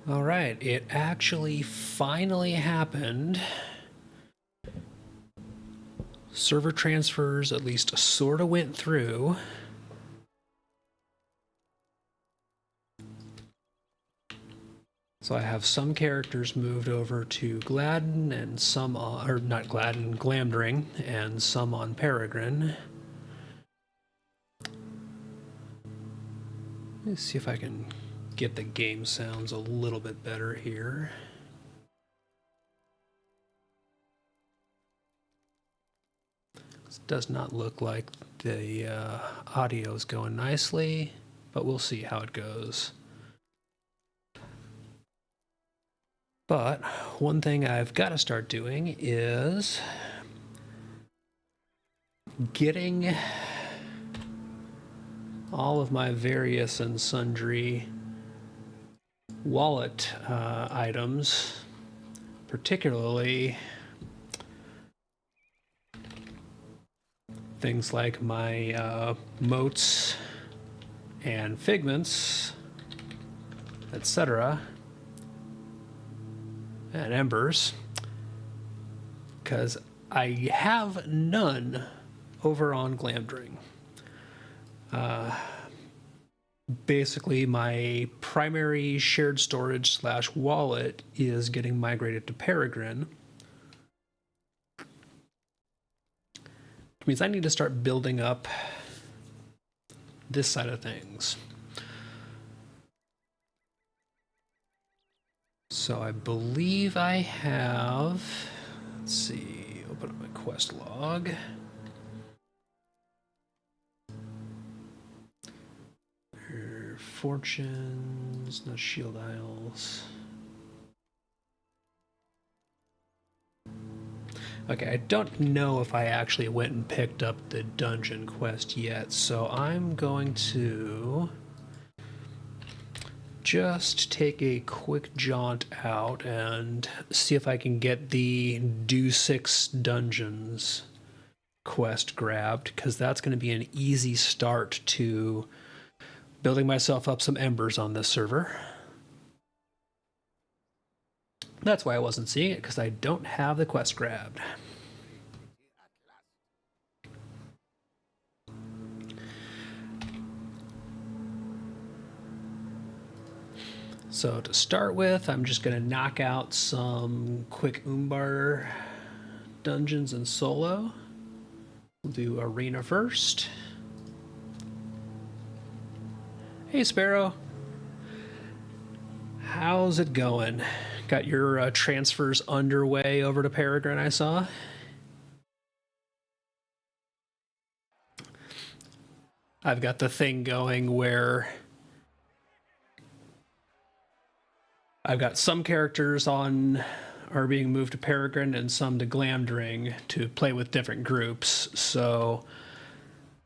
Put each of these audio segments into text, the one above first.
All right, it actually finally happened. Server transfers at least sort of went through. So I have some characters moved over to Gladden and some on, or not Gladden, Glamdring, and some on Peregrine. Let's see if I can get the game sounds a little bit better here. This does not look like the audio is going nicely, but we'll see how it goes. But one thing I've got to start doing is getting all of my various and sundry wallet items, particularly things like my motes and figments, etc., and embers, because I have none over on Glamdring. Basically, my primary shared storage / wallet is getting migrated to Peregrine. Which means I need to start building up this side of things. So I believe I have, let's see, open up my quest log. Fortunes, no shield isles. Okay, I don't know if I actually went and picked up the dungeon quest yet, so I'm going to just take a quick jaunt out and see if I can get the Do 6 Dungeons quest grabbed, because that's going to be an easy start to building myself up some embers on this server. That's why I wasn't seeing it, because I don't have the quest grabbed. So to start with, I'm just going to knock out some quick Umbar dungeons in solo. We'll do arena first. Hey Sparrow, how's it going? Got your transfers underway over to Peregrine, I saw. I've got the thing going where I've got some characters are being moved to Peregrine and some to Glamdring to play with different groups. So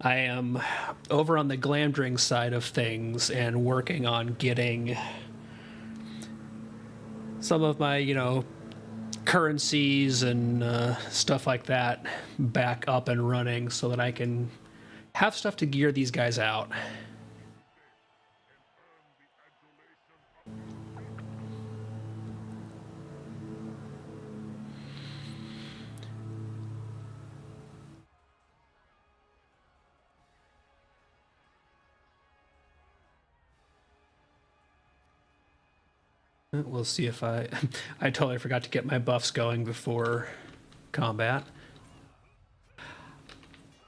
I am over on the Glamdring side of things and working on getting some of my, currencies and stuff like that back up and running so that I can have stuff to gear these guys out. We'll see if I totally forgot to get my buffs going before combat.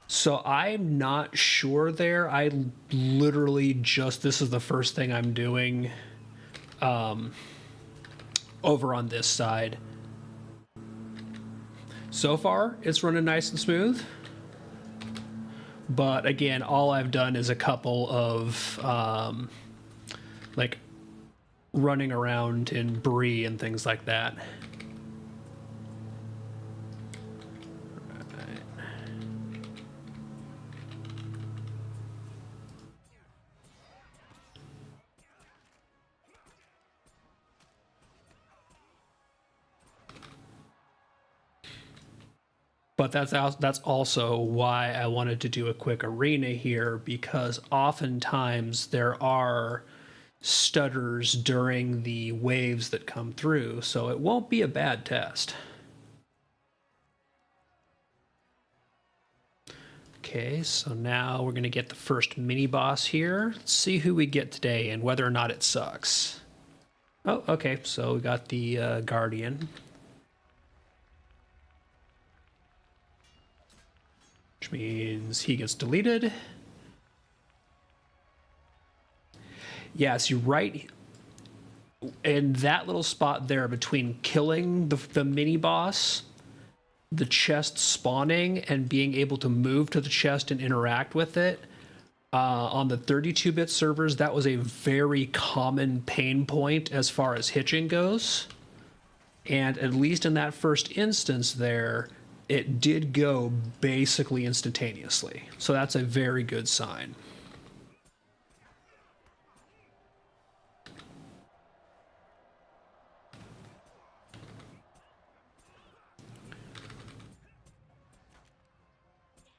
So I'm not sure there. I literally this is the first thing I'm doing over on this side. So far, it's running nice and smooth. But again, all I've done is a couple of like running around in Bree and things like that. But that's also why I wanted to do a quick arena here, because oftentimes there are stutters during the waves that come through, so it won't be a bad test. Okay, so now we're going to get the first mini boss here. Let's see who we get today and whether or not it sucks. Oh, okay, so we got the Guardian. Which means he gets deleted. Yes, you're right. In that little spot there between killing the mini boss, the chest spawning, and being able to move to the chest and interact with it, on the 32-bit servers, that was a very common pain point as far as hitching goes. And at least in that first instance there, it did go basically instantaneously. So that's a very good sign.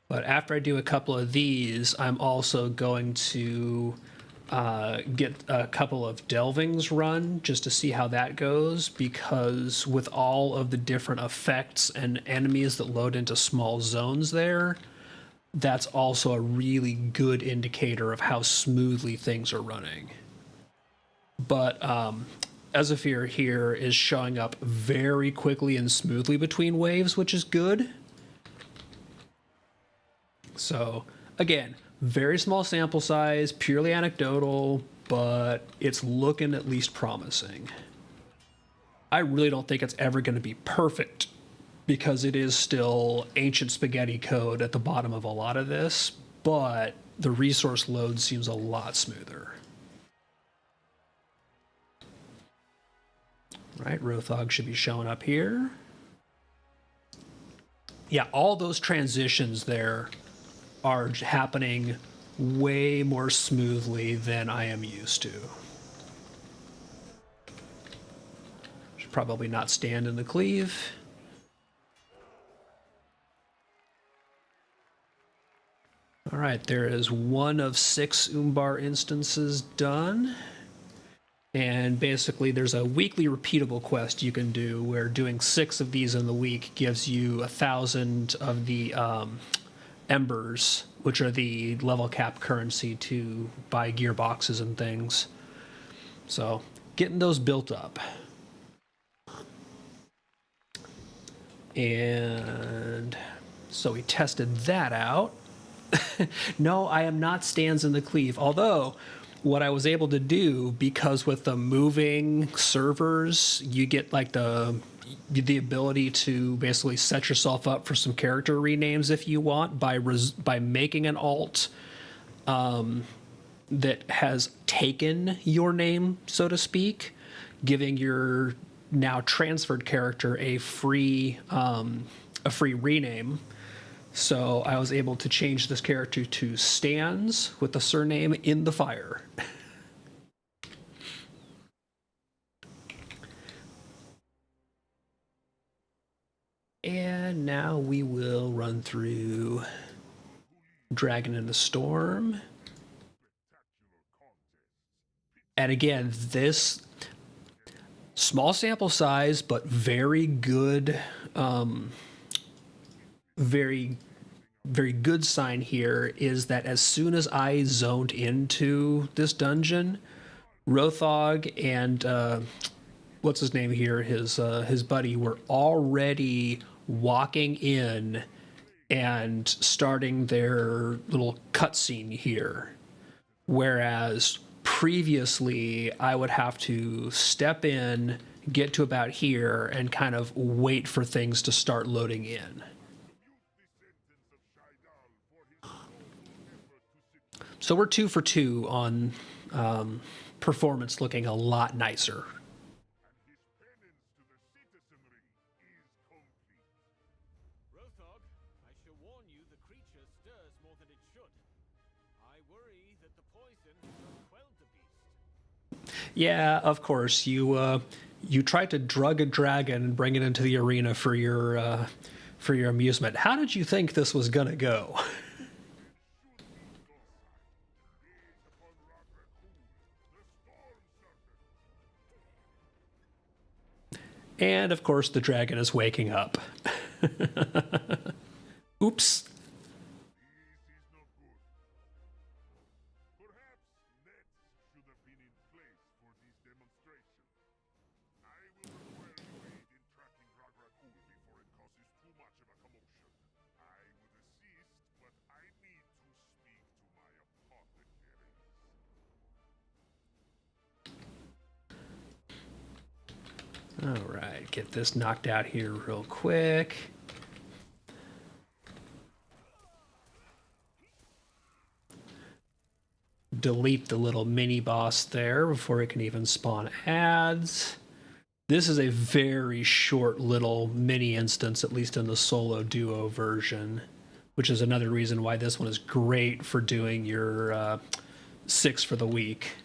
But after I do a couple of these, I'm also going to get a couple of delvings run just to see how that goes, because with all of the different effects and enemies that load into small zones there, that's also a really good indicator of how smoothly things are running. But Ezafir here is showing up very quickly and smoothly between waves, which is good. So, again, very small sample size, purely anecdotal, but it's looking at least promising. I really don't think it's ever going to be perfect, because it is still ancient spaghetti code at the bottom of a lot of this, but the resource load seems a lot smoother. Right, Rothog should be showing up here. Yeah, all those transitions there are happening way more smoothly than I am used to. Should probably not stand in the cleave. All right, there is one of 6 Umbar instances done. And basically there's a weekly repeatable quest you can do where doing 6 of these in the week gives you 1,000 of the embers, which are the level cap currency to buy gearboxes and things. So getting those built up. And so we tested that out. No, I am not stands in the cleave, although what I was able to do, because with the moving servers, you get like the ability to basically set yourself up for some character renames if you want by making an alt that has taken your name, so to speak, giving your now transferred character a free rename. So I was able to change this character to Stans with the surname In the Fire. And now we will run through Dragon in the Storm. And again, this small sample size, but very good, very good sign here is that as soon as I zoned into this dungeon, Rothog and what's his name here, his buddy, were already walking in and starting their little cutscene here. Whereas previously, I would have to step in, get to about here, and kind of wait for things to start loading in. So we're 2 for 2 on performance, looking a lot nicer. Yeah, of course. You tried to drug a dragon and bring it into the arena for your amusement. How did you think this was gonna go? And of course, the dragon is waking up. Oops. All right, get this knocked out here real quick. Delete the little mini boss there before it can even spawn ads. This is a very short little mini instance, at least in the solo duo version, which is another reason why this one is great for doing your 6 for the week.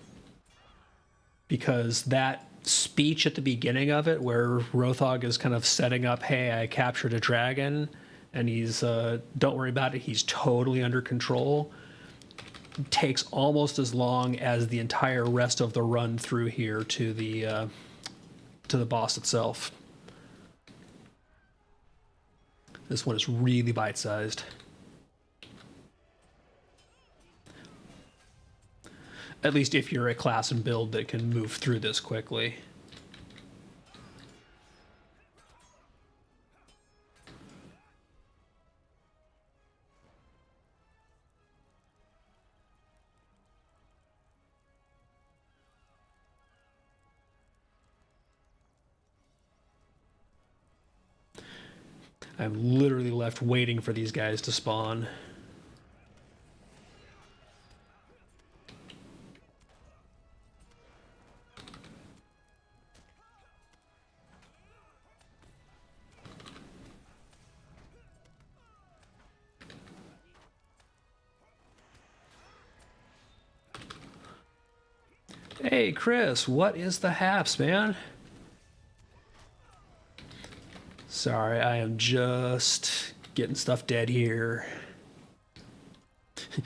Because that speech at the beginning of it, where Rothog is kind of setting up, hey, I captured a dragon, and he's, don't worry about it, he's totally under control, takes almost as long as the entire rest of the run through here to the boss itself. This one is really bite-sized. At least if you're a class and build that can move through this quickly. I'm literally left waiting for these guys to spawn. Hey, Chris, what is the haps, man? Sorry, I am just getting stuff dead here.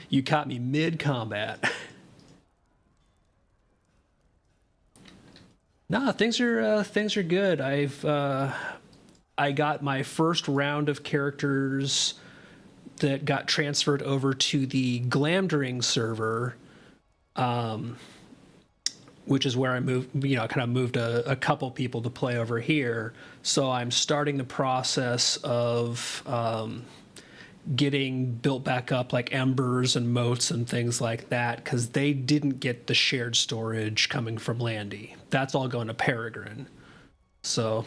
You caught me mid-combat. Nah, things are good. I got my first round of characters that got transferred over to the Glamdring server, which is where I moved, kind of moved a couple people to play over here. So I'm starting the process of getting built back up like embers and moats and things like that, because they didn't get the shared storage coming from Landy. That's all going to Peregrine. So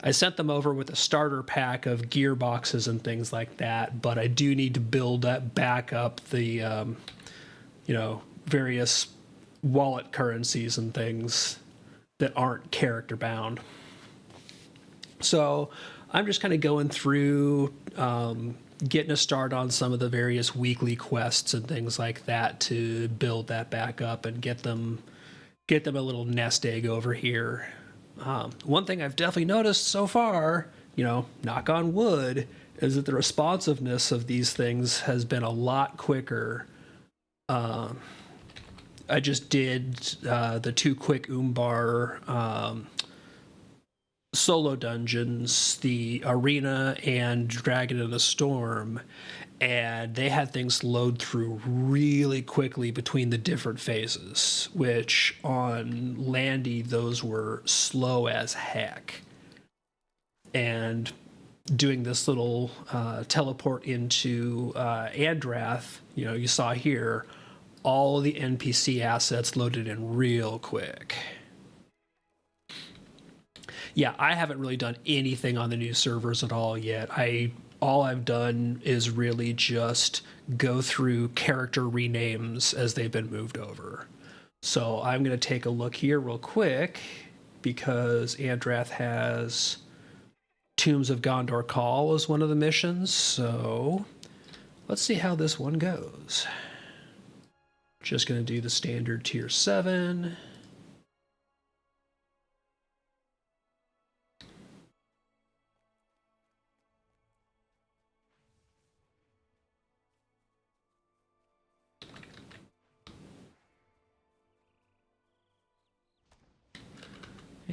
I sent them over with a starter pack of gearboxes and things like that, but I do need to build that back up the, various wallet currencies and things that aren't character bound. So I'm just kind of going through, getting a start on some of the various weekly quests and things like that to build that back up and get them a little nest egg over here. One thing I've definitely noticed so far, knock on wood, is that the responsiveness of these things has been a lot quicker. I just did the 2 quick Umbar solo dungeons, the Arena and Dragon in the Storm, and they had things load through really quickly between the different phases, which on Landy, those were slow as heck. And doing this little teleport into Andrath, you saw here, all of the NPC assets loaded in real quick. Yeah, I haven't really done anything on the new servers at all yet. All I've done is really just go through character renames as they've been moved over. So I'm going to take a look here real quick, because Andrath has Tombs of Gondor Call as one of the missions. So let's see how this one goes. Just going to do the standard tier 7.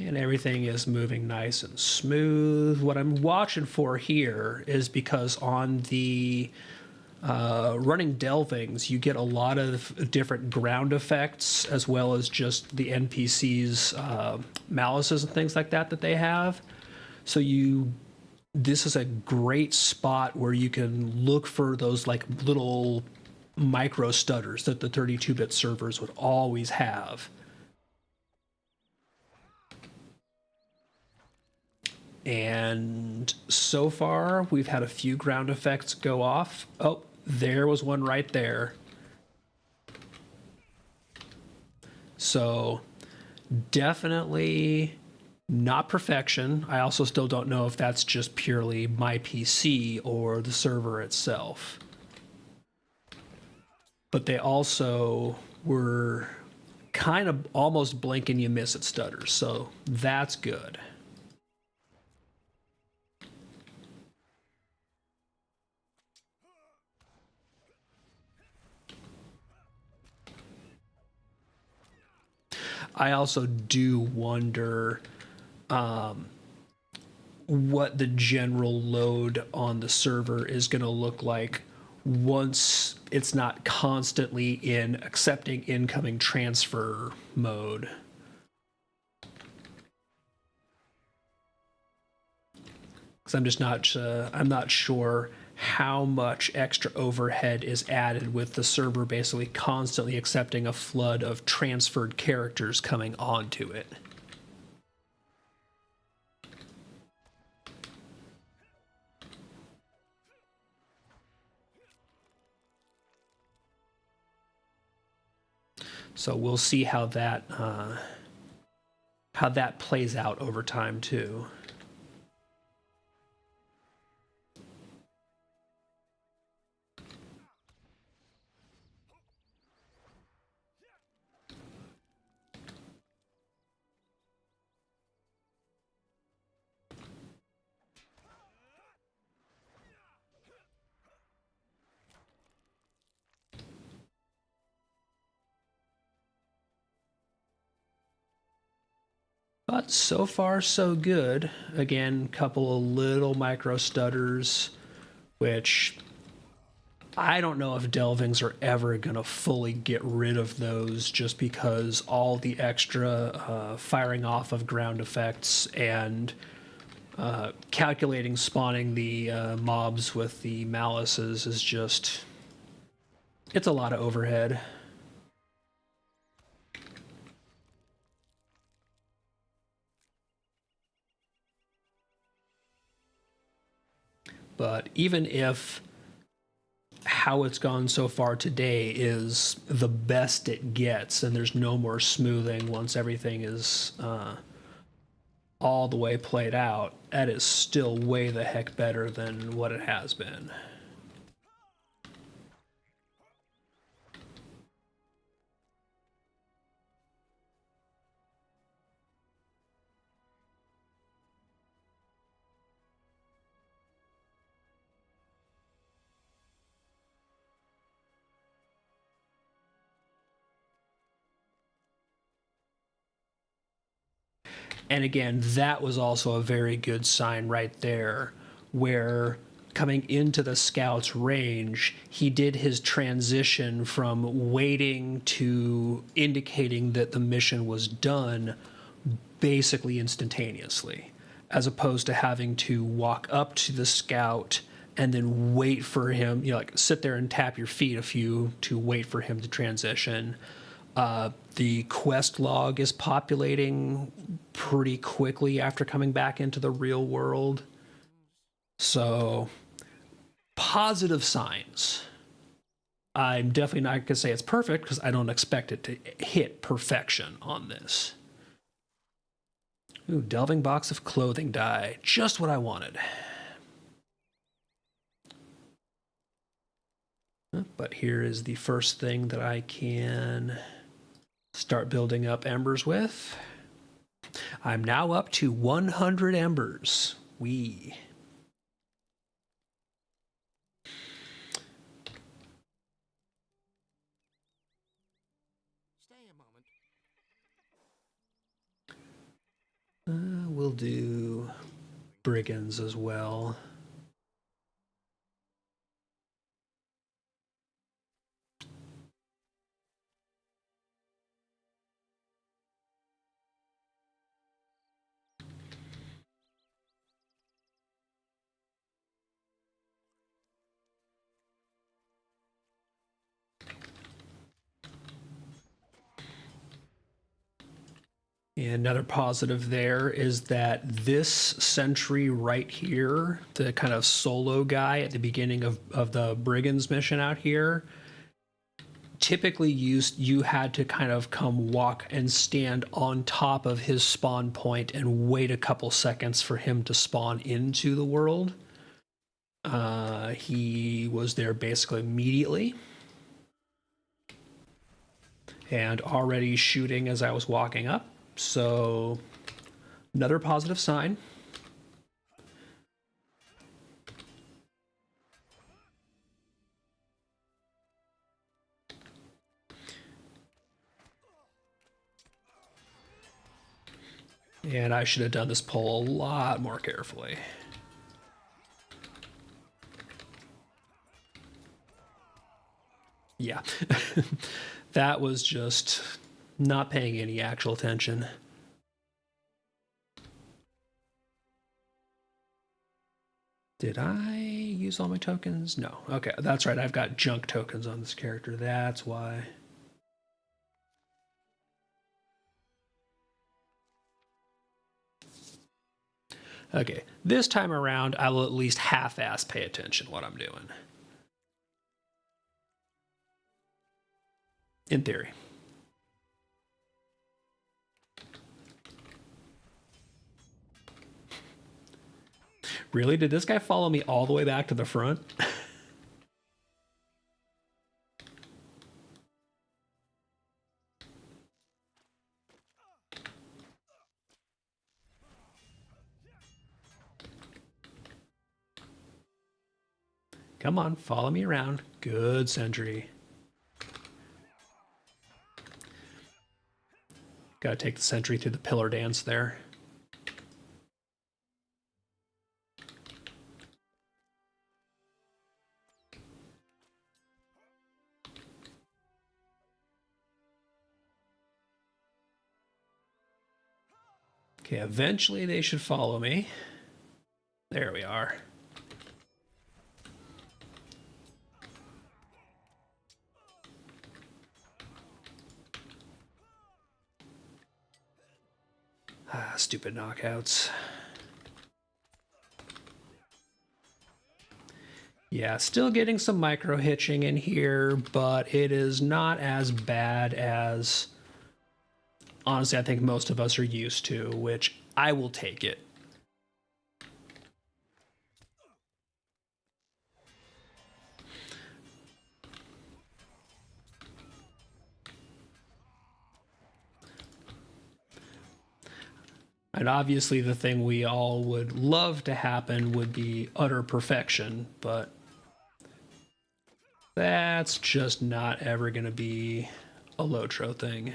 And everything is moving nice and smooth. What I'm watching for here is because on the running delvings, you get a lot of different ground effects as well as just the NPCs, malices and things like that they have. So this is a great spot where you can look for those like little micro stutters that the 32-bit servers would always have. And so far, we've had a few ground effects go off. Oh, there was one right there. So definitely not perfection. I also still don't know if that's just purely my PC or the server itself. But they also were kind of almost blink and you miss at stutters, so that's good. I also do wonder what the general load on the server is going to look like once it's not constantly in accepting incoming transfer mode. Because I'm just not, I'm not sure how much extra overhead is added with the server basically constantly accepting a flood of transferred characters coming onto it. So we'll see how that plays out over time too. But so far, so good. Again, couple of little micro stutters, which I don't know if delvings are ever going to fully get rid of those just because all the extra firing off of ground effects and calculating spawning the mobs with the malices is just, it's a lot of overhead. But even if how it's gone so far today is the best it gets and there's no more smoothing once everything is all the way played out, that is still way the heck better than what it has been. And again, that was also a very good sign right there, where coming into the scout's range, he did his transition from waiting to indicating that the mission was done basically instantaneously, as opposed to having to walk up to the scout and then wait for him, you know, like sit there and tap your feet a few to wait for him to transition. The quest log is populating pretty quickly after coming back into the real world. So, positive signs. I'm definitely not going to say it's perfect because I don't expect it to hit perfection on this. Ooh, delving box of clothing dye. Just what I wanted. But here is the first thing that I can start building up embers with. I'm now up to 100 embers. Wee. we'll do brigands as well. And another positive there is that this sentry right here, the kind of solo guy at the beginning of the Brigands mission out here, typically you had to kind of come walk and stand on top of his spawn point and wait a couple seconds for him to spawn into the world. He was there basically immediately and already shooting as I was walking up. So another positive sign. And I should have done this pull a lot more carefully. Yeah, that was just not paying any actual attention. Did I use all my tokens? No. Okay, that's right. I've got junk tokens on this character. That's why. Okay, this time around, I will at least half-ass pay attention what I'm doing. In theory. Really? Did this guy follow me all the way back to the front? Come on, follow me around. Good sentry. Gotta take the sentry through the pillar dance there. Okay, eventually they should follow me. There we are. Ah, stupid knockouts. Yeah, still getting some micro hitching in here, but it is not as bad as, honestly, I think most of us are used to, which I will take it. And obviously the thing we all would love to happen would be utter perfection, but that's just not ever going to be a Lotro thing.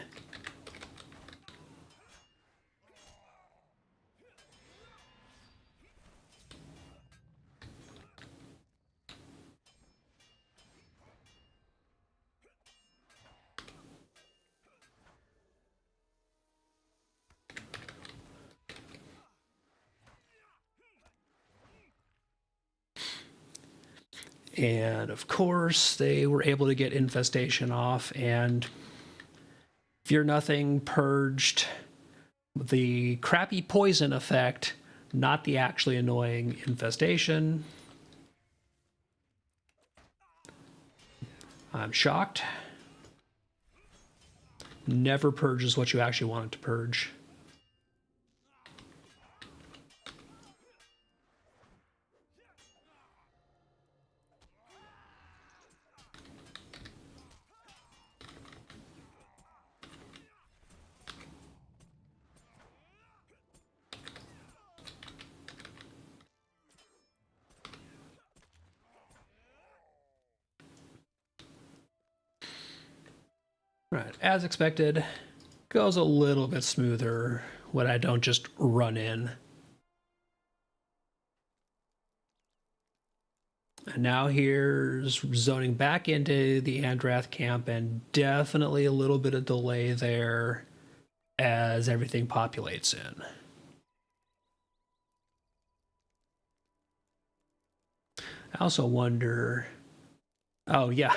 And of course, they were able to get infestation off, and Fear Nothing purged the crappy poison effect, not the actually annoying infestation. I'm shocked. Never purges what you actually want it to purge. Right, as expected, goes a little bit smoother when I don't just run in. And now here's zoning back into the Andrath camp, and definitely a little bit of delay there as everything populates in. I also wonder... Oh, yeah.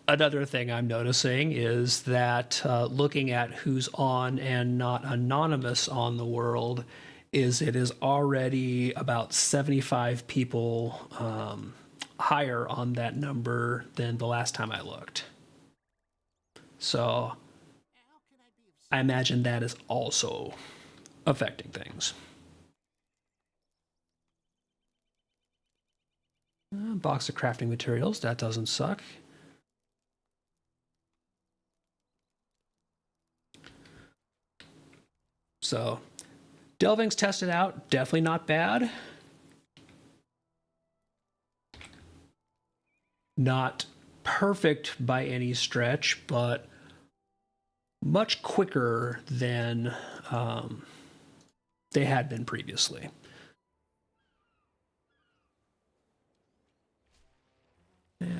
Another thing I'm noticing is that looking at who's on and not anonymous on the world is it is already about 75 people higher on that number than the last time I looked. So I imagine that is also affecting things. Box of crafting materials, that doesn't suck. So Delving's tested out, definitely not bad. Not perfect by any stretch, but much quicker than they had been previously.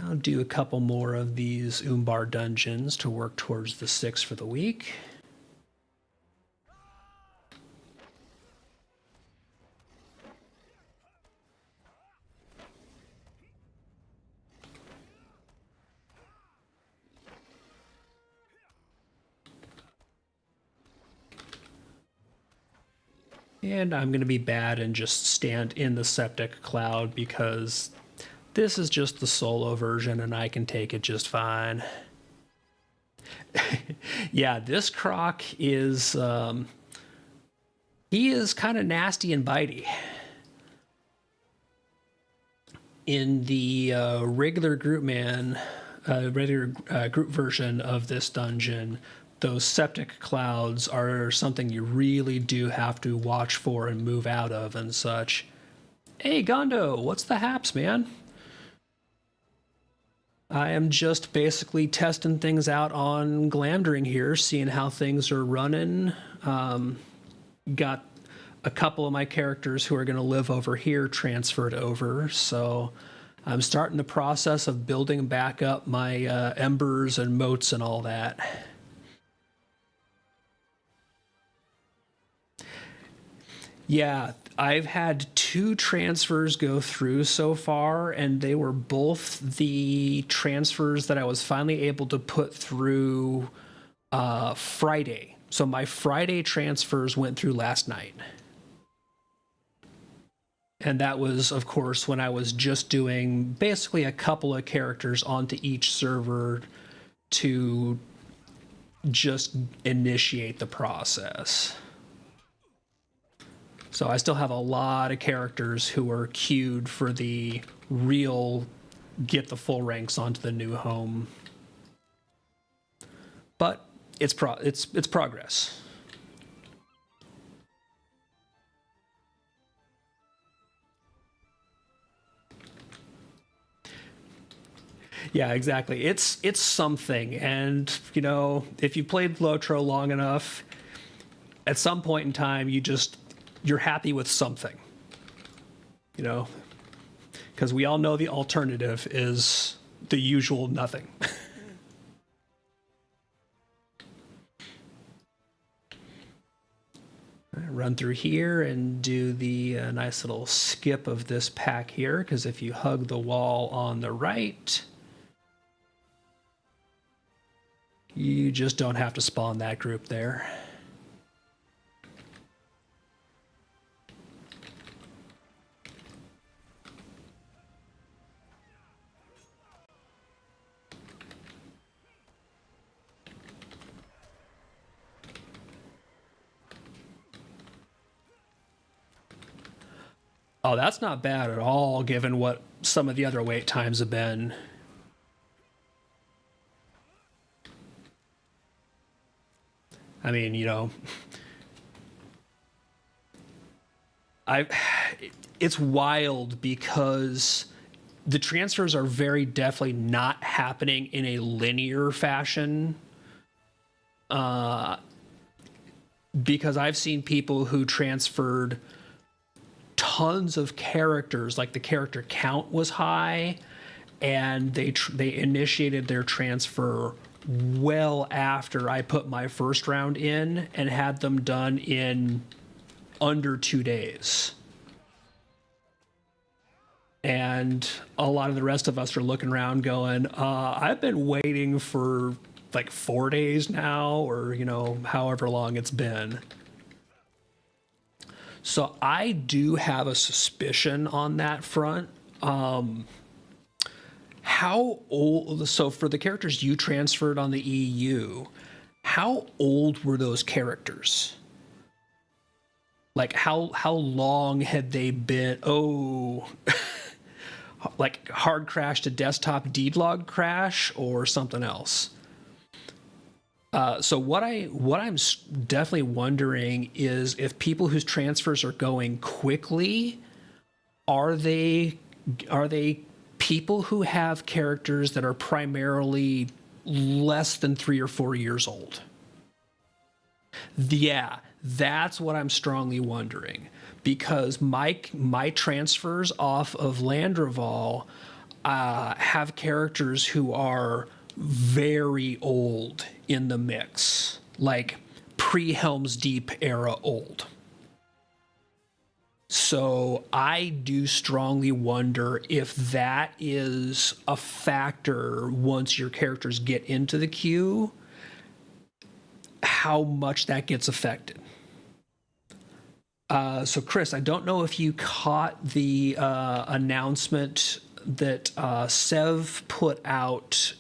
I'll do a couple more of these Umbar dungeons to work towards the 6 for the week. And I'm going to be bad and just stand in the septic cloud because this is just the solo version and I can take it just fine. Yeah, this croc is... he is kind of nasty and bitey. In the regular group version of this dungeon, those septic clouds are something you really do have to watch for and move out of and such. Hey, Gondo, what's the haps, man? I am just basically testing things out on Glamdring here, seeing how things are running. Got a couple of my characters who are going to live over here transferred over, so I'm starting the process of building back up my embers and moats and all that. Yeah, I've had 2 transfers go through so far, and they were both the transfers that I was finally able to put through Friday. So my Friday transfers went through last night. And that was, of course, when I was just doing basically a couple of characters onto each server to just initiate the process. So I still have a lot of characters who are queued for the real get the full ranks onto the new home. But it's progress. Yeah, exactly. It's something, and you know, if you played Lotro long enough, at some point in time, you're happy with something. You know, because we all know the alternative is the usual nothing. Run through here and do the nice little skip of this pack here, because if you hug the wall on the right, you just don't have to spawn that group there. Oh, that's not bad at all, given what some of the other wait times have been. I mean, you know, it's wild because the transfers are very definitely not happening in a linear fashion. because I've seen people who transferred tons of characters, like the character count was high, and they initiated their transfer well after I put my first round in and had them done in under 2 days. And a lot of the rest of us are looking around going, I've been waiting for like 4 days now, or, however long it's been. So I do have a suspicion on that front. How old, so for the characters you transferred on the EU, how old were those characters? Like how long had they been? Oh, like hard crash to desktop deedlog crash or something else. So what I'm definitely wondering is if people whose transfers are going quickly, are they people who have characters that are primarily less than 3 or 4 years old? Yeah, that's what I'm strongly wondering, because my transfers off of Landreval have characters who are very old in the mix, like pre-Helm's Deep era old. So I do strongly wonder if that is a factor once your characters get into the queue, how much that gets affected. So Chris, I don't know if you caught the announcement that Sev put out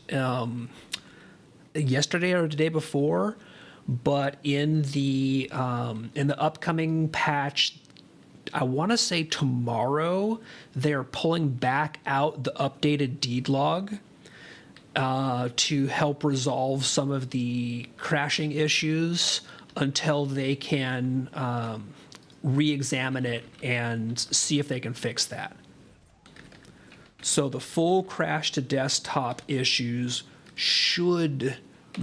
yesterday or the day before, but in the upcoming patch, I want to say tomorrow, they're pulling back out the updated deed log to help resolve some of the crashing issues until they can re-examine it and see if they can fix that. So the full crash to desktop issues should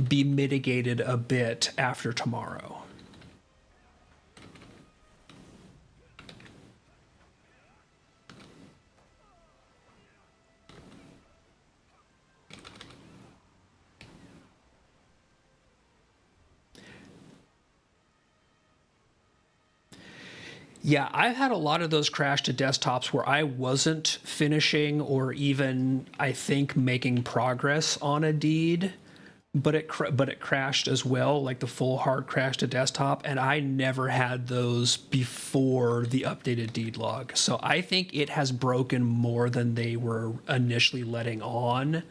be mitigated a bit after tomorrow. Yeah, I've had a lot of those crash to desktops where I wasn't finishing or even, I think, making progress on a deed, but it crashed as well, like the full hard crash to desktop, and I never had those before the updated deed log. So I think it has broken more than they were initially letting on,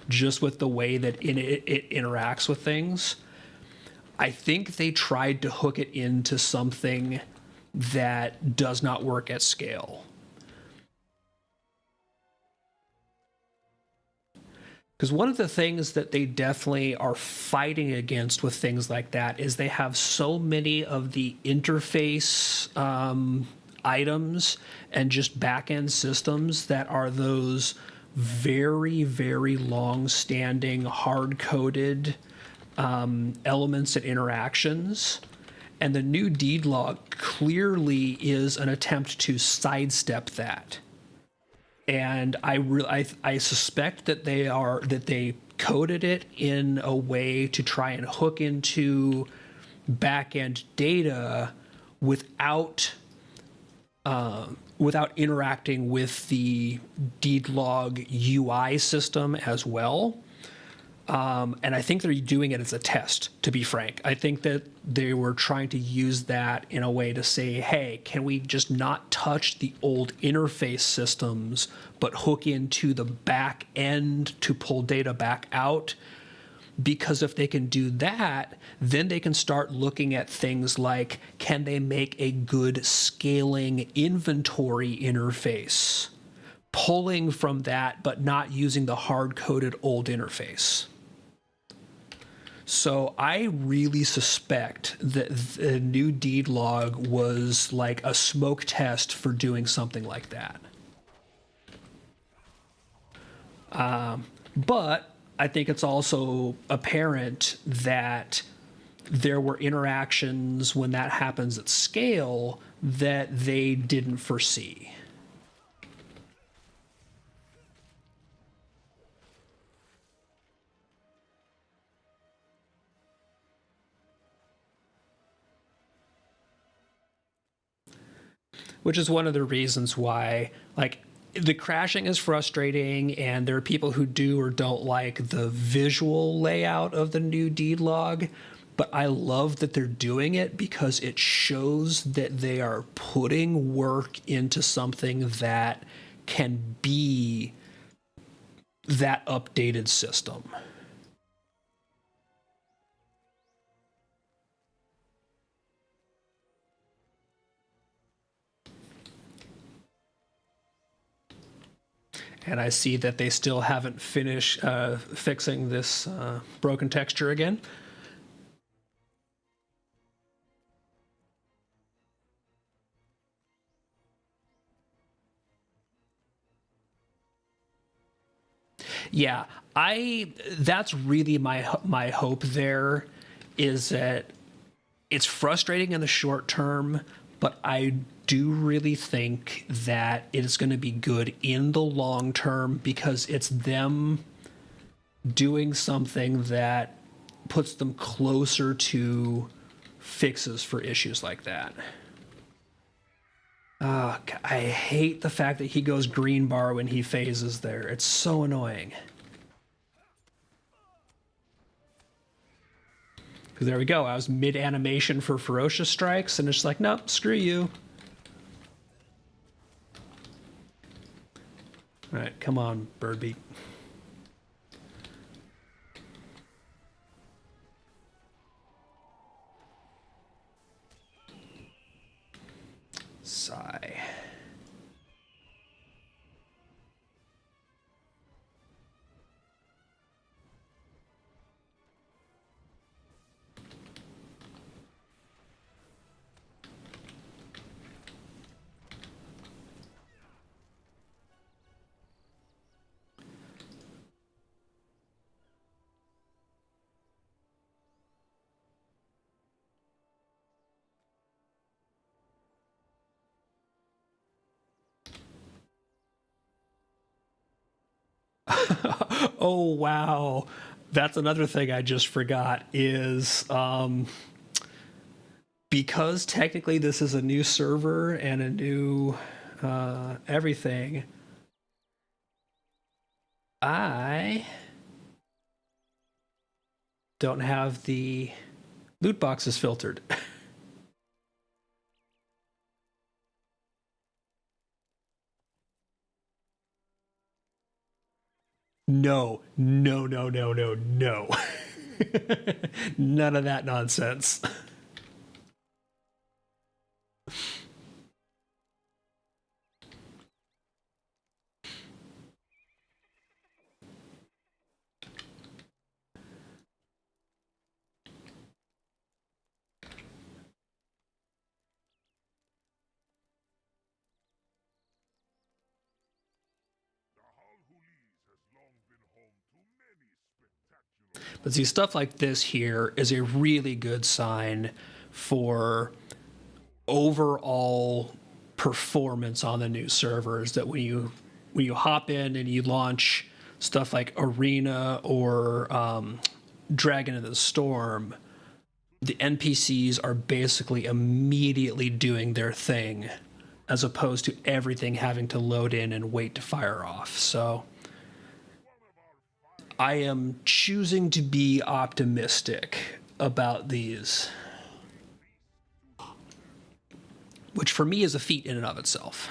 just with the way that it interacts with things. I think they tried to hook it into something that does not work at scale. Because one of the things that they definitely are fighting against with things like that is they have so many of the interface items and just back-end systems that are those very, very long-standing, hard-coded elements and interactions. And the new deed log clearly is an attempt to sidestep that. And I suspect that they coded it in a way to try and hook into back-end data without interacting with the deed log UI system as well. And I think they're doing it as a test, to be frank. I think that they were trying to use that in a way to say, hey, can we just not touch the old interface systems, but hook into the back end to pull data back out? Because if they can do that, then they can start looking at things like, can they make a good scaling inventory interface, pulling from that, but not using the hard-coded old interface. So I really suspect that the new deed log was like a smoke test for doing something like that. But I think it's also apparent that there were interactions when that happens at scale that they didn't foresee. Which is one of the reasons why, like, the crashing is frustrating, and there are people who do or don't like the visual layout of the new deed log. But I love that they're doing it because it shows that they are putting work into something that can be that updated system. And I see that they still haven't finished fixing this broken texture again. Yeah, I that's really my hope there is that it's frustrating in the short term, but I do really think that it is going to be good in the long term because it's them doing something that puts them closer to fixes for issues like that. I hate the fact that he goes green bar when he phases there. It's so annoying. There we go. I was mid animation for ferocious strikes, and it's like, nope, screw you. All right, come on, Birdbeat. Sigh. Oh wow, that's another thing I just forgot is because technically this is a new server and a new everything. I don't have the loot boxes filtered. No, no, no, no, no, no. None of that nonsense. But see, stuff like this here is a really good sign for overall performance on the new servers. That when you hop in and you launch stuff like Arena or Dragon of the Storm, the NPCs are basically immediately doing their thing, as opposed to everything having to load in and wait to fire off. So I am choosing to be optimistic about these, which for me is a feat in and of itself.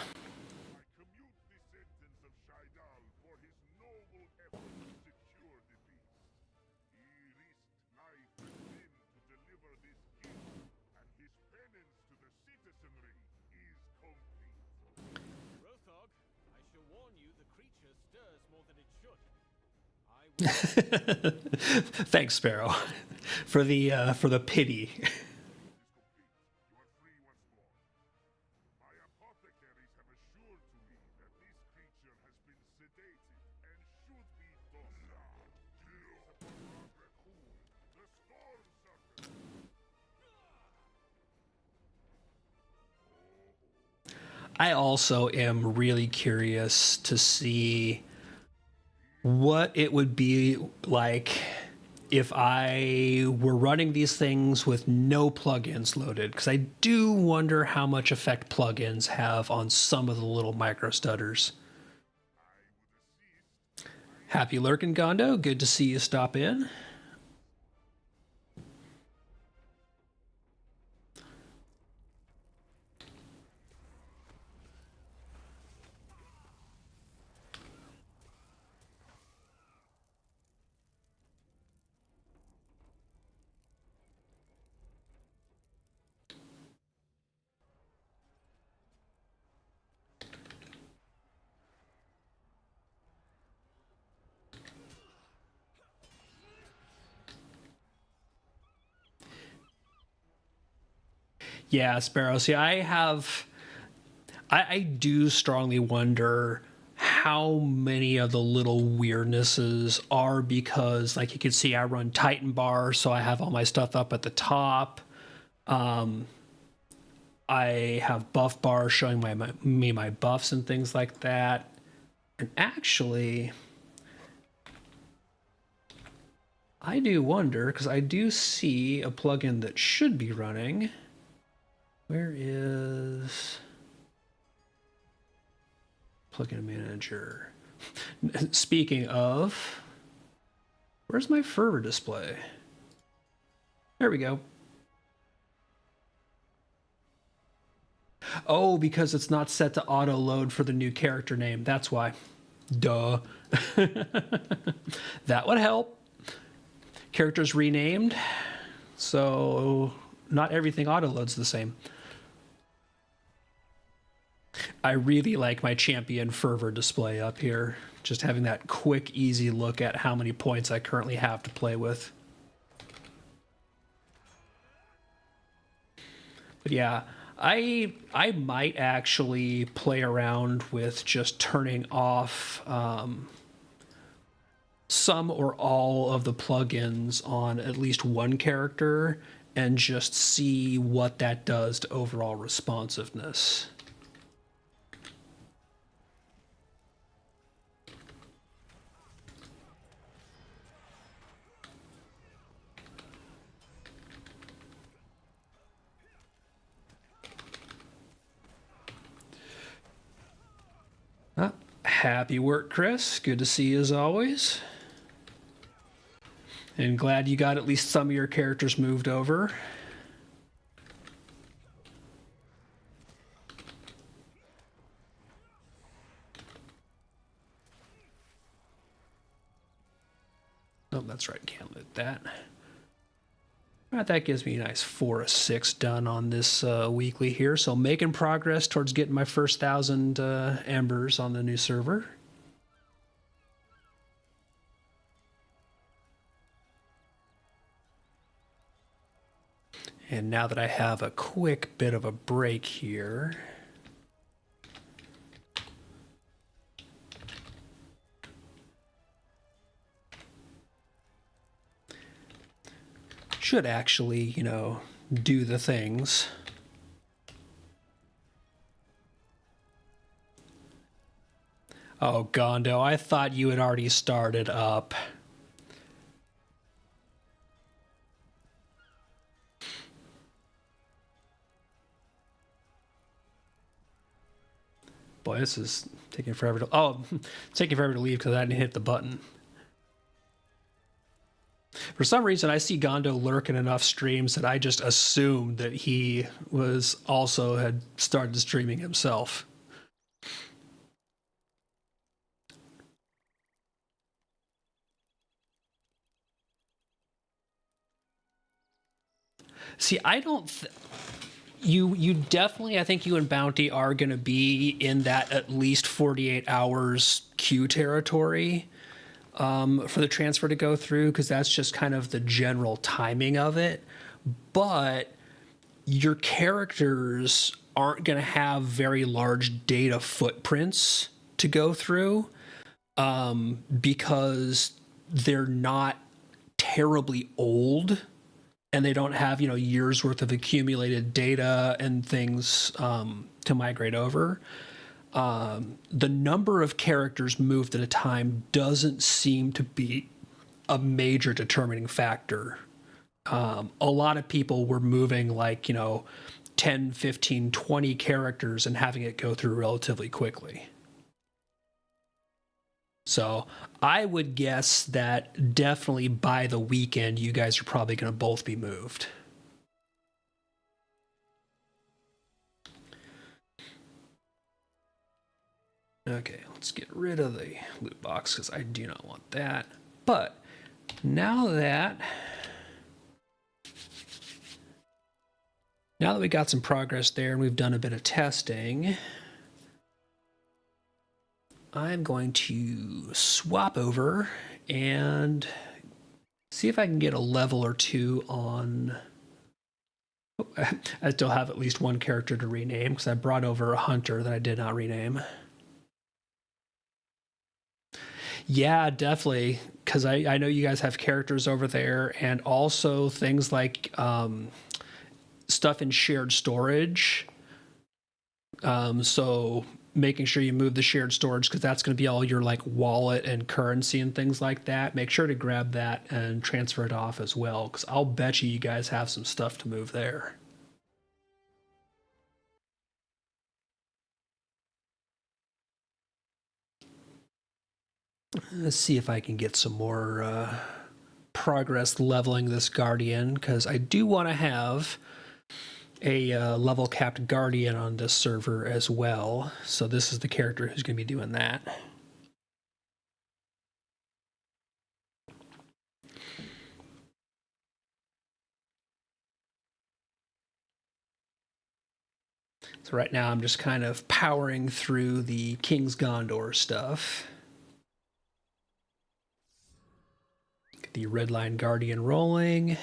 Thanks, Sparrow, for the pity. I also am really curious to see what it would be like if I were running these things with no plugins loaded, because I do wonder how much effect plugins have on some of the little micro stutters. Happy lurking, Gondo. Good to see you stop in. Yeah, Sparrow. See, I do strongly wonder how many of the little weirdnesses are because, like, you can see I run Titan bar, so I have all my stuff up at the top. I have buff bars showing my buffs and things like that. And actually, I do wonder because I do see a plugin that should be running. Where is plugin manager? Speaking of, where's my fervor display? There we go. Oh, because it's not set to auto load for the new character name. That's why. Duh. That would help. Characters renamed, so not everything auto loads the same. I really like my champion fervor display up here. Just having that quick, easy look at how many points I currently have to play with. But yeah, I might actually play around with just turning off some or all of the plugins on at least one character and just see what that does to overall responsiveness. Happy work, Chris. Good to see you as always. And glad you got at least some of your characters moved over. Oh, that's right. Can't let that. All right, that gives me a nice 4 of 6 done on this weekly here. So making progress towards getting my first 1,000 embers on the new server. And now that I have a quick bit of a break here, should actually, you know, do the things. Oh, Gondo, I thought you had already started up. Boy, this is taking forever to... Oh, it's taking forever to leave because I didn't hit the button. For some reason, I see Gondo lurk in enough streams that I just assumed that he was also had started streaming himself. See, I don't... You definitely, I think you and Bounty are going to be in that at least 48 hours queue territory for the transfer to go through, because that's just kind of the general timing of it. But your characters aren't going to have very large data footprints to go through because they're not terribly old. and they don't have, years worth of accumulated data and things to migrate over. The number of characters moved at a time doesn't seem to be a major determining factor. A lot of people were moving like, 10, 15, 20 characters and having it go through relatively quickly. So I would guess that definitely by the weekend, you guys are probably going to both be moved. Okay, let's get rid of the loot box because I do not want that. But now that we got some progress there and we've done a bit of testing, I'm going to swap over and see if I can get a level or two on... I still have at least one character to rename because I brought over a hunter that I did not rename. Yeah, definitely, because I know you guys have characters over there, and also things like stuff in shared storage. So making sure you move the shared storage, because that's going to be all your like wallet and currency and things like that. Make sure to grab that and transfer it off as well, because I'll bet you guys have some stuff to move there. Let's see if I can get some more progress leveling this Guardian, because I do want to have a level capped Guardian on this server as well. So this is the character who's going to be doing that. So right now I'm just kind of powering through the King's Gondor stuff. Get the Redline Guardian rolling.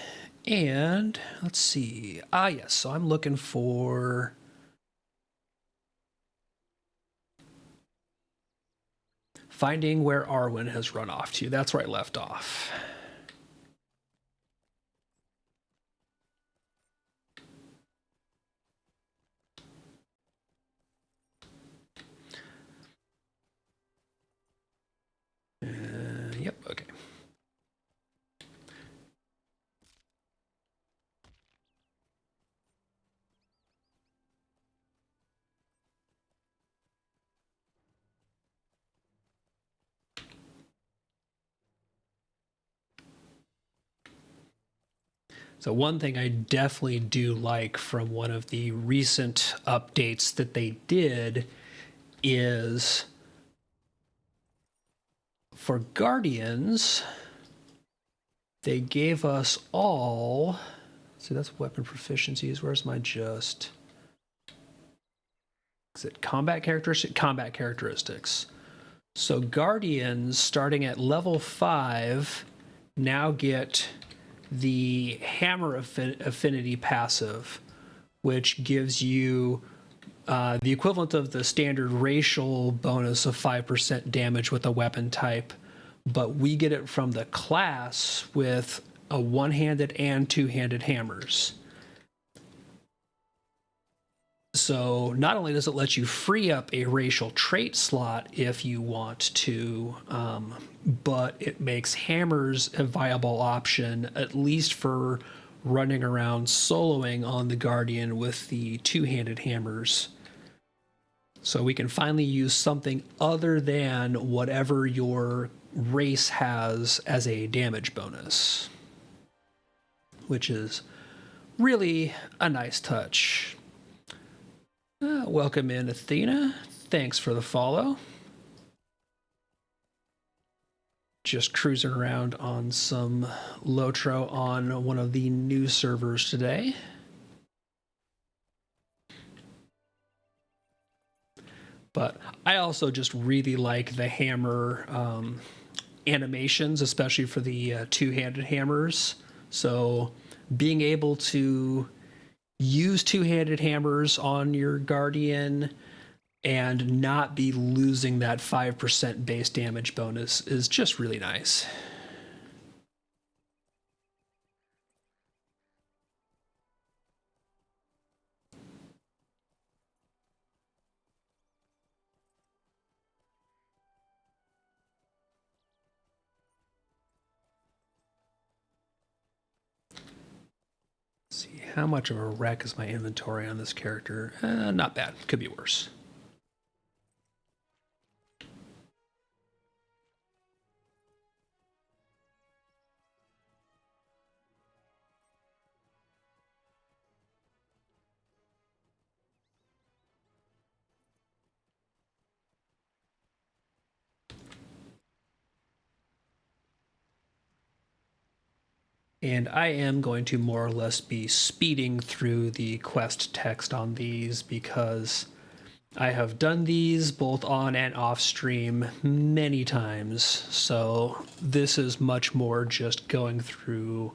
And let's see. Yes, so I'm looking for... finding where Arwen has run off to. That's where I left off. Yep, okay. So one thing I definitely do like from one of the recent updates that they did is for Guardians, they gave us all... See, that's weapon proficiencies. Where's my just... Is it combat characteristics? Combat characteristics. So Guardians, starting at level 5, now get the Hammer Affinity passive, which gives you the equivalent of the standard racial bonus of 5% damage with a weapon type, but we get it from the class with a one-handed and two-handed hammers. So not only does it let you free up a racial trait slot if you want to, but it makes hammers a viable option, at least for running around soloing on the Guardian with the two-handed hammers. So we can finally use something other than whatever your race has as a damage bonus, which is really a nice touch. Welcome in, Athena. Thanks for the follow. Just cruising around on some Lotro on one of the new servers today. But I also just really like the hammer animations, especially for the two-handed hammers. So being able to use two-handed hammers on your Guardian and not be losing that 5% base damage bonus is just really nice. How much of a wreck is my inventory on this character? Not bad. Could be worse. And I am going to more or less be speeding through the quest text on these because I have done these both on and off stream many times. So this is much more just going through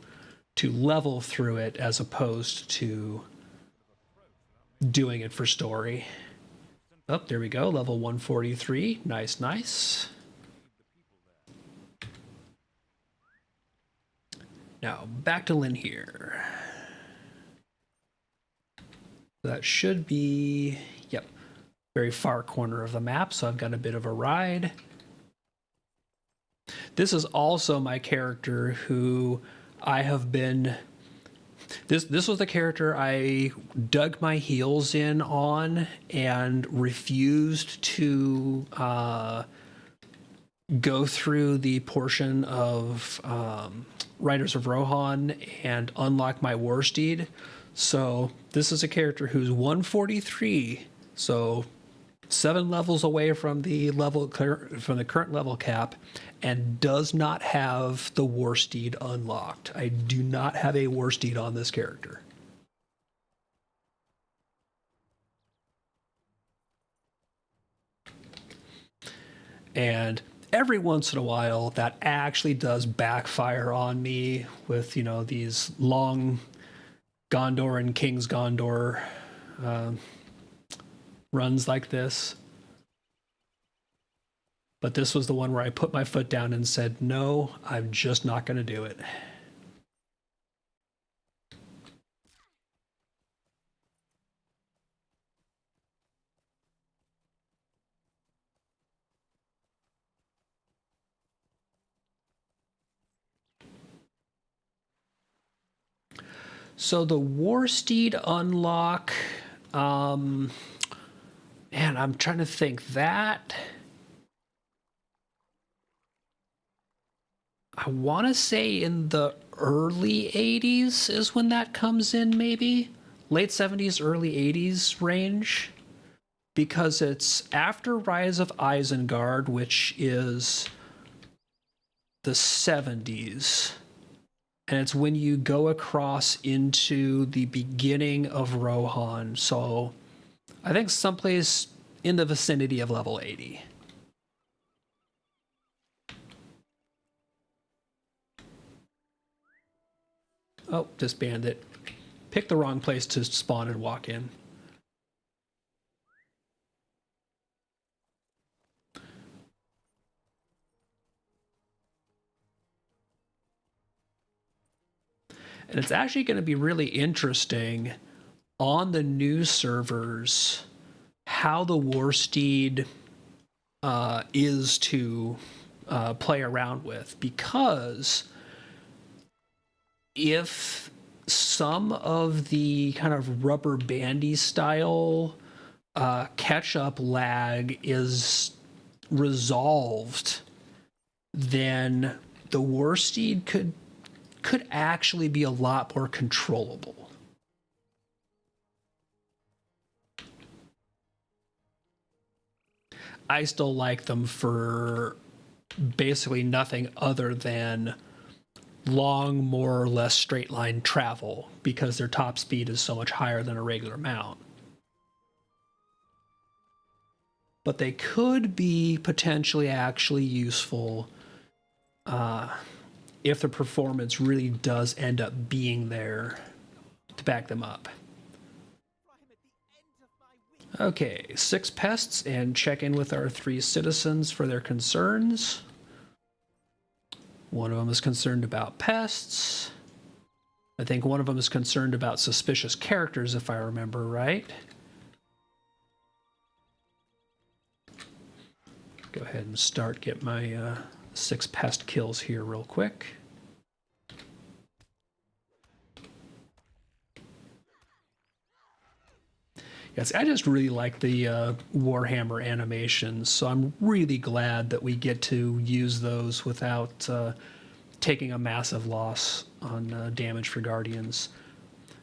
to level through it as opposed to doing it for story. Oh, there we go. Level 143. Nice, nice. Now, back to Lynn here. That should be, yep, very far corner of the map, so I've got a bit of a ride. This is also my character who I have been... This was the character I dug my heels in on and refused to go through the portion of Riders of Rohan and unlock my war steed. So this is a character who's 143, so 7 levels away from the current level cap, and does not have the war steed unlocked. I do not have a war steed on this character. And every once in a while, that actually does backfire on me with, you know, these long Gondor and King's Gondor runs like this. But this was the one where I put my foot down and said, no, I'm just not going to do it. So the War Steed unlock, man, I'm trying to think that. I want to say in the early 80s is when that comes in, maybe late 70s, early 80s range, because it's after Rise of Isengard, which is the 70s. And it's when you go across into the beginning of Rohan. So I think someplace in the vicinity of level 80. Oh, this bandit. Picked the wrong place to spawn and walk in. And it's actually going to be really interesting on the new servers how the War Steed is to play around with, because if some of the kind of rubber bandy style catch-up lag is resolved, then the War Steed could actually be a lot more controllable. I still like them for basically nothing other than long, more or less straight line travel, because their top speed is so much higher than a regular mount. But they could be potentially actually useful if the performance really does end up being there to back them up. Okay, 6 pests, and check in with our 3 citizens for their concerns. One of them is concerned about pests. I think one of them is concerned about suspicious characters, if I remember right. Go ahead and get my 6 pest kills here real quick. Yes, I just really like the Warhammer animations, so I'm really glad that we get to use those without taking a massive loss on damage for Guardians.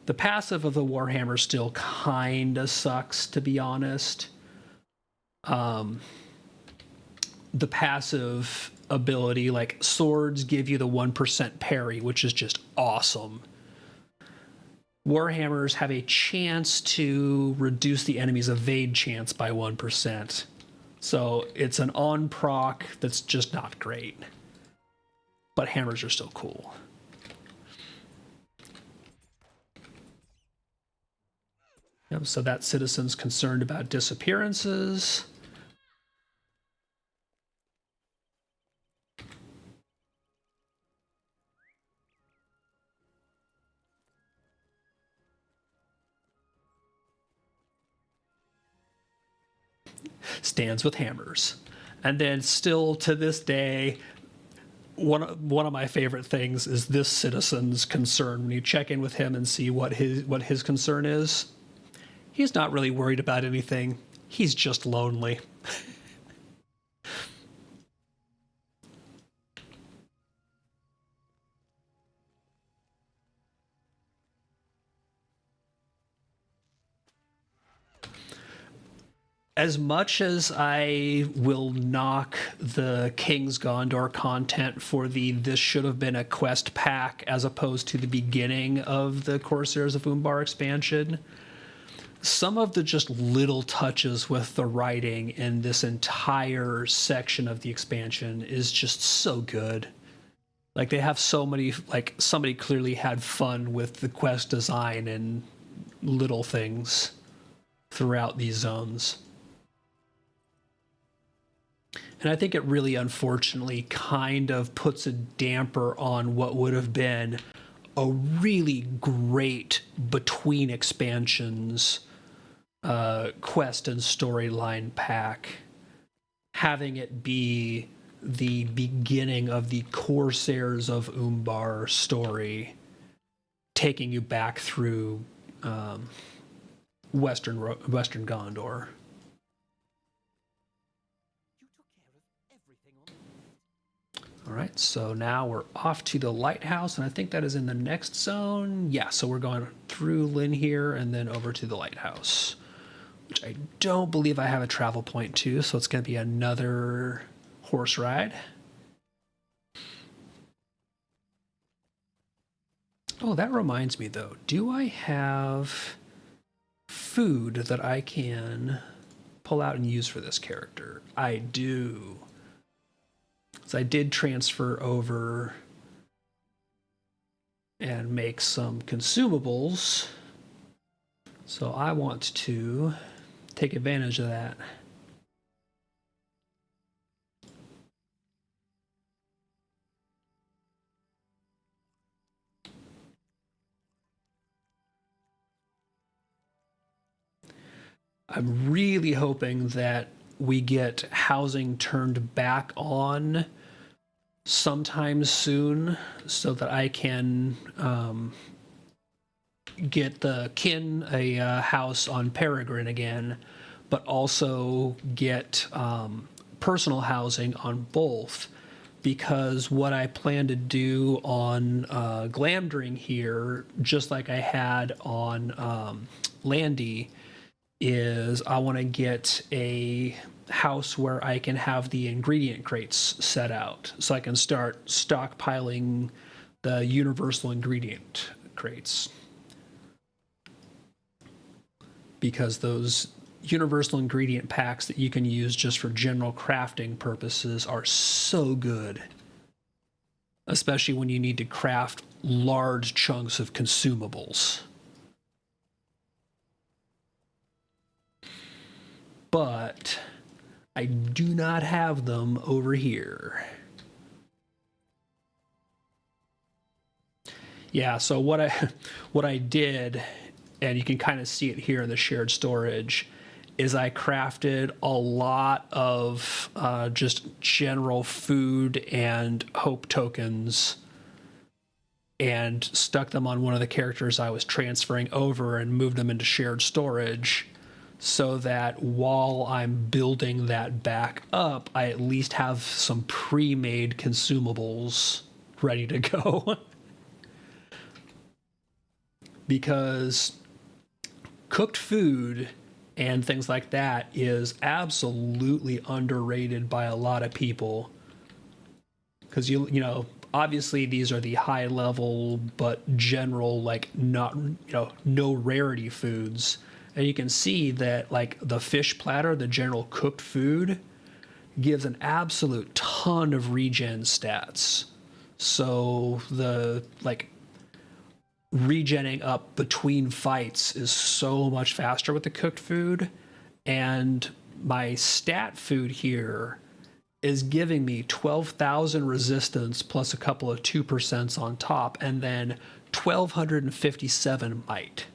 The passive of the Warhammer still kinda sucks, to be honest. The passive ability, like swords, give you the 1% parry, which is just awesome. Warhammers have a chance to reduce the enemy's evade chance by 1%. So it's an on proc that's just not great. But hammers are still cool. Yep, so that citizen's concerned about disappearances. Stands with hammers. And then still to this day, one of my favorite things is this citizen's concern. When you check in with him and see what his concern is, he's not really worried about anything. He's just lonely. As much as I will knock the King's Gondor content for this should have been a quest pack as opposed to the beginning of the Corsairs of Umbar expansion, some of the just little touches with the writing in this entire section of the expansion is just so good. Like, they have so many, like, somebody clearly had fun with the quest design and little things throughout these zones. And I think it really, unfortunately, kind of puts a damper on what would have been a really great between expansions quest and storyline pack, having it be the beginning of the Corsairs of Umbar story, taking you back through Western Gondor. All right, so now we're off to the lighthouse, and I think that is in the next zone. Yeah, so we're going through Lynn here and then over to the lighthouse, which I don't believe I have a travel point to, so it's going to be another horse ride. Oh, that reminds me, though. Do I have food that I can pull out and use for this character? I do. So I did transfer over and make some consumables. So I want to take advantage of that. I'm really hoping that we get housing turned back on sometime soon so that I can get the kin a house on Peregrine again, but also get personal housing on both, because what I plan to do on Glamdring here, just like I had on Landy, is I want to get a house where I can have the ingredient crates set out so I can start stockpiling the universal ingredient crates, because those universal ingredient packs that you can use just for general crafting purposes are so good, especially when you need to craft large chunks of consumables. But I do not have them over here. Yeah, so what I did, and you can kind of see it here in the shared storage, is I crafted a lot of just general food and hope tokens and stuck them on one of the characters I was transferring over and moved them into shared storage, so that while I'm building that back up, I at least have some pre-made consumables ready to go. Because cooked food and things like that is absolutely underrated by a lot of people. Because obviously these are the high level but general, like, not, no rarity foods. And you can see that, like, the fish platter, the general cooked food, gives an absolute ton of regen stats. So the, like, regenning up between fights is so much faster with the cooked food. And my stat food here is giving me 12,000 resistance plus a couple of 2% on top, and then 1,257 might,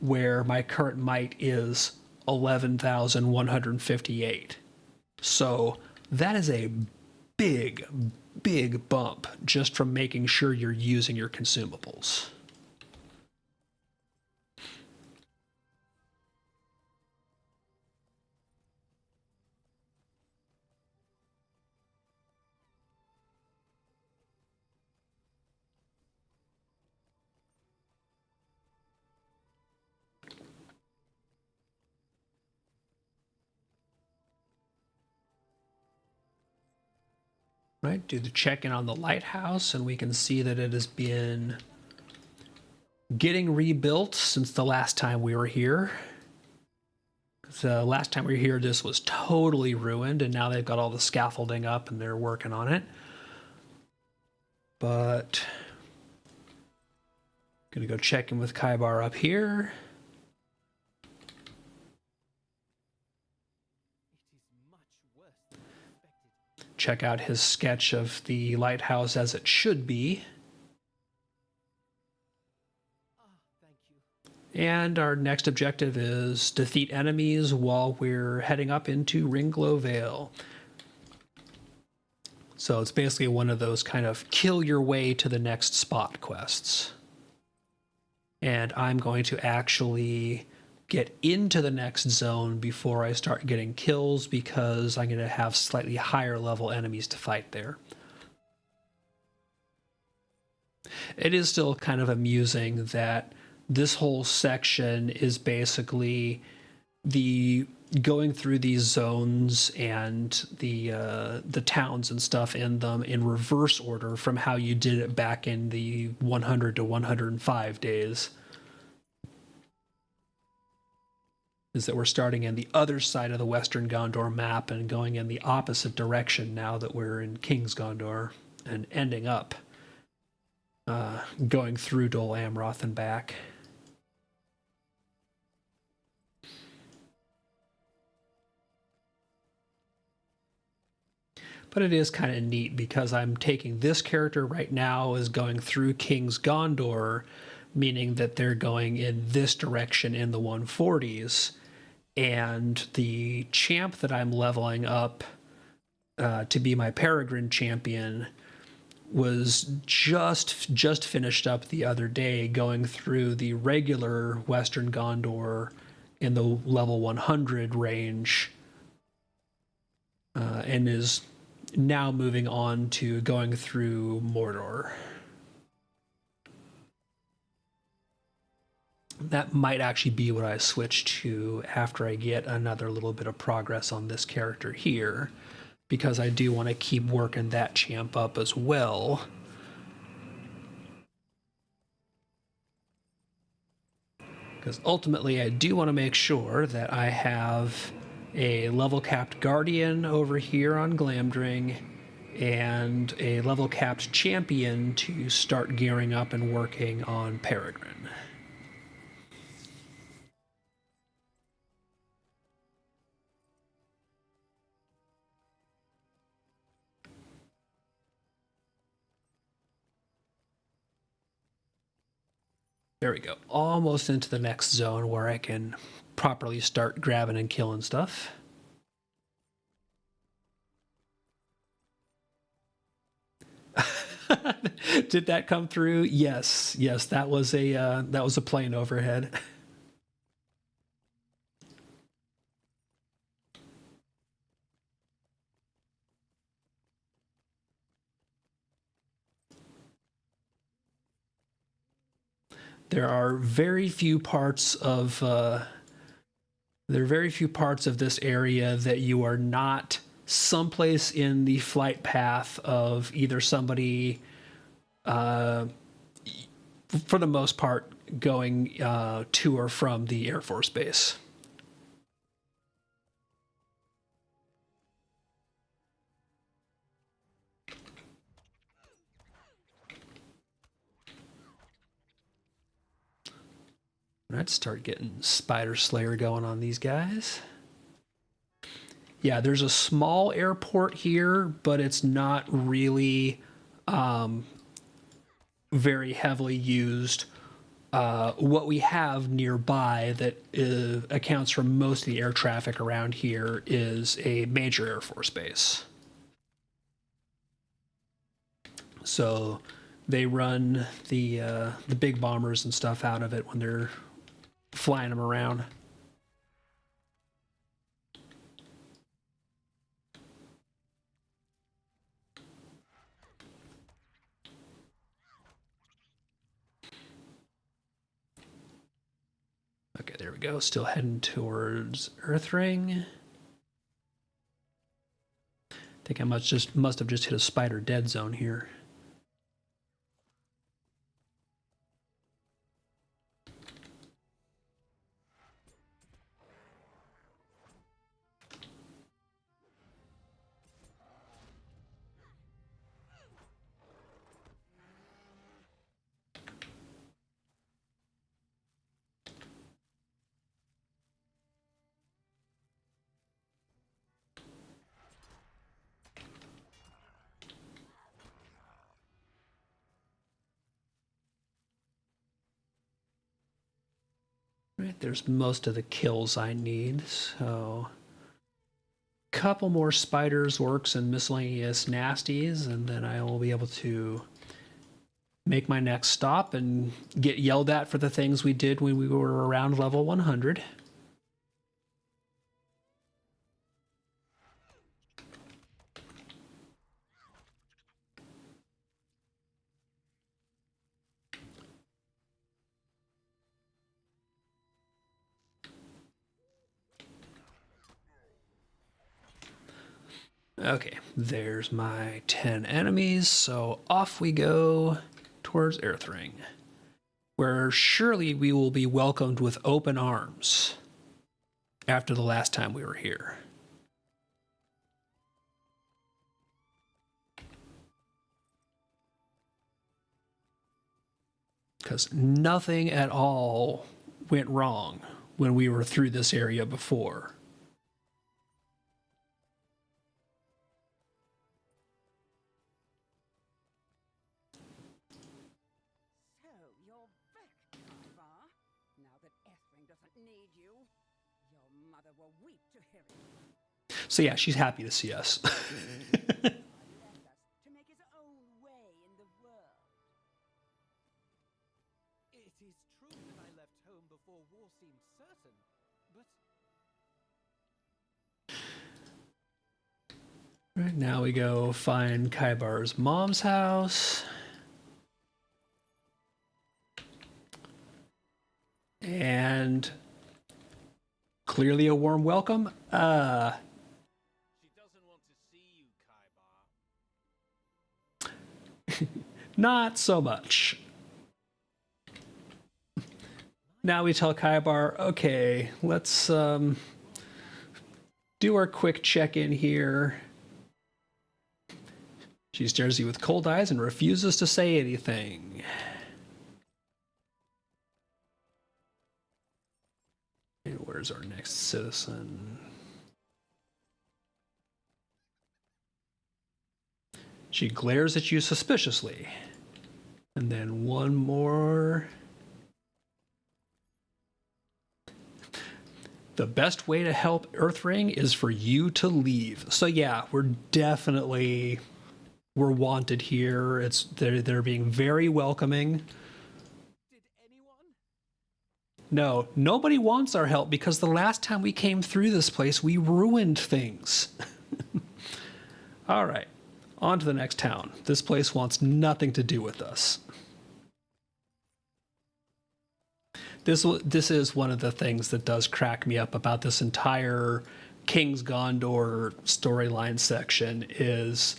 where my current might is 11,158. So that is a big, big bump just from making sure you're using your consumables. Right, do the check-in on the lighthouse, and we can see that it has been getting rebuilt since the last time we were here. The last time we were here, this was totally ruined, and now they've got all the scaffolding up and they're working on it. But gonna go check in with Kaibar up here. Check out his sketch of the lighthouse as it should be. And our next objective is defeat enemies while we're heading up into Ringlow Vale. So it's basically one of those kind of kill your way to the next spot quests. And I'm going to actually get into the next zone before I start getting kills, because I'm going to have slightly higher level enemies to fight there. It is still kind of amusing that this whole section is basically the going through these zones and the towns and stuff in them in reverse order from how you did it back in the 100 to 105 days. Is that we're starting in the other side of the Western Gondor map and going in the opposite direction now that we're in King's Gondor, and ending up going through Dol Amroth and back. But it is kind of neat because I'm taking this character right now as going through King's Gondor, meaning that they're going in this direction in the 140s. And the champ that I'm leveling up to be my Peregrine champion was just finished up the other day going through the regular Western Gondor in the level 100 range, and is now moving on to going through Mordor. That might actually be what I switch to after I get another little bit of progress on this character here, because I do want to keep working that champ up as well. Because ultimately I do want to make sure that I have a level capped Guardian over here on Glamdring and a level capped champion to start gearing up and working on Peregrine. There we go. Almost into the next zone where I can properly start grabbing and killing stuff. Did that come through? Yes, that was a plane overhead. There are very few parts of this area that you are not someplace in the flight path of either somebody, for the most part, going to or from the Air Force Base. I'd start getting Spider Slayer going on these guys. Yeah, there's a small airport here, but it's not really very heavily used. What we have nearby that accounts for most of the air traffic around here is a major Air Force base. So they run the big bombers and stuff out of it when they're flying them around. Okay, there we go. Still heading towards Earthring. I think I must have just hit a spider dead zone here. Right, there's most of the kills I need, so couple more spiders, orcs, and miscellaneous nasties, and then I will be able to make my next stop and get yelled at for the things we did when we were around level 100. Okay, there's my 10 enemies, so off we go towards Earthring, where surely we will be welcomed with open arms after the last time we were here. Because nothing at all went wrong when we were through this area before. So yeah, she's happy to see us. Right now we go find Kaibar's mom's house. And clearly a warm welcome. She doesn't want to see you, Kaibar. Not so much. Now we tell Kaibar, okay, let's do our quick check-in here. She stares at you with cold eyes and refuses to say anything. And where's our next citizen? She glares at you suspiciously. And then one more. The best way to help Earthring is for you to leave. So yeah, we're wanted here. They're being very welcoming. Did anyone? No, nobody wants our help because the last time we came through this place, we ruined things. All right, on to the next town. This place wants nothing to do with us. this is one of the things that does crack me up about this entire King's Gondor storyline section is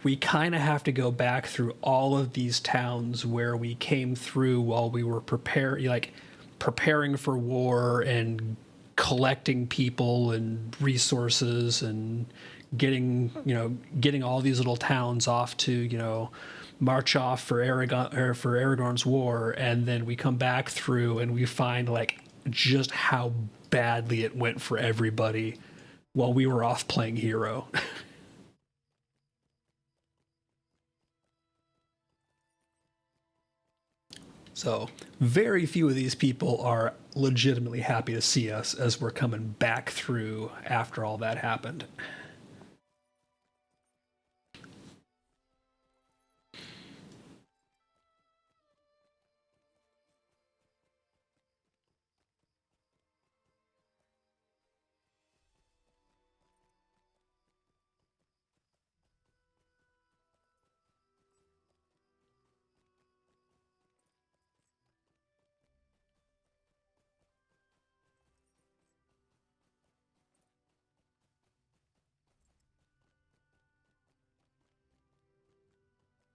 we kind of have to go back through all of these towns where we came through while we were preparing for war and collecting people and resources and getting all these little towns off to march off for Aragorn's war, and then we come back through and we find like just how badly it went for everybody while we were off playing hero. So very few of these people are legitimately happy to see us as we're coming back through after all that happened.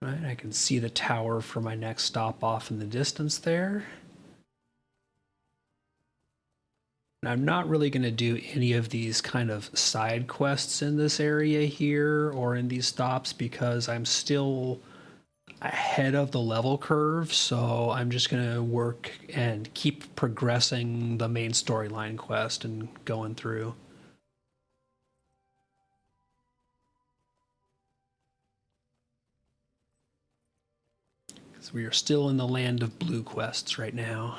Right, I can see the tower for my next stop off in the distance there. And I'm not really going to do any of these kind of side quests in this area here or in these stops because I'm still ahead of the level curve, so I'm just going to work and keep progressing the main storyline quest and going through. Because we are still in the land of blue quests right now.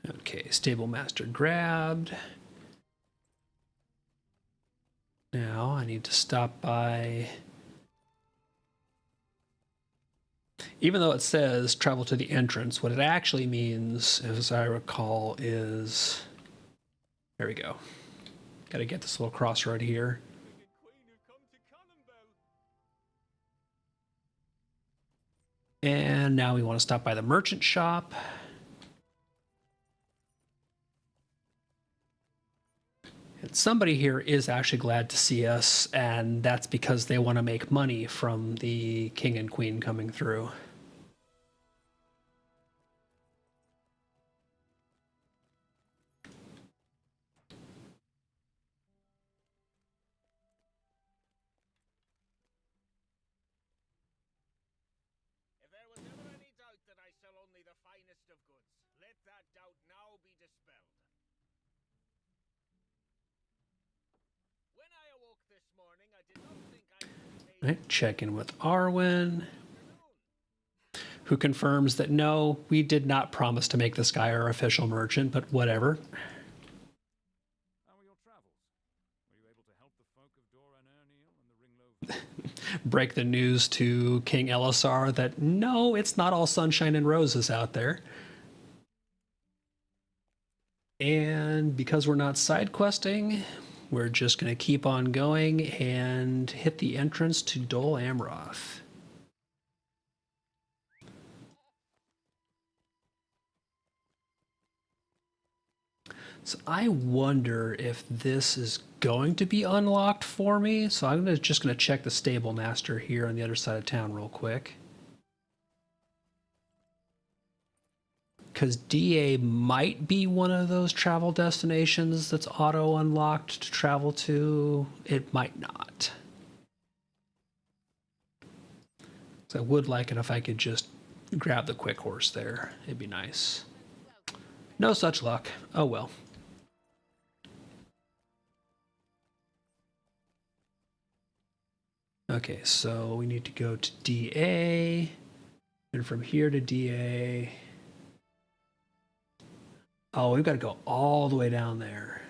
Okay, stable master grabbed. Now I need to stop by. Even though it says travel to the entrance, what it actually means, as I recall, is. There we go. Gotta get this little crossroad here. And now we want to stop by the merchant shop. And somebody here is actually glad to see us, and that's because they want to make money from the king and queen coming through. If there was ever any doubt that I sell only the finest of goods, let that doubt now be dispelled. When I awoke this morning, I did not think I could Right, check in with Arwen, who confirms that no, we did not promise to make this guy our official merchant, but whatever. How were your travels? Were you able to help the folk of Dora and Erniel and the Ringlow? Break the news to King Elisar that no, it's not all sunshine and roses out there. And because we're not side questing, we're just going to keep on going and hit the entrance to Dol Amroth. So I wonder if this is going to be unlocked for me. So I'm just going to check the stable master here on the other side of town real quick. Because DA might be one of those travel destinations that's auto unlocked to travel to. It might not. So I would like it if I could just grab the quick horse there. It'd be nice. No such luck. Oh well. Okay, so we need to go to DA, and from here to DA. Oh, we've got to go all the way down there.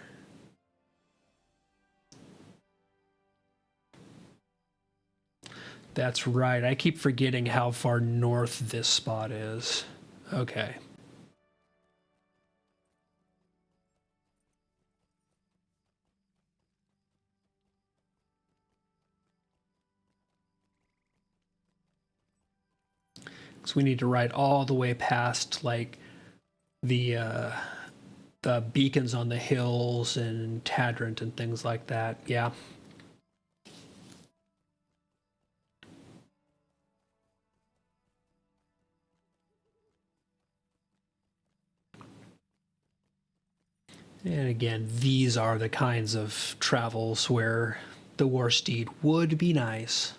That's right. I keep forgetting how far north this spot is. Okay. So we need to ride all the way past like the beacons on the hills and Tadrant and things like that. Yeah. And again, these are the kinds of travels where the war steed would be nice.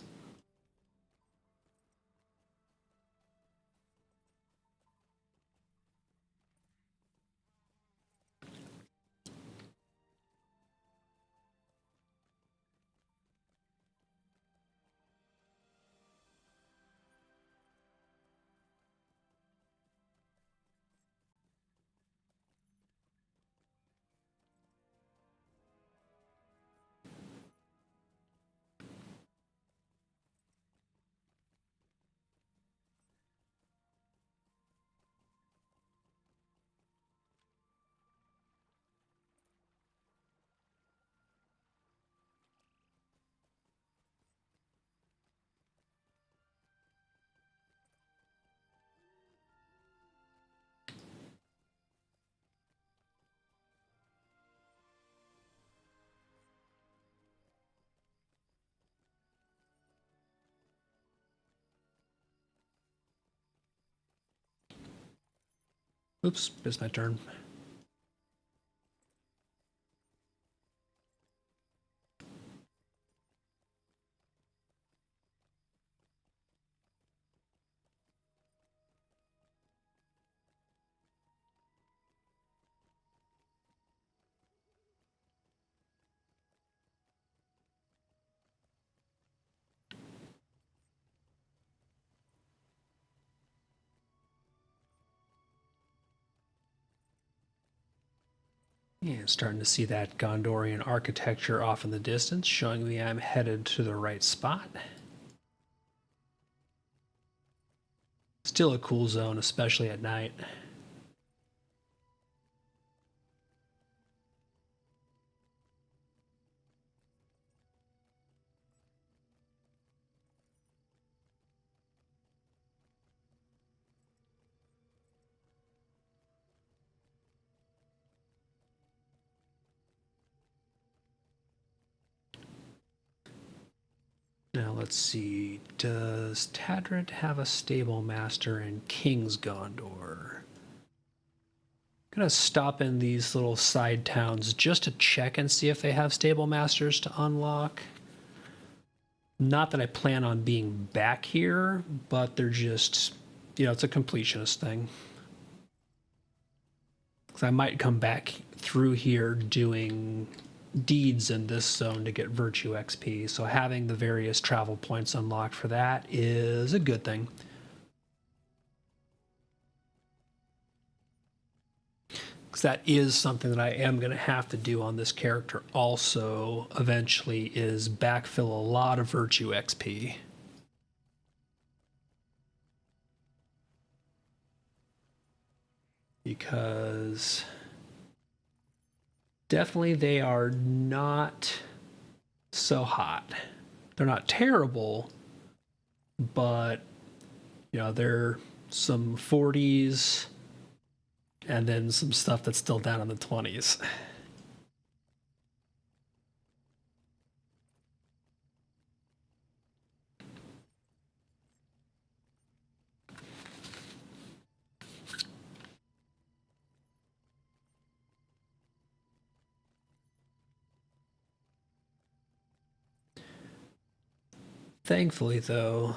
Oops, it's my turn. Yeah, starting to see that Gondorian architecture off in the distance, showing me I'm headed to the right spot. Still a cool zone, especially at night. Now let's see. Does Tadrant have a stable master in King's Gondor? Gonna stop in these little side towns just to check and see if they have stable masters to unlock. Not that I plan on being back here, but they're just, it's a completionist thing. Because I might come back through here doing deeds in this zone to get virtue XP. So having the various travel points unlocked for that is a good thing. Because that is something that I am going to have to do on this character also eventually, is backfill a lot of virtue XP. Because definitely they are not so hot. They're not terrible, but they're some 40s and then some stuff that's still down in the 20s. Thankfully, though,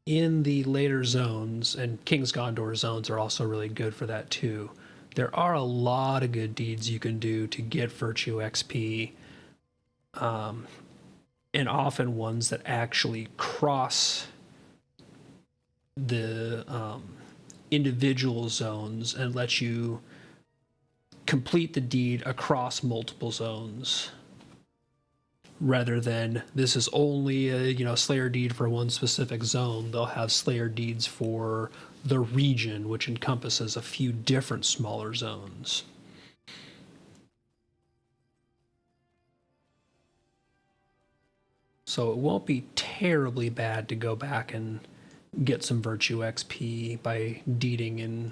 in the later zones, and King's Gondor zones are also really good for that too, there are a lot of good deeds you can do to get virtue XP, and often ones that actually cross the individual zones and let you complete the deed across multiple zones. rather than this is only a Slayer deed for one specific zone. They'll have Slayer deeds for the region, which encompasses a few different smaller zones. So it won't be terribly bad to go back and get some virtue XP by deeding in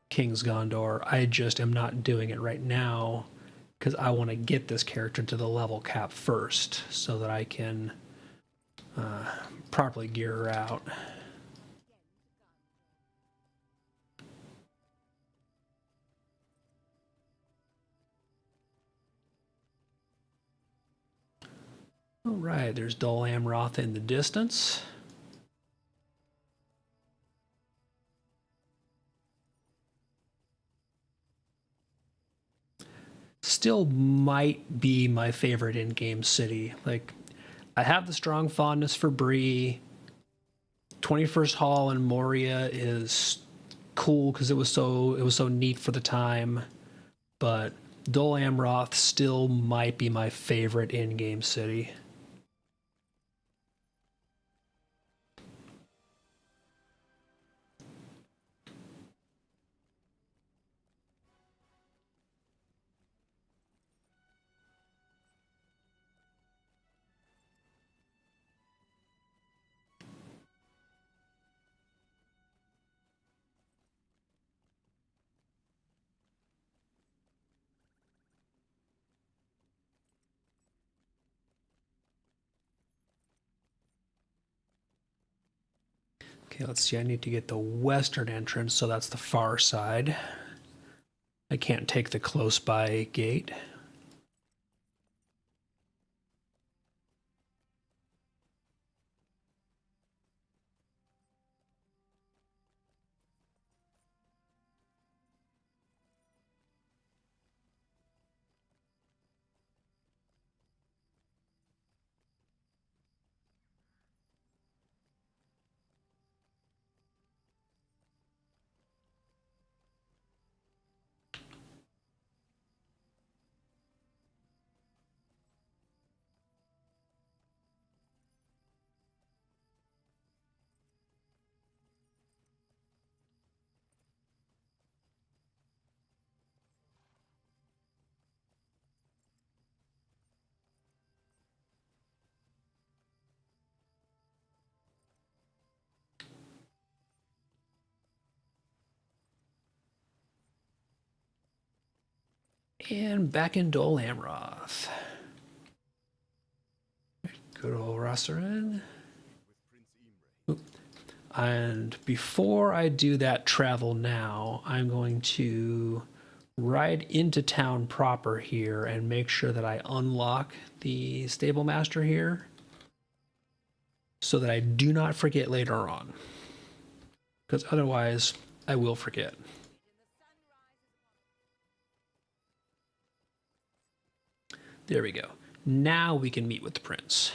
King's Gondor. I just am not doing it right now because I want to get this character to the level cap first so that I can properly gear her out. All right, there's Dol Amroth in the distance. Still might be my favorite in-game city. Like, I have the strong fondness for Bree. 21st Hall in Moria is cool because it was so neat for the time, but Dol Amroth still might be my favorite in-game city. Okay, let's see. I need to get the western entrance, so that's the far side. I can't take the close by gate. And back in Dol Amroth. Good old Rossarin. And before I do that travel now, I'm going to ride into town proper here and make sure that I unlock the stable master here so that I do not forget later on. Because otherwise, I will forget. There we go. Now we can meet with the prince.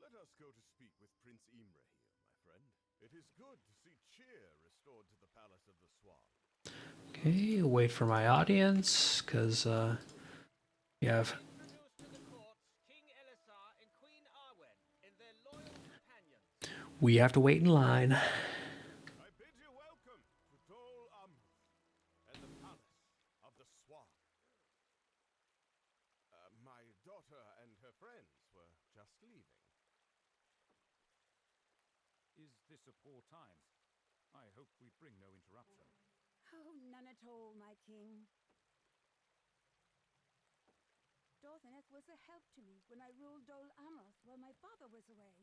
Let us go to speak with Prince Imre here, my friend. It is good to see cheer restored to the Palace of the Swan. Okay, wait for my audience, because we have Introduced to the court King Elisar and Queen Arwen and their loyal companions. we have to wait in line. I bid you welcome to Dol Amroth and the Palace of the Swan. My daughter and her friends were just leaving. Is this a poor time? I hope we bring no interruption. Oh, none at all, my king. Dorthaneth was a help to me when I ruled Dol Amroth while my father was away.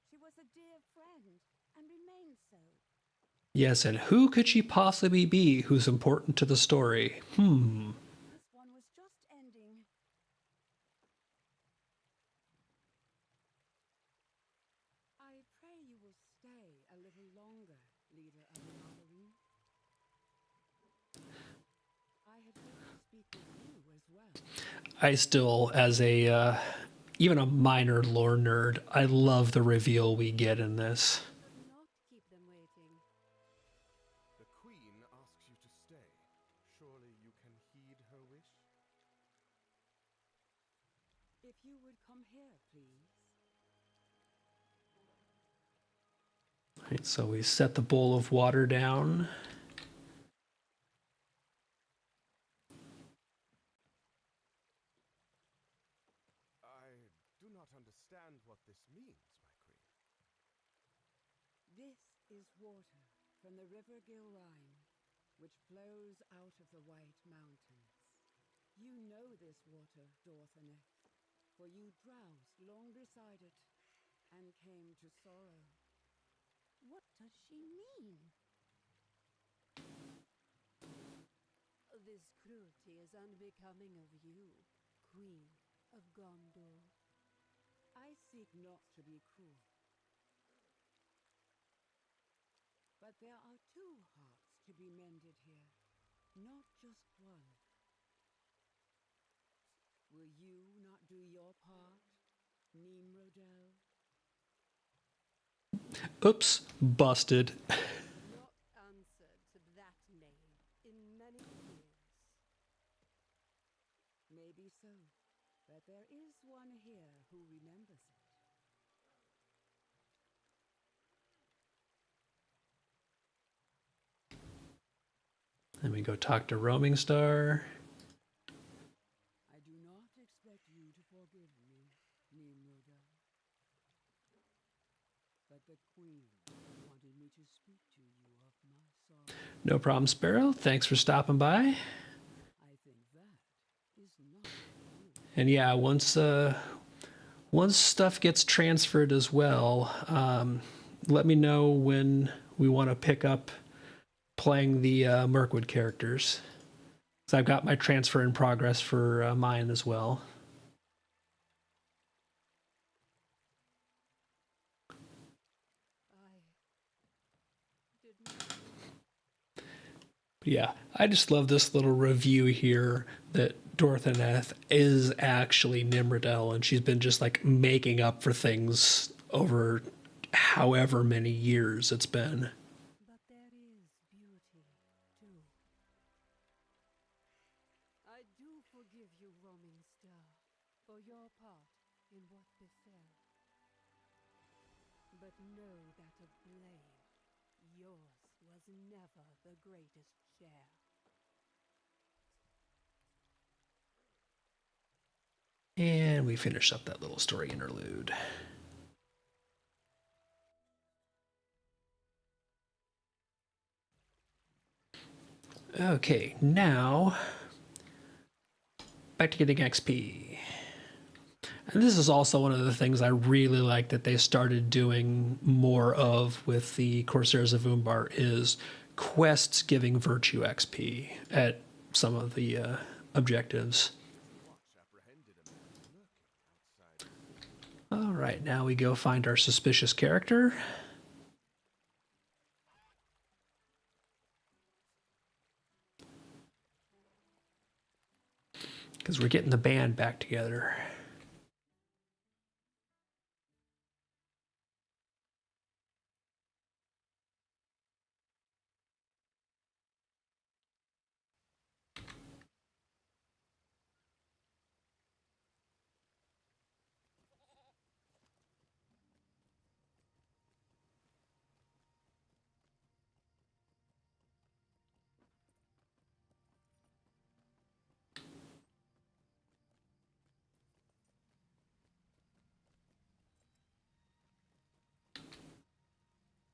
She was a dear friend and remains so. Yes, and who could she possibly be who's important to the story? This one was just ending. I pray you will stay a little longer, leader of the Glamdring. I had hoped to speak with you as well. I still, as a even a minor lore nerd, I love the reveal we get in this. Could not keep them waiting. If you would come here, please. Right, so we set the bowl of water down. I do not understand what this means, my queen. This is water from the river Gilrine, which flows out of the White Mountains. You know this water, Dorthaneth, for you drowsed long beside it and came to sorrow. What does she mean? This cruelty is unbecoming of you, Queen of Gondor. I seek not to be cruel. But there are two hearts to be mended here, not just one. Will you not do your part, Nimrodel? Oops, busted. Not answered to that name in many years. Maybe so, but there is one here who remembers it. Then we go talk to Roaming Star. I do not expect you to forgive me, Nimrodel. But the Queen wanted me to speak to you of my sorrow. No problem, Sparrow. Thanks for stopping by. I think that is not true. And yeah, once stuff gets transferred as well, let me know when we want to pick up playing the Mirkwood characters. So I've got my transfer in progress for mine as well. I did not. But yeah, I just love this little review here that Dorthaneth is actually Nimrodel, and she's been just like making up for things over however many years it's been. But there is beauty, too. I do forgive you, Roaming Star, for your part in what befell. But know that of blame, yours was never the greatest share. And we finish up that little story interlude. Okay, now back to getting XP. And this is also one of the things I really like that they started doing more of with the Corsairs of Umbar is quests giving virtue XP at some of the objectives. Watch apprehended a man lurking outside. All right, now we go find our suspicious character. Because we're getting the band back together.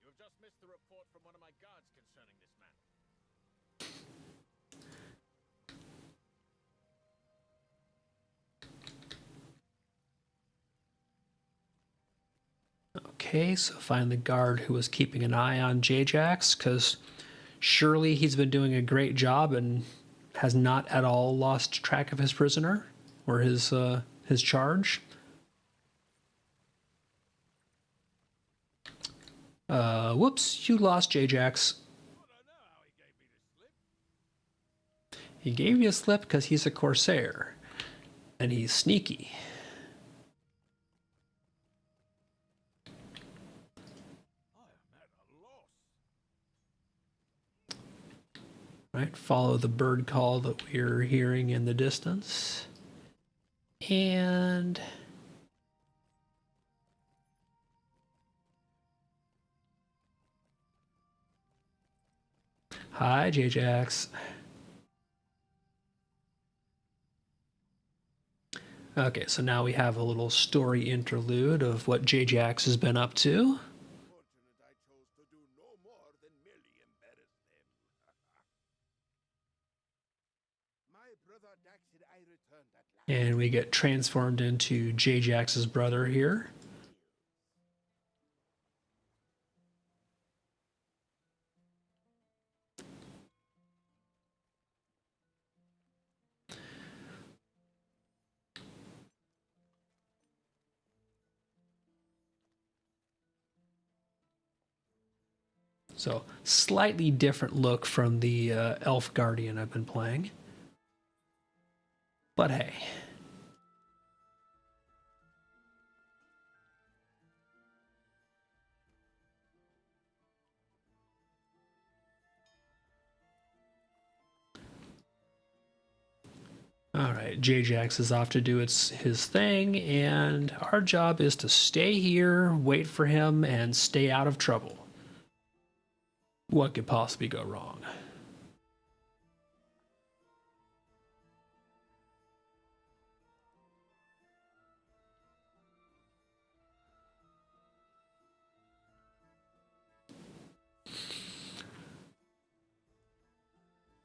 You have just missed the report from one of my guards concerning this man. Okay, so find the guard who was keeping an eye on J-Jax, because surely he's been doing a great job and has not at all lost track of his prisoner or his charge. Whoops, you lost J-Jax. I don't know how he gave me the slip. He gave you a slip because he's a Corsair, and he's sneaky. I am at a loss. Right, follow the bird call that we're hearing in the distance. And hi, J-Jax. Okay, so now we have a little story interlude of what J-Jax has been up to. Fortunate I chose to do no more than merely embarrass them. My brother Dax and I returned at last. And we get transformed into J-Jax's brother here. So, slightly different look from the Elf Guardian I've been playing. But hey. All right, J-Jax is off to do his thing, and our job is to stay here, wait for him, and stay out of trouble. What could possibly go wrong?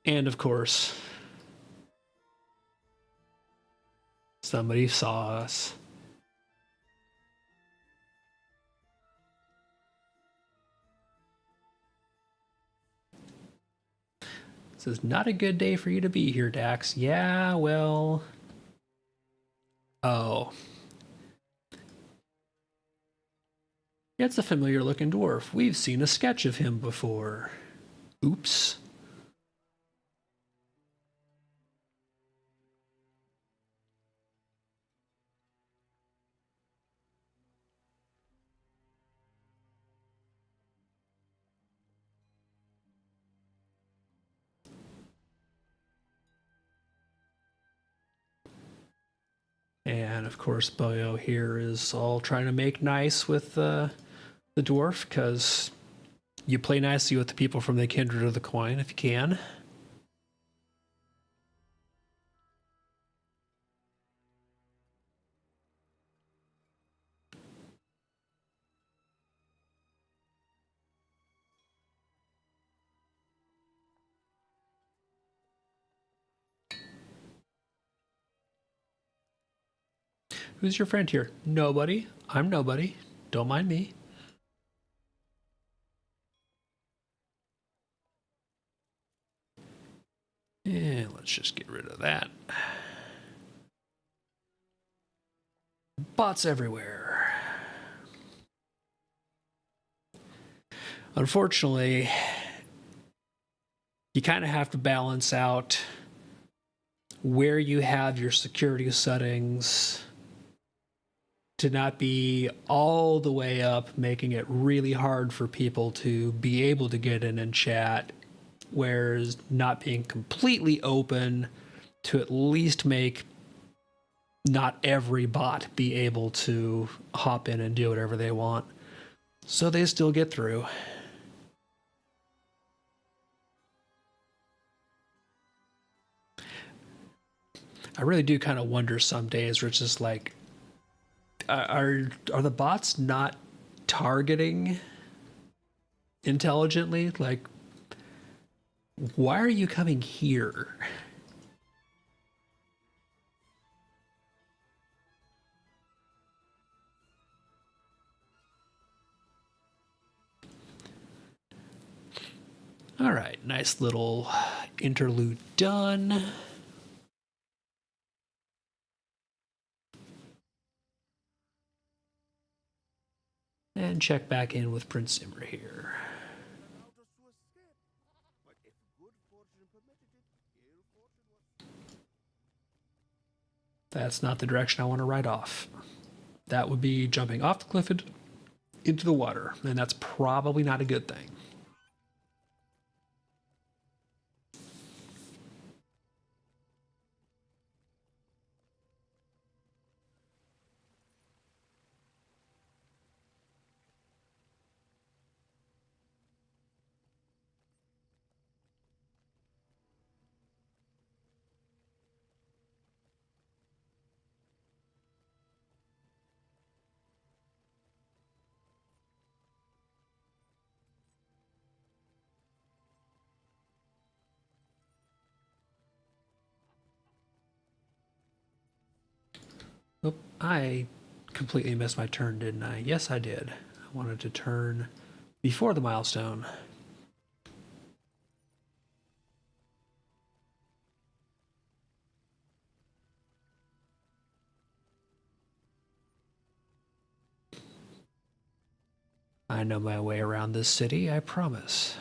And of course, somebody saw us. This is not a good day for you to be here, Dax. Yeah, well. Oh. It's a familiar looking dwarf. We've seen a sketch of him before. Oops. And of course, Boyo here is all trying to make nice with the dwarf, because you play nicely with the people from the kindred of the coin if you can. Who's your friend here? Nobody. I'm nobody. Don't mind me. And let's just get rid of that. Bots everywhere. Unfortunately, you kind of have to balance out where you have your security settings to not be all the way up, making it really hard for people to be able to get in and chat, whereas not being completely open to at least make not every bot be able to hop in and do whatever they want, so they still get through. I really do kind of wonder some days where it's just like, are the bots not targeting intelligently? Like, why are you coming here? All right, nice little interlude done. And check back in with Prince Imra here. Allowed us to escape. But if good fortune permitted it, ill fortune was. That's not the direction I want to ride off. That would be jumping off the cliff into the water, and that's probably not a good thing. Oh, I completely missed my turn, didn't I? Yes, I did. I wanted to turn before the milestone. I know my way around this city, I promise.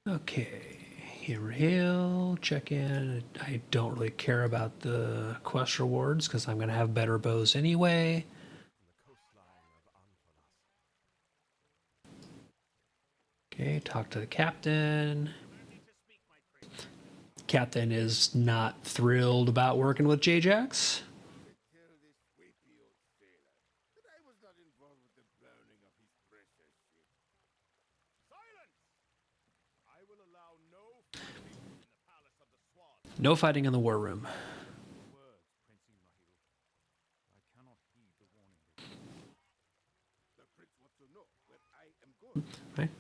Okay, Hammer Hill, check in. I don't really care about the quest rewards because I'm going to have better bows anyway. Okay, talk to the captain. Captain is not thrilled about working with J-Jax. Tell this weepy old sailor that I was not involved with the burning of his precious ship. Silence! I will allow no fighting in the palace of the Swan. No fighting in the war room. Words, Prince Imrahil. I cannot heed the warning. The prince wants to know where I am going. Right?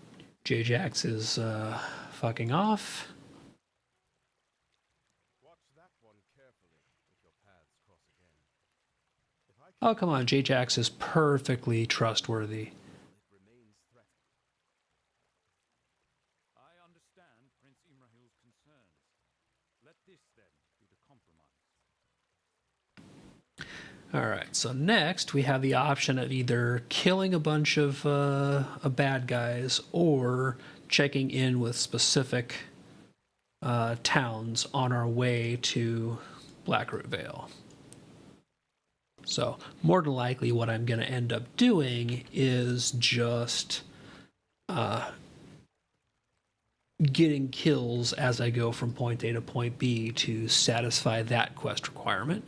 J-Jax is fucking off. Watch that one carefully if your paths cross again. If I Oh, come on. J-Jax is perfectly trustworthy. it remains threatened. I understand Prince Imrahil's concerns. Let this, then, be the compromise. All right, so next we have the option of either killing a bunch of bad guys or checking in with specific towns on our way to Blackroot Vale. So more than likely what I'm going to end up doing is just getting kills as I go from point A to point B to satisfy that quest requirement.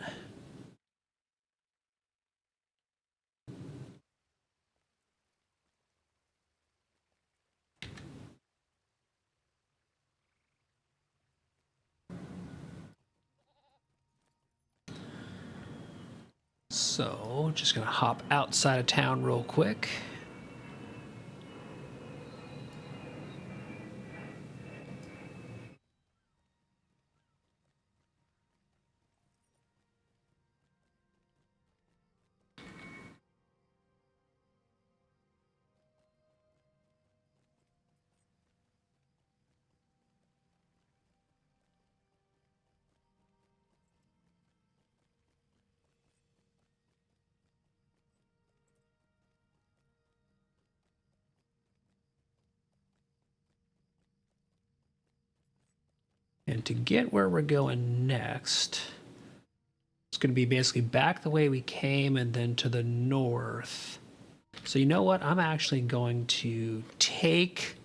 So, just gonna hop outside of town real quick. And to get where we're going next, it's going to be basically back the way we came and then to the north. So you know what? I'm actually going to take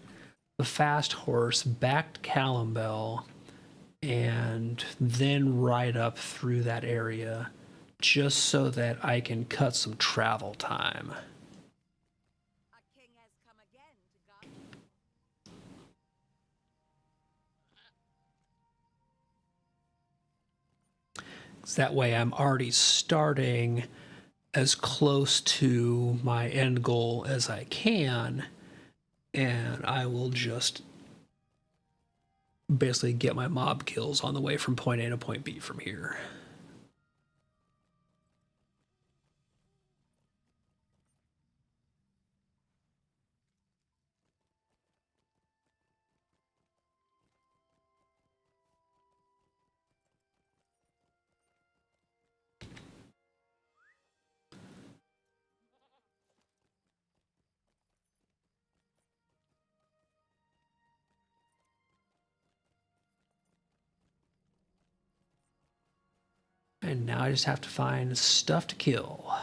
the fast horse back to Calimbel and then ride up through that area just so that I can cut some travel time. A king has come again to guide. That way I'm already starting as close to my end goal as I can, and I will just basically get my mob kills on the way from point A to point B from here. And now I just have to find stuff to kill.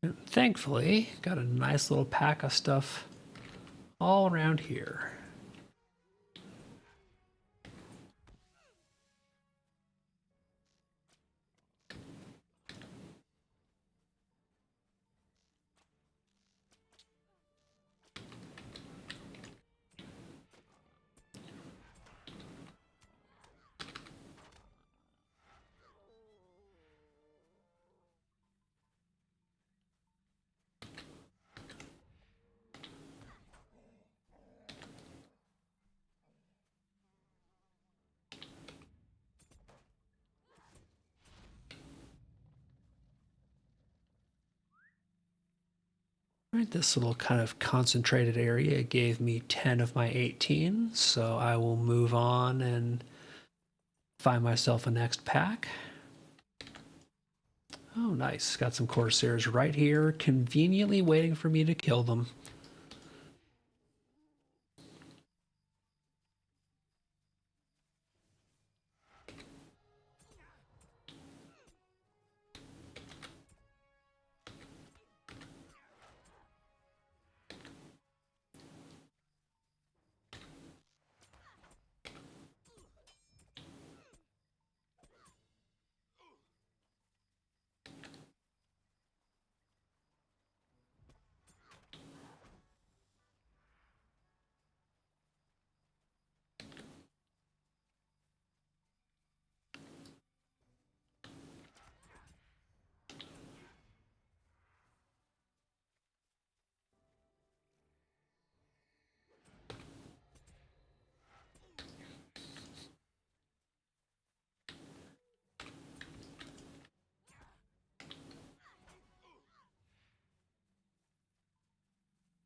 And thankfully, got a nice little pack of stuff all around here. Right, this little kind of concentrated area gave me 10 of my 18, so I will move on and find myself a next pack. Oh, nice. Got some Corsairs right here, conveniently waiting for me to kill them.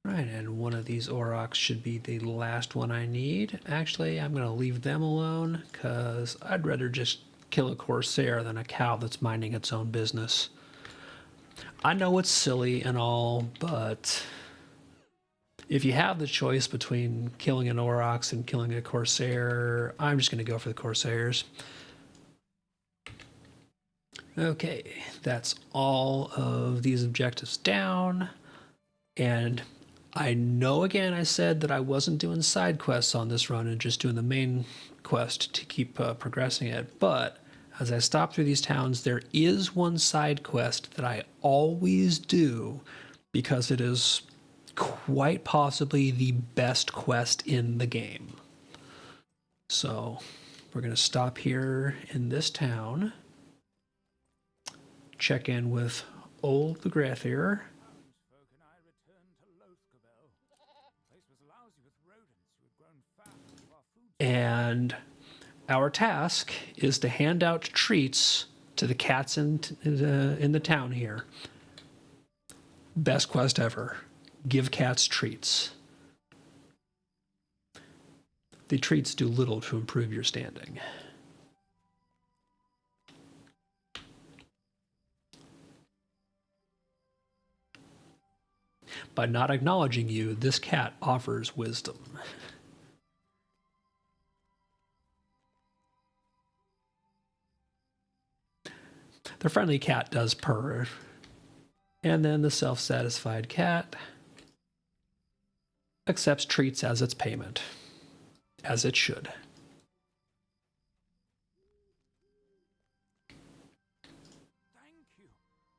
Right, and one of these Aurochs should be the last one I need. Actually, I'm going to leave them alone because I'd rather just kill a Corsair than a cow that's minding its own business. I know it's silly and all, but if you have the choice between killing an Aurochs and killing a Corsair, I'm just going to go for the Corsairs. Okay, that's all of these objectives down. And I know again I said that I wasn't doing side quests on this run and just doing the main quest to keep progressing it, but as I stop through these towns, there is one side quest that I always do because it is quite possibly the best quest in the game. So we're going to stop here in this town, check in with old the Grathier. Townsfolk and I returned to Lothgobel. The place was lousy with rodents who had grown fat, so our food And our task is to hand out treats to the cats in the town here. Best quest ever. Give cats treats. The treats do little to improve your standing. By not acknowledging you, this cat offers wisdom. The friendly cat does purr. And then the self-satisfied cat accepts treats as its payment. As it should. Thank you.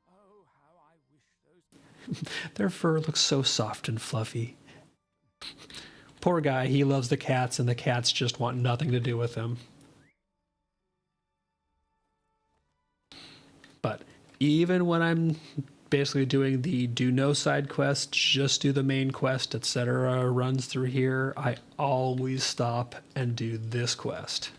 Oh, how I wish those Their fur looks so soft and fluffy. Poor guy, he loves the cats and the cats just want nothing to do with him. But even when I'm basically doing the do no side quest, just do the main quest, etc. runs through here, I always stop and do this quest.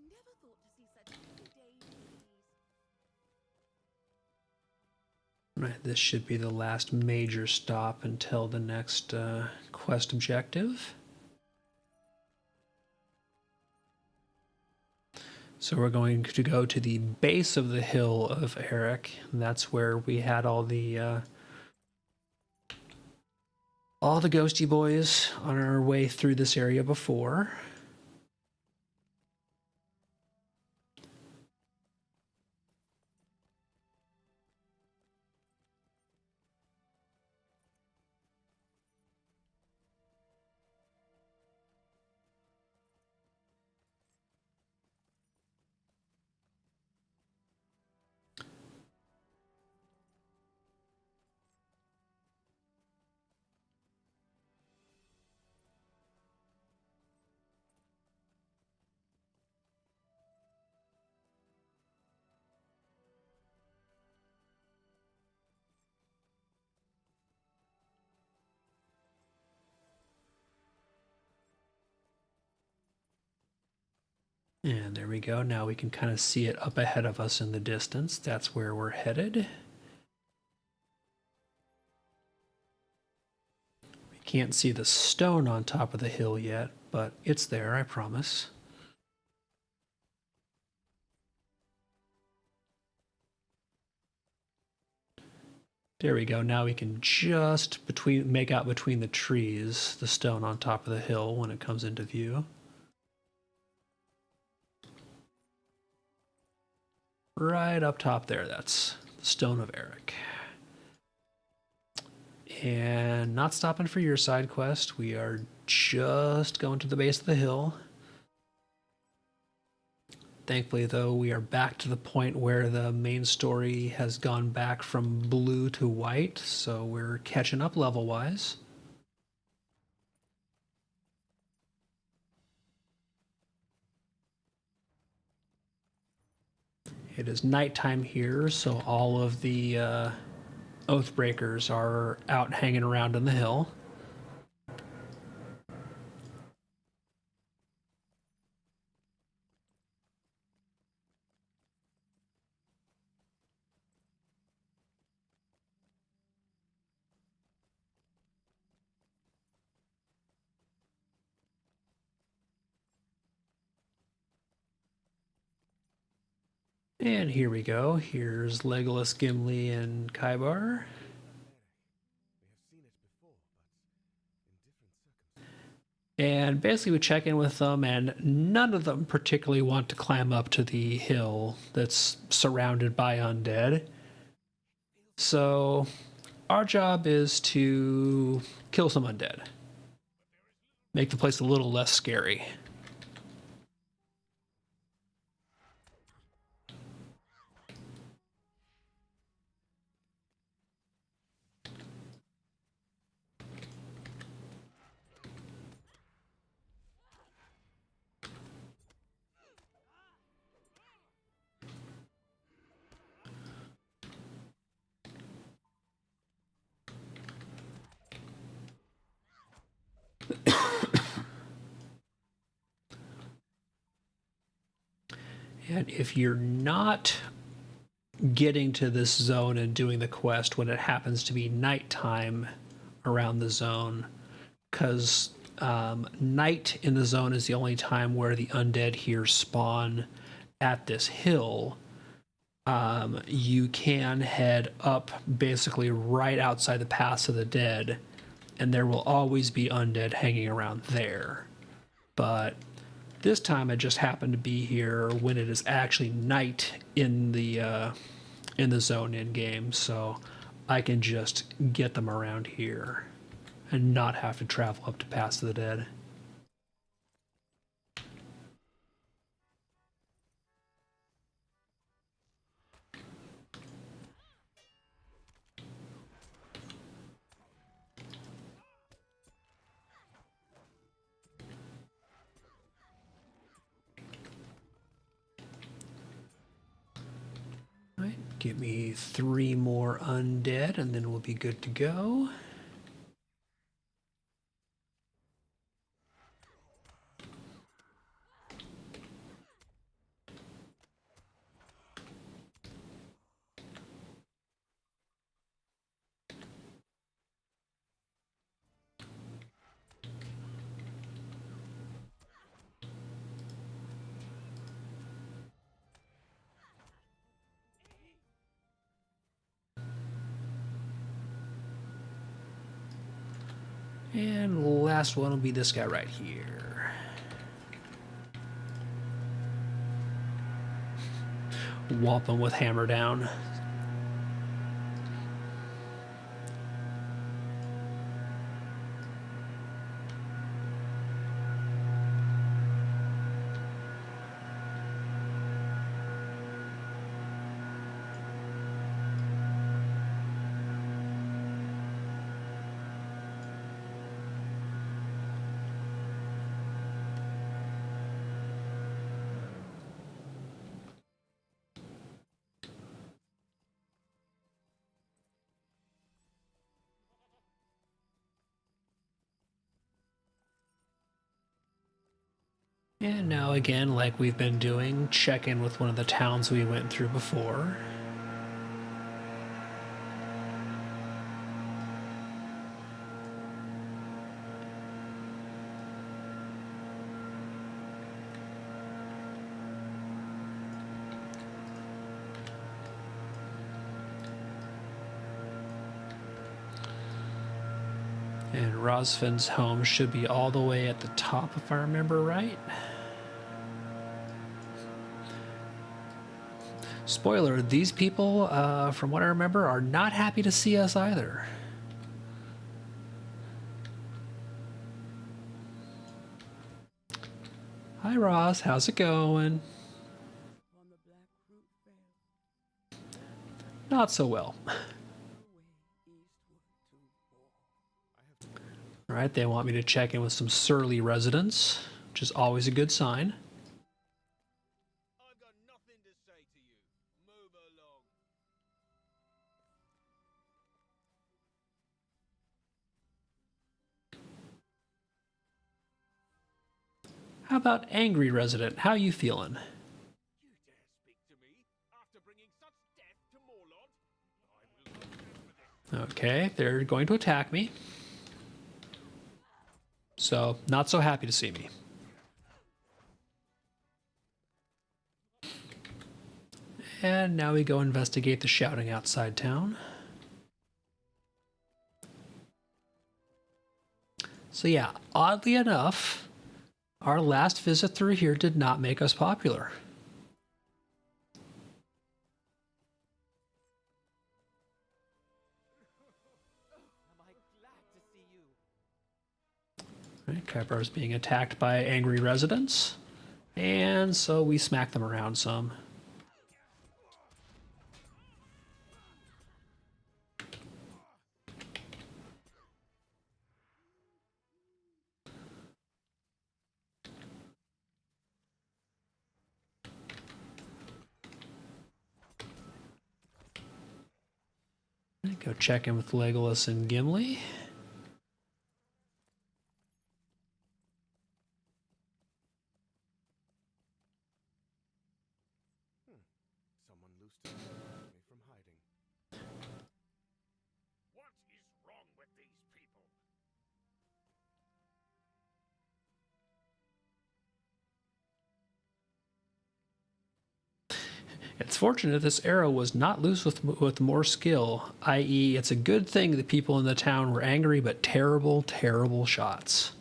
Never thought to see such happy days as these. Right, this should be the last major stop until the next quest objective. So we're going to go to the base of the hill of Eric. And that's where we had all the ghosty boys on our way through this area before. And there we go. Now we can kind of see it up ahead of us in the distance. That's where we're headed. We can't see the stone on top of the hill yet, but it's there, I promise. There we go. Now we can just make out between the trees the stone on top of the hill when it comes into view. Right up top there, that's the Stone of Eric. And not stopping for your side quest. We are just going to the base of the hill. Thankfully, though, we are back to the point where the main story has gone back from blue to white, so we're catching up level-wise. It is nighttime here, so all of the Oathbreakers are out hanging around on the hill. And here we go. Here's Legolas, Gimli, and Kaibar. And basically we check in with them, and none of them particularly want to climb up to the hill that's surrounded by undead. So our job is to kill some undead. Make the place a little less scary. And if you're not getting to this zone and doing the quest when it happens to be nighttime around the zone, because night in the zone is the only time where the undead here spawn at this hill, you can head up basically right outside the Pass of the Dead, and there will always be undead hanging around there. But this time I just happened to be here when it is actually night in the zone in game, so I can just get them around here and not have to travel up to Pass of the Dead. Give me 3 more undead, and then we'll be good to go. And last one will be this guy right here. Whomp him with hammer down. And now again, like we've been doing, check in with one of the towns we went through before. And Rosfin's home should be all the way at the top, if I remember right. Spoiler, these people, from what I remember, are not happy to see us either. Hi, Ross. How's it going? On the black fruit fail, Not so well. away eastward to war. All right, they want me to check in with some surly residents, which is always a good sign. I've got nothing to say to you. Move along. How about angry resident? How you feeling? You dare speak to me after bringing such death to Morlod? I will not remember this. Okay, they're going to attack me. So, not so happy to see me. And now we go investigate the shouting outside town. So yeah, oddly enough, our last visit through here did not make us popular. Am I glad to see you? Right, Kaibar's being attacked by angry residents, and so we smack them around some. Go check in with Legolas and Gimli. Someone loosed a knife to keep me from hiding. What is wrong with these people? It's fortunate this arrow was not loose with more skill, i.e., it's a good thing the people in the town were angry but terrible, terrible shots.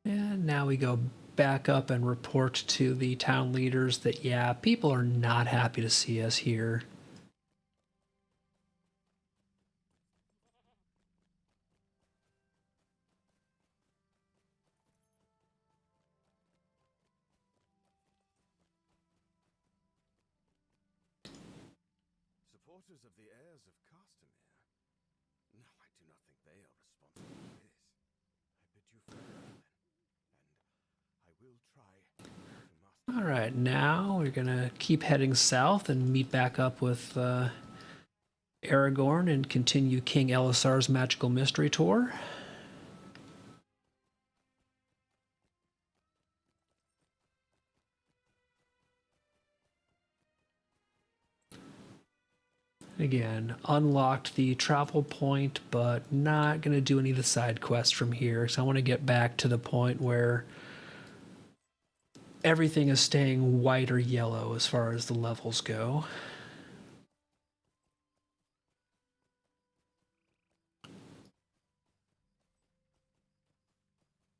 And now we go back up and report to the town leaders that, yeah, people are not happy to see us here. Supporters of the heirs of Castamere. No, I do not think they are responsible for this. I bid you farewell, then, and I will try to master. All right, now we're going to keep heading south and meet back up with Aragorn and continue King Elisar's Magical Mystery Tour. Again, unlocked the travel point, but not going to do any of the side quests from here. So I want to get back to the point where everything is staying white or yellow as far as the levels go.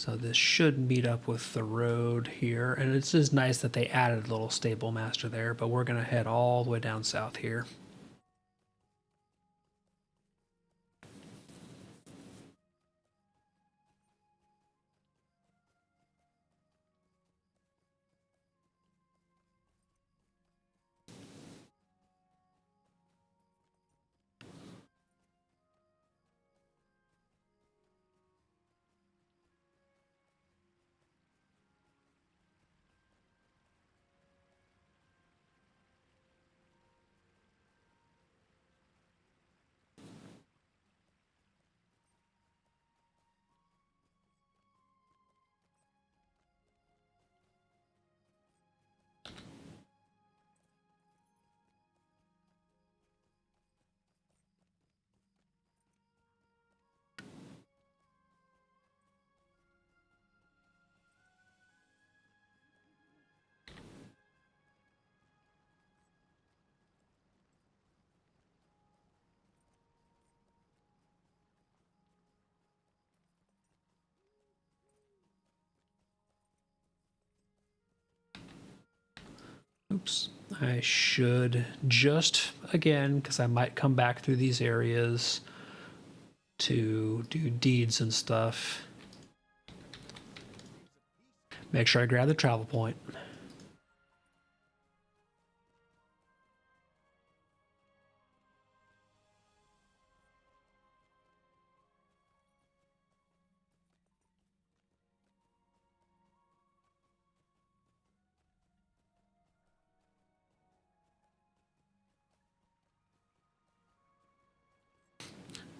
So this should meet up with the road here. And it's just nice that they added a little stable master there, but we're going to head all the way down south here. Oops. I should just, again, because I might come back through these areas to do deeds and stuff. Make sure I grab the travel point.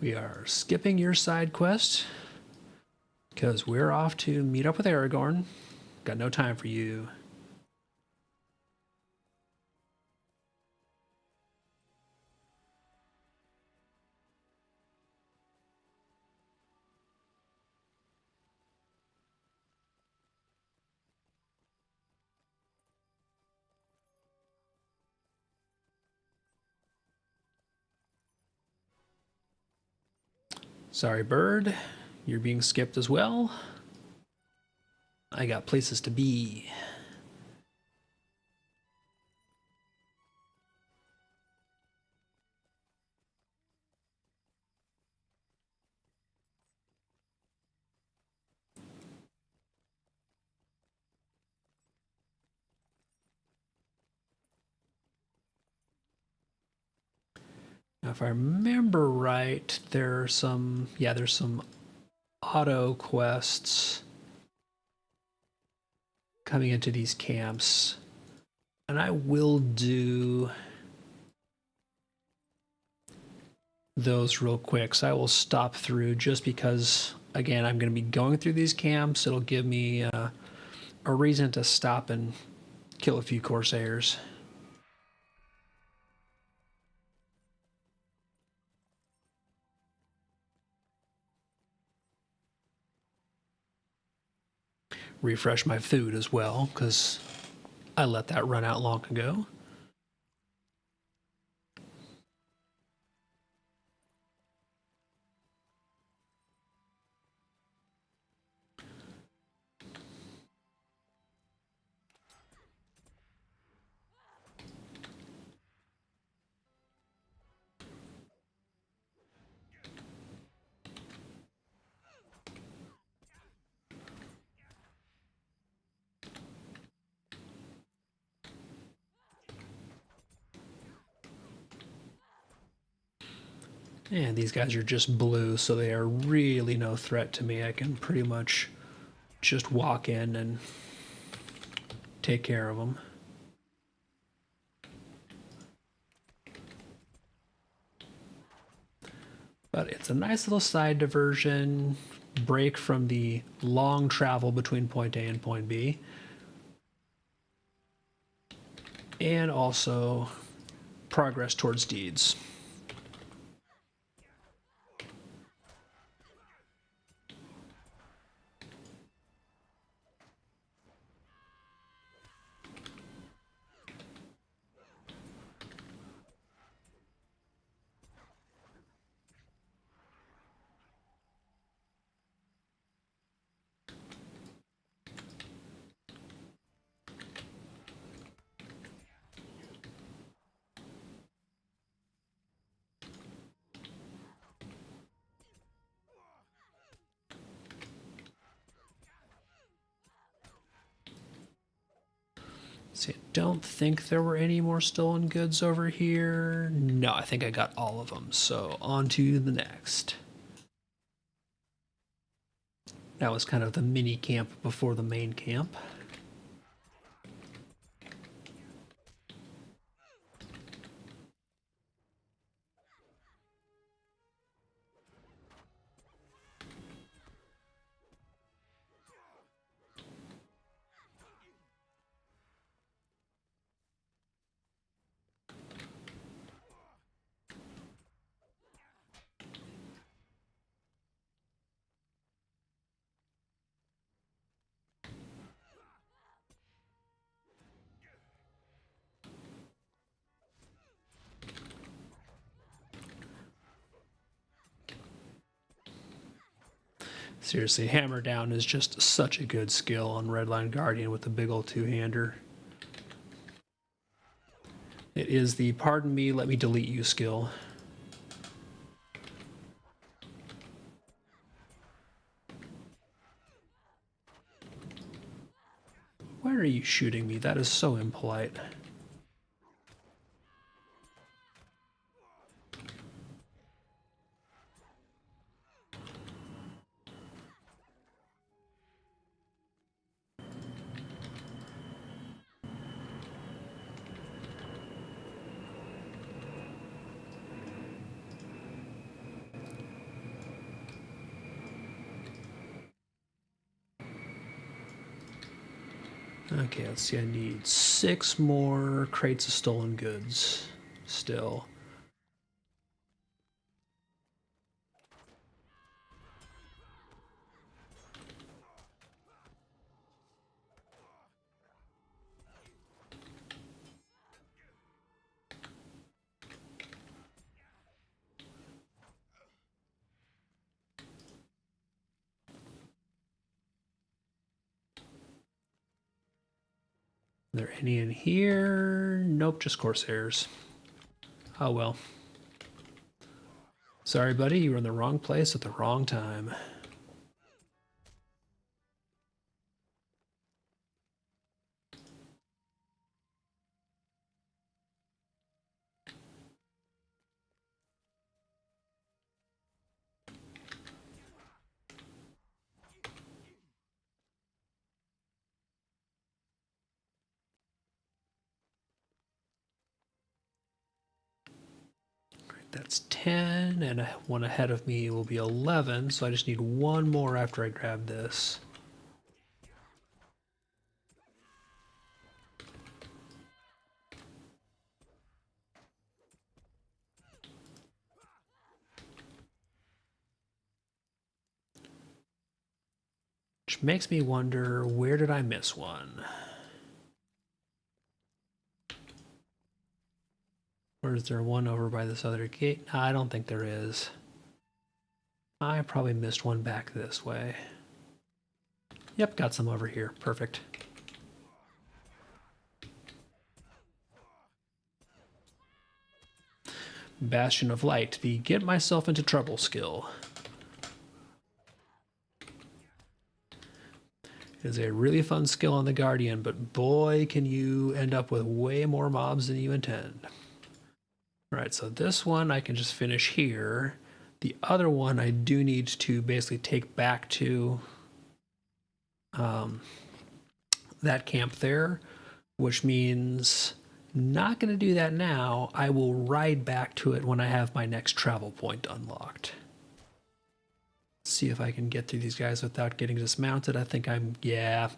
We are skipping your side quest because we're off to meet up with Aragorn. Got no time for you. Sorry, bird. You're being skipped as well. I got places to be. Now, if I remember right, there's some auto quests coming into these camps. And I will do those real quick. So I will stop through just because, again, I'm going to be going through these camps. It'll give me a reason to stop and kill a few Corsairs. Refresh my food as well, because I let that run out long ago. And these guys are just blue, so they are really no threat to me. I can pretty much just walk in and take care of them. But it's a nice little side diversion, break from the long travel between point A and point B. And also progress towards deeds. See, I don't think there were any more stolen goods over here. No, I think I got all of them. So on to the next. That was kind of the mini camp before the main camp. Seriously, Hammer Down is just such a good skill on Redline Guardian with the big old two-hander. It is the pardon me, let me delete you skill. Why are you shooting me? That is so impolite. Okay, let's see. I need 6 more crates of stolen goods still. Are there any in here? Nope, just Corsairs. Oh well. Sorry, buddy, you were in the wrong place at the wrong time. That's 10, and one ahead of me will be 11, so I just need one more after I grab this. Which makes me wonder, where did I miss one? Or is there one over by this other gate? No, I don't think there is. I probably missed one back this way. Yep, got some over here. Perfect. Bastion of Light, the get myself into trouble skill. It is a really fun skill on the Guardian, but boy, can you end up with way more mobs than you intend. Alright, so this one I can just finish here. The other one I do need to basically take back to that camp there, which means not going to do that now. I will ride back to it when I have my next travel point unlocked. See if I can get through these guys without getting dismounted. I think yeah.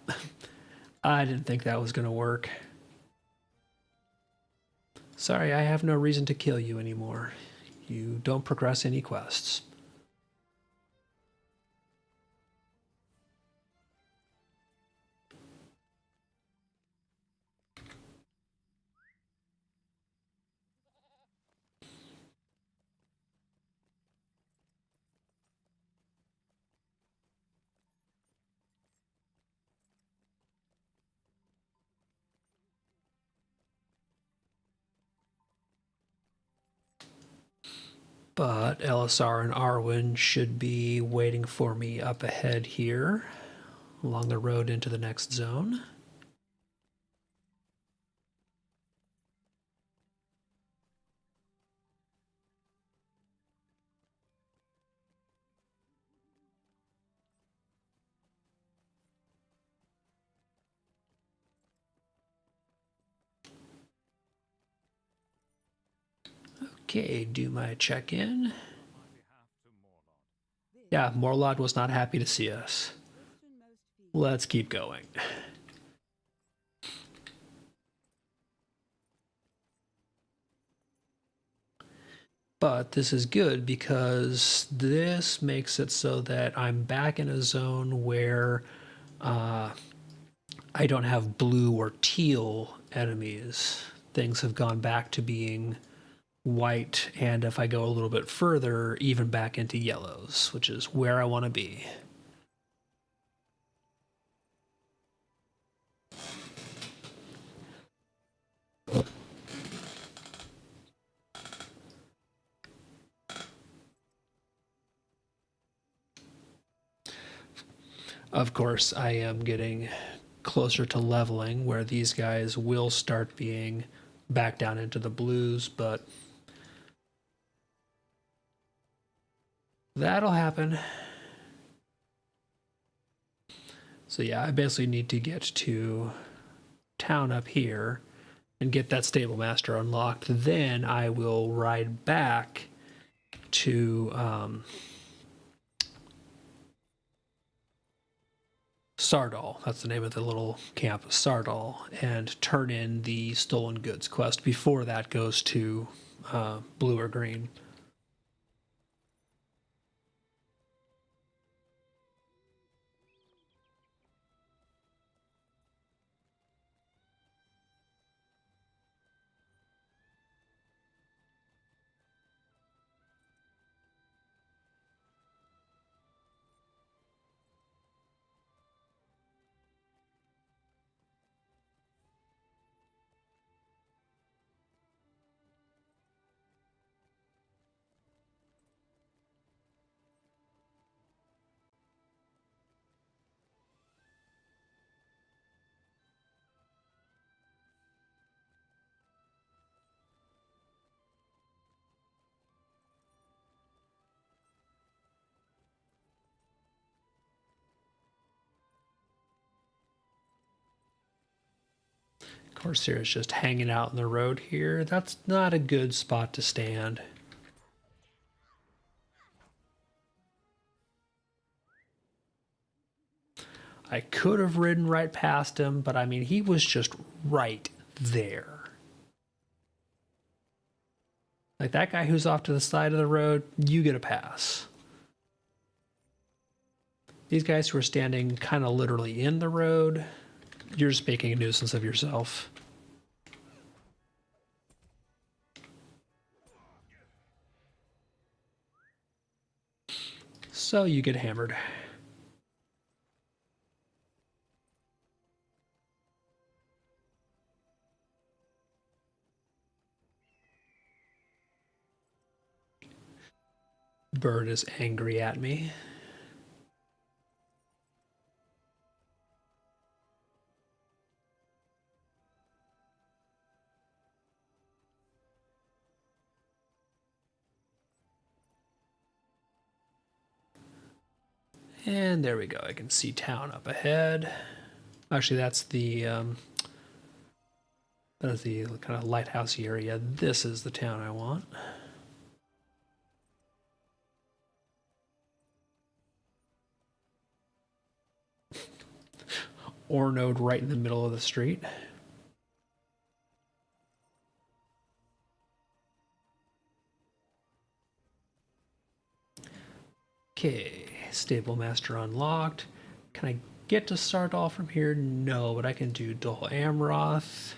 I didn't think that was going to work. Sorry, I have no reason to kill you anymore. You don't progress any quests. But LSR and Arwen should be waiting for me up ahead here along the road into the next zone. Okay, do my check-in. On my behalf to Morlod. Yeah, Morlod was not happy to see us. Let's keep going. But this is good because this makes it so that I'm back in a zone where I don't have blue or teal enemies. Things have gone back to being white, and if I go a little bit further, even back into yellows, which is where I want to be. Of course, I am getting closer to leveling where these guys will start being back down into the blues, but that'll happen. So yeah, I basically need to get to town up here and get that stable master unlocked. Then I will ride back to Sardal. That's the name of the little camp, Sardal, and turn in the stolen goods quest before that goes to blue or green. Corsair is just hanging out in the road here. That's not a good spot to stand. I could have ridden right past him, but I mean, he was just right there. Like that guy who's off to the side of the road, you get a pass. These guys who are standing kind of literally in the road, you're just making a nuisance of yourself. So you get hammered. Bird is angry at me. And there we go. I can see town up ahead. Actually, that's the kind of lighthouse area. This is the town I want. Ore node right in the middle of the street. Okay, stable master unlocked. Can I get to Sardal from here? No, but I can do Dol Amroth.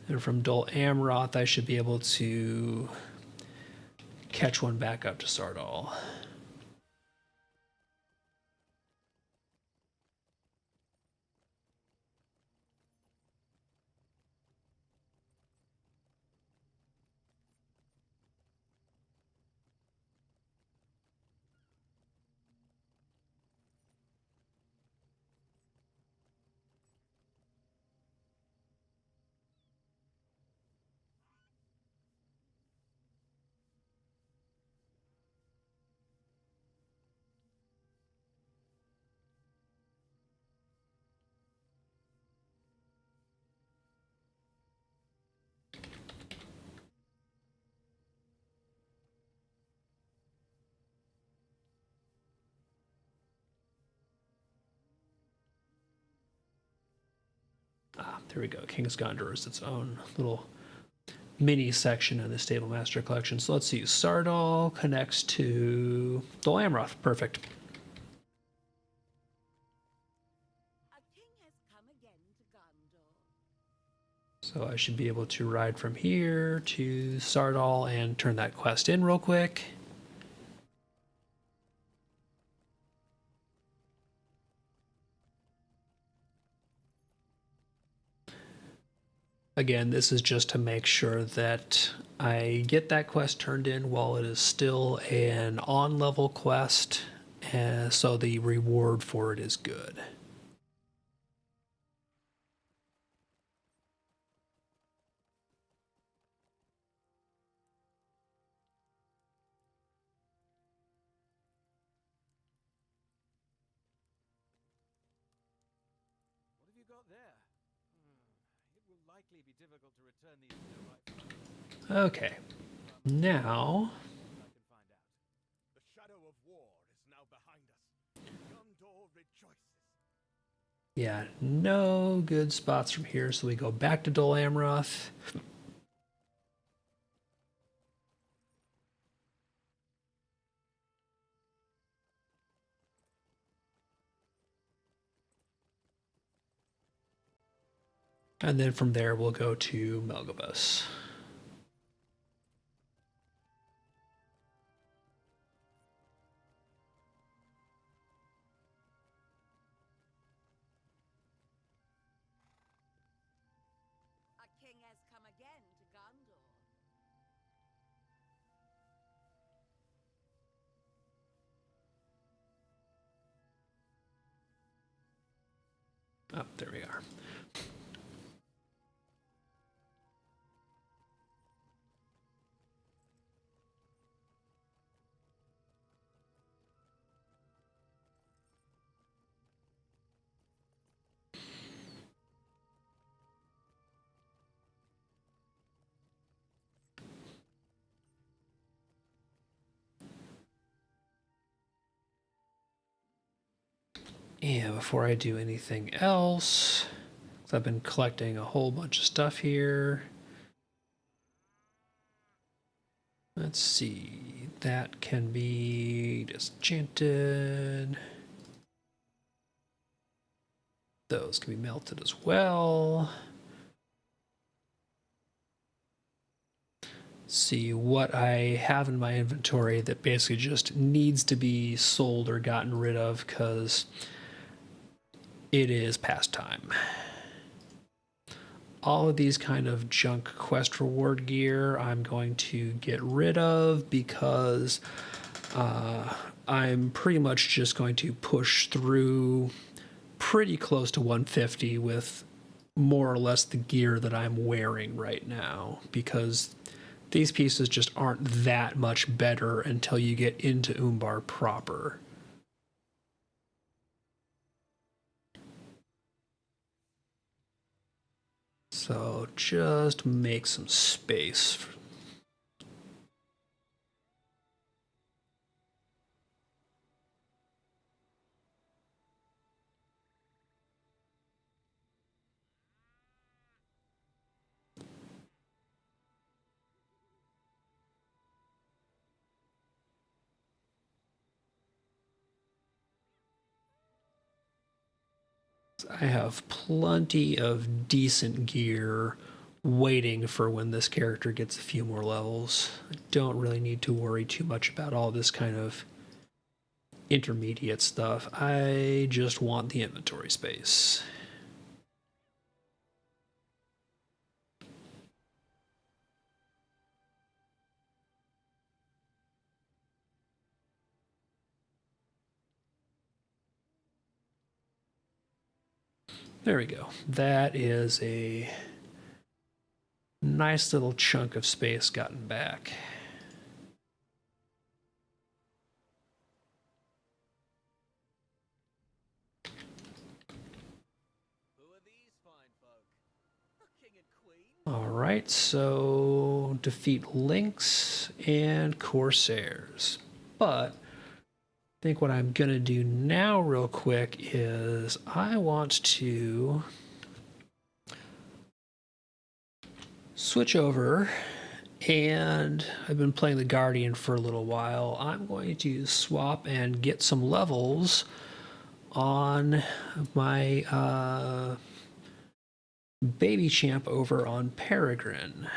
And from Dol Amroth, I should be able to catch one back up to Sardal. Ah, there we go. King's Gondor is its own little mini section in the Stable Master Collection. So let's see. Sardal connects to Dol Amroth. Perfect. A king has come again to Gondor. So I should be able to ride from here to Sardal and turn that quest in real quick. Again, this is just to make sure that I get that quest turned in while it is still an on-level quest, so the reward for it is good. What have you got there? It will likely be difficult to return these to their rightful. Okay, now I can find out. The shadow of war is now behind us. Gondor rejoices. yeah, no good spots from here, so we go back to Dol Amroth. And then from there, we'll go to Melgabus. A king has come again to Gondor. Oh, there we are. And before I do anything else, 'cause I've been collecting a whole bunch of stuff here. Let's see, that can be disenchanted. Those can be melted as well. See what I have in my inventory that basically just needs to be sold or gotten rid of because it is past time. All of these kind of junk quest reward gear I'm going to get rid of because I'm pretty much just going to push through pretty close to 150 with more or less the gear that I'm wearing right now because these pieces just aren't that much better until you get into Umbar proper. So just make some space. I have plenty of decent gear waiting for when this character gets a few more levels. I don't really need to worry too much about all this kind of intermediate stuff. I just want the inventory space. There we go. That is a nice little chunk of space gotten back. Who are these fine folk? A king and queen? All right, so defeat Lynx and Corsairs. But I think what I'm going to do now real quick is I want to switch over, and I've been playing the Guardian for a little while. I'm going to swap and get some levels on my baby champ over on Peregrine,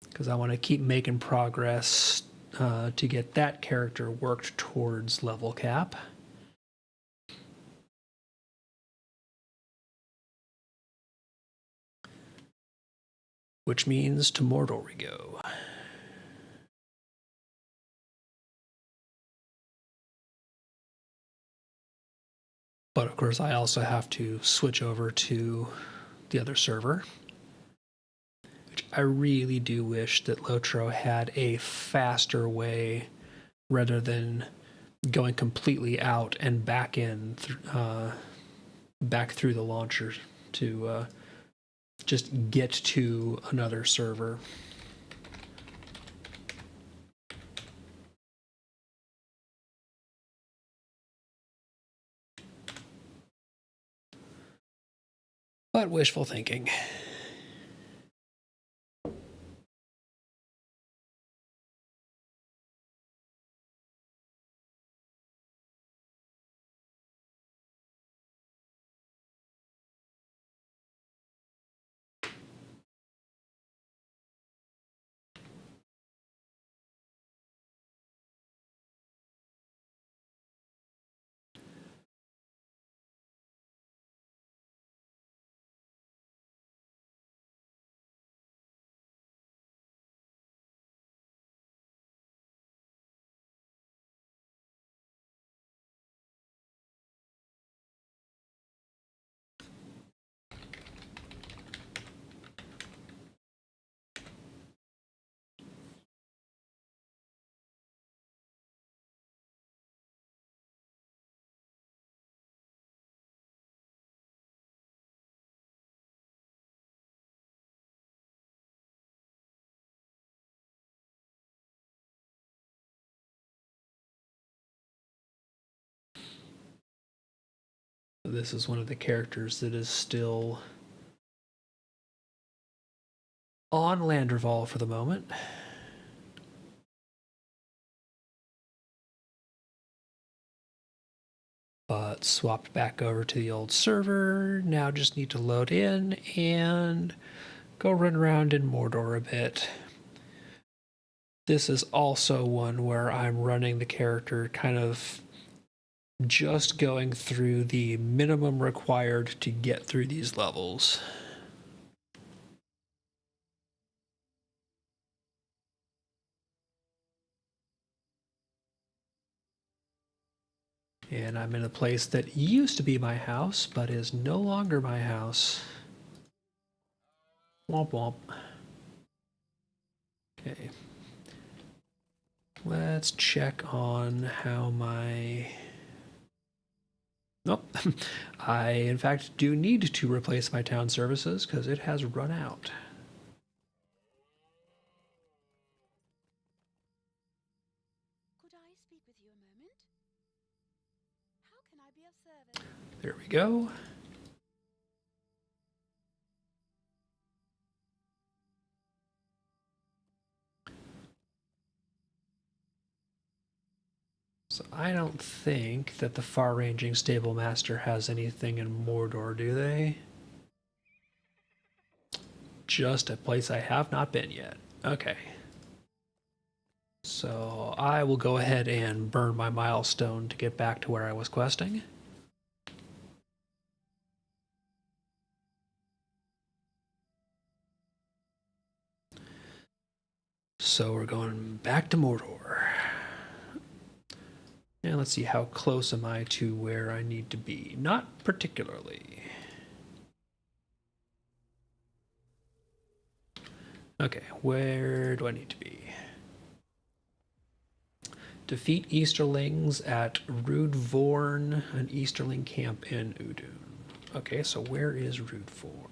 because I want to keep making progress to get that character worked towards level cap. Which means to Mordor we go. But of course, I also have to switch over to the other server, which I really do wish that Lotro had a faster way rather than going completely out and back in, back through the launcher to just get to another server. But wishful thinking. This is one of the characters that is still on Landerval for the moment. But swapped back over to the old server. Now just need to load in and go run around in Mordor a bit. This is also one where I'm running the character kind of just going through the minimum required to get through these levels. And I'm in a place that used to be my house, but is no longer my house. Womp womp. Okay. Let's check on how my... Nope. I, in fact, do need to replace my town services because it has run out. Could I speak with you a moment? How can I be of service? There we go. So I don't think that the far-ranging stable master has anything in Mordor, do they? Just a place I have not been yet. Okay. So I will go ahead and burn my milestone to get back to where I was questing. So we're going back to Mordor. And let's see, how close am I to where I need to be? Not particularly. Okay, where do I need to be? Defeat Easterlings at Rudvorn, an Easterling camp in Udun. Okay, so where is Rudvorn?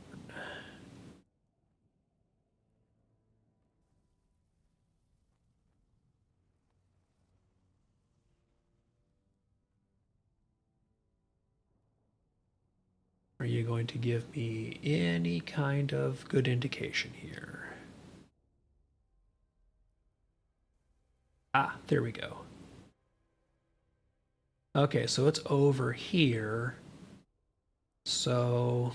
Are you going going to give me any kind of good indication here. Ah, there we go. Okay, so it's over here. So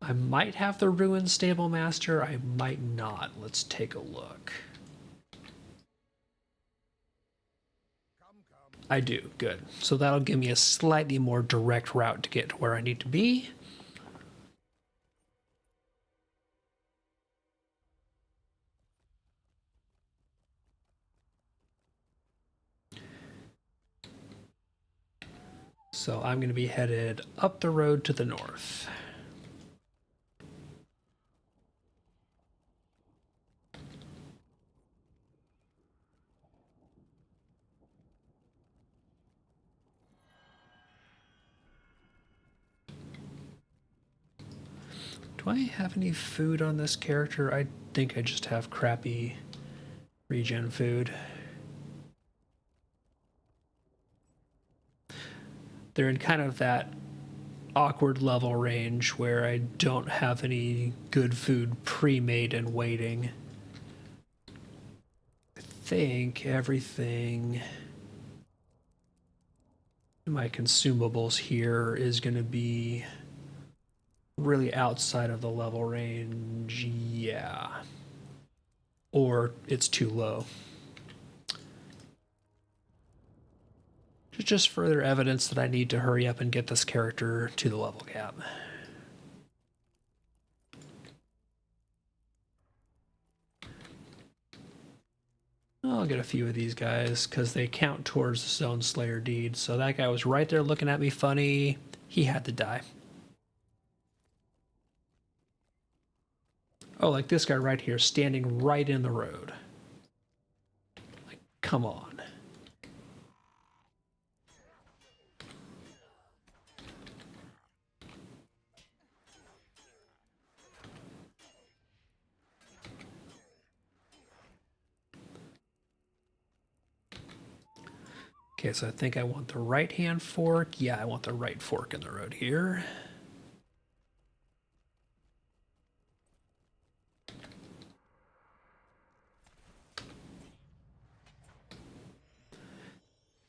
I might have the Ruined Stable Master, I might not. Let's take a look. I do, good. So that'll give me a slightly more direct route to get to where I need to be. So I'm going to be headed up the road to the north. Do I have any food on this character? I think I just have crappy regen food. They're in kind of that awkward level range where I don't have any good food pre-made and waiting. I think everything in my consumables here is going to be really outside of the level range, yeah. Or it's too low. Just further evidence that I need to hurry up and get this character to the level cap. I'll get a few of these guys because they count towards the Stone Slayer deed. So that guy was right there looking at me funny. He had to die. Oh, like this guy right here, standing right in the road. Like, come on. Okay, so I think I want the right-hand fork. Yeah, I want the right fork in the road here.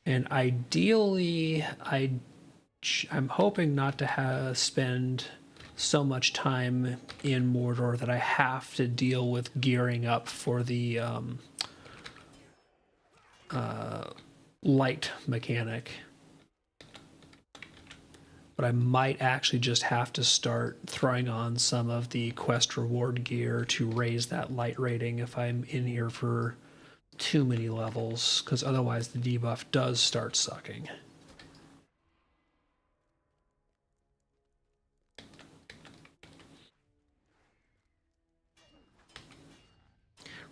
And ideally, I'm hoping not to spend so much time in Mordor that I have to deal with gearing up for the light mechanic. But I might actually just have to start throwing on some of the quest reward gear to raise that light rating if I'm in here for too many levels, because otherwise the debuff does start sucking.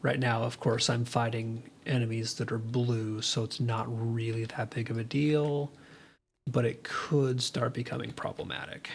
Right now, of course, I'm fighting enemies that are blue, so it's not really that big of a deal, but it could start becoming problematic.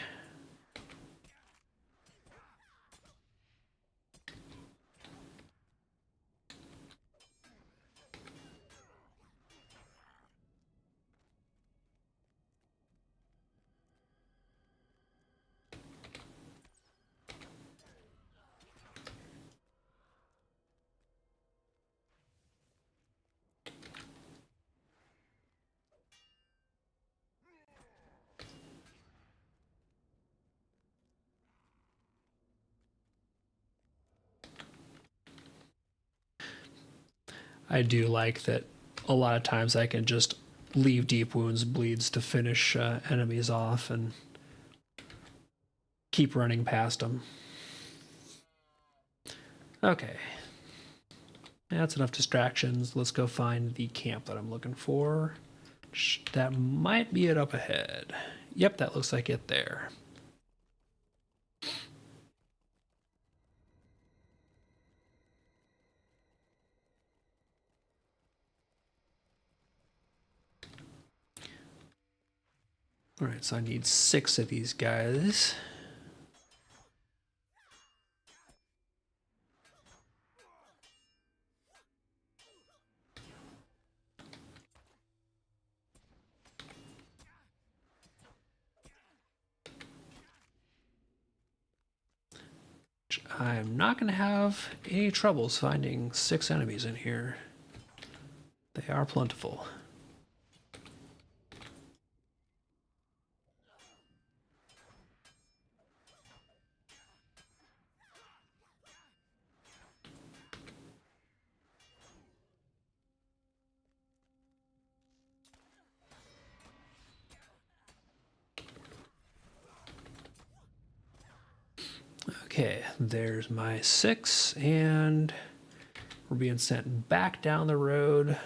I do like that a lot of times I can just leave Deep Wounds bleeds to finish enemies off and keep running past them. Okay. That's enough distractions. Let's go find the camp that I'm looking for. That might be it up ahead. Yep, that looks like it there. All right, so I need 6 of these guys. I'm not going to have any troubles finding 6 enemies in here. They are plentiful. Okay, there's my 6, and we're being sent back down the road.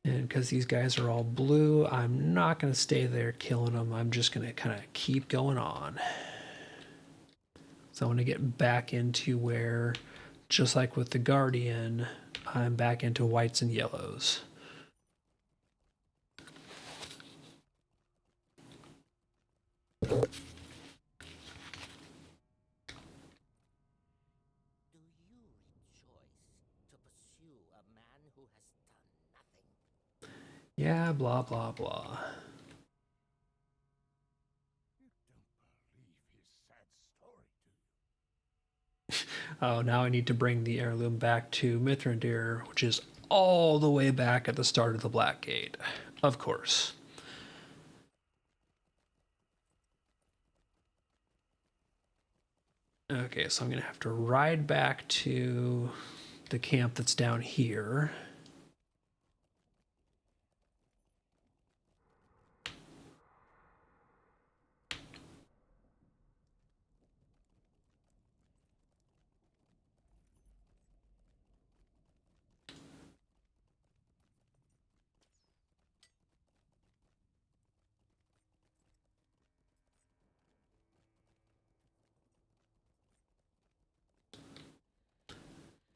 And because these guys are all blue, I'm not going to stay there killing them. I'm just going to kind of keep going on. So I want to get back into where, just like with the Guardian, I'm back into whites and yellows. Do you rejoice to pursue a man who has done nothing? Yeah, blah, blah, blah. You don't believe his sad story, do you? Oh, now I need to bring the heirloom back to Mithrandir, which is all the way back at the start of the Black Gate. Of course. Okay, so I'm going to have to ride back to the camp that's down here.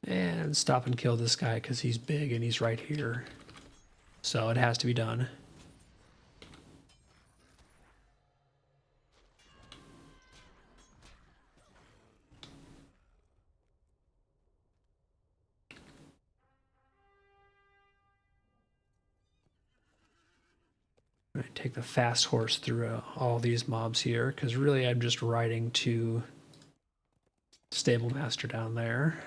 And stop and kill this guy because he's big and he's right here. So it has to be done. I take the fast horse through all these mobs here because really I'm just riding to Stable Master down there.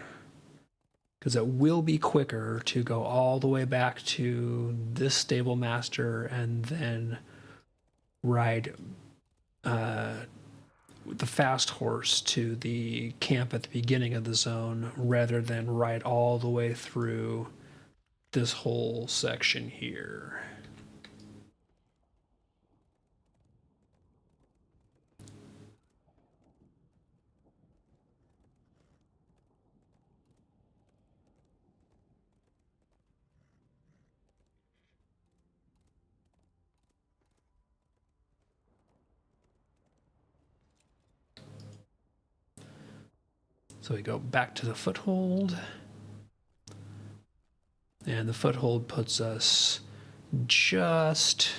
Because it will be quicker to go all the way back to this Stable Master and then ride the fast horse to the camp at the beginning of the zone rather than ride all the way through this whole section here. So we go back to the foothold. And the foothold puts us just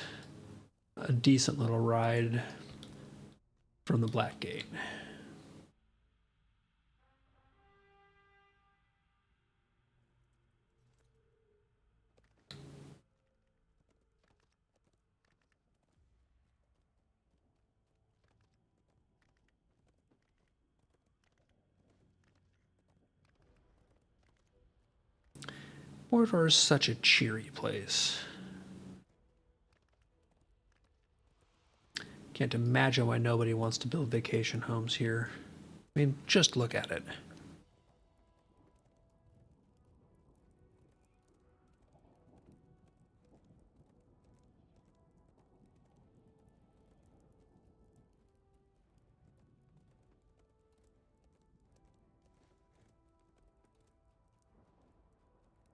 a decent little ride from the Black Gate. Mordor is such a cheery place. Can't imagine why nobody wants to build vacation homes here. I mean, just look at it.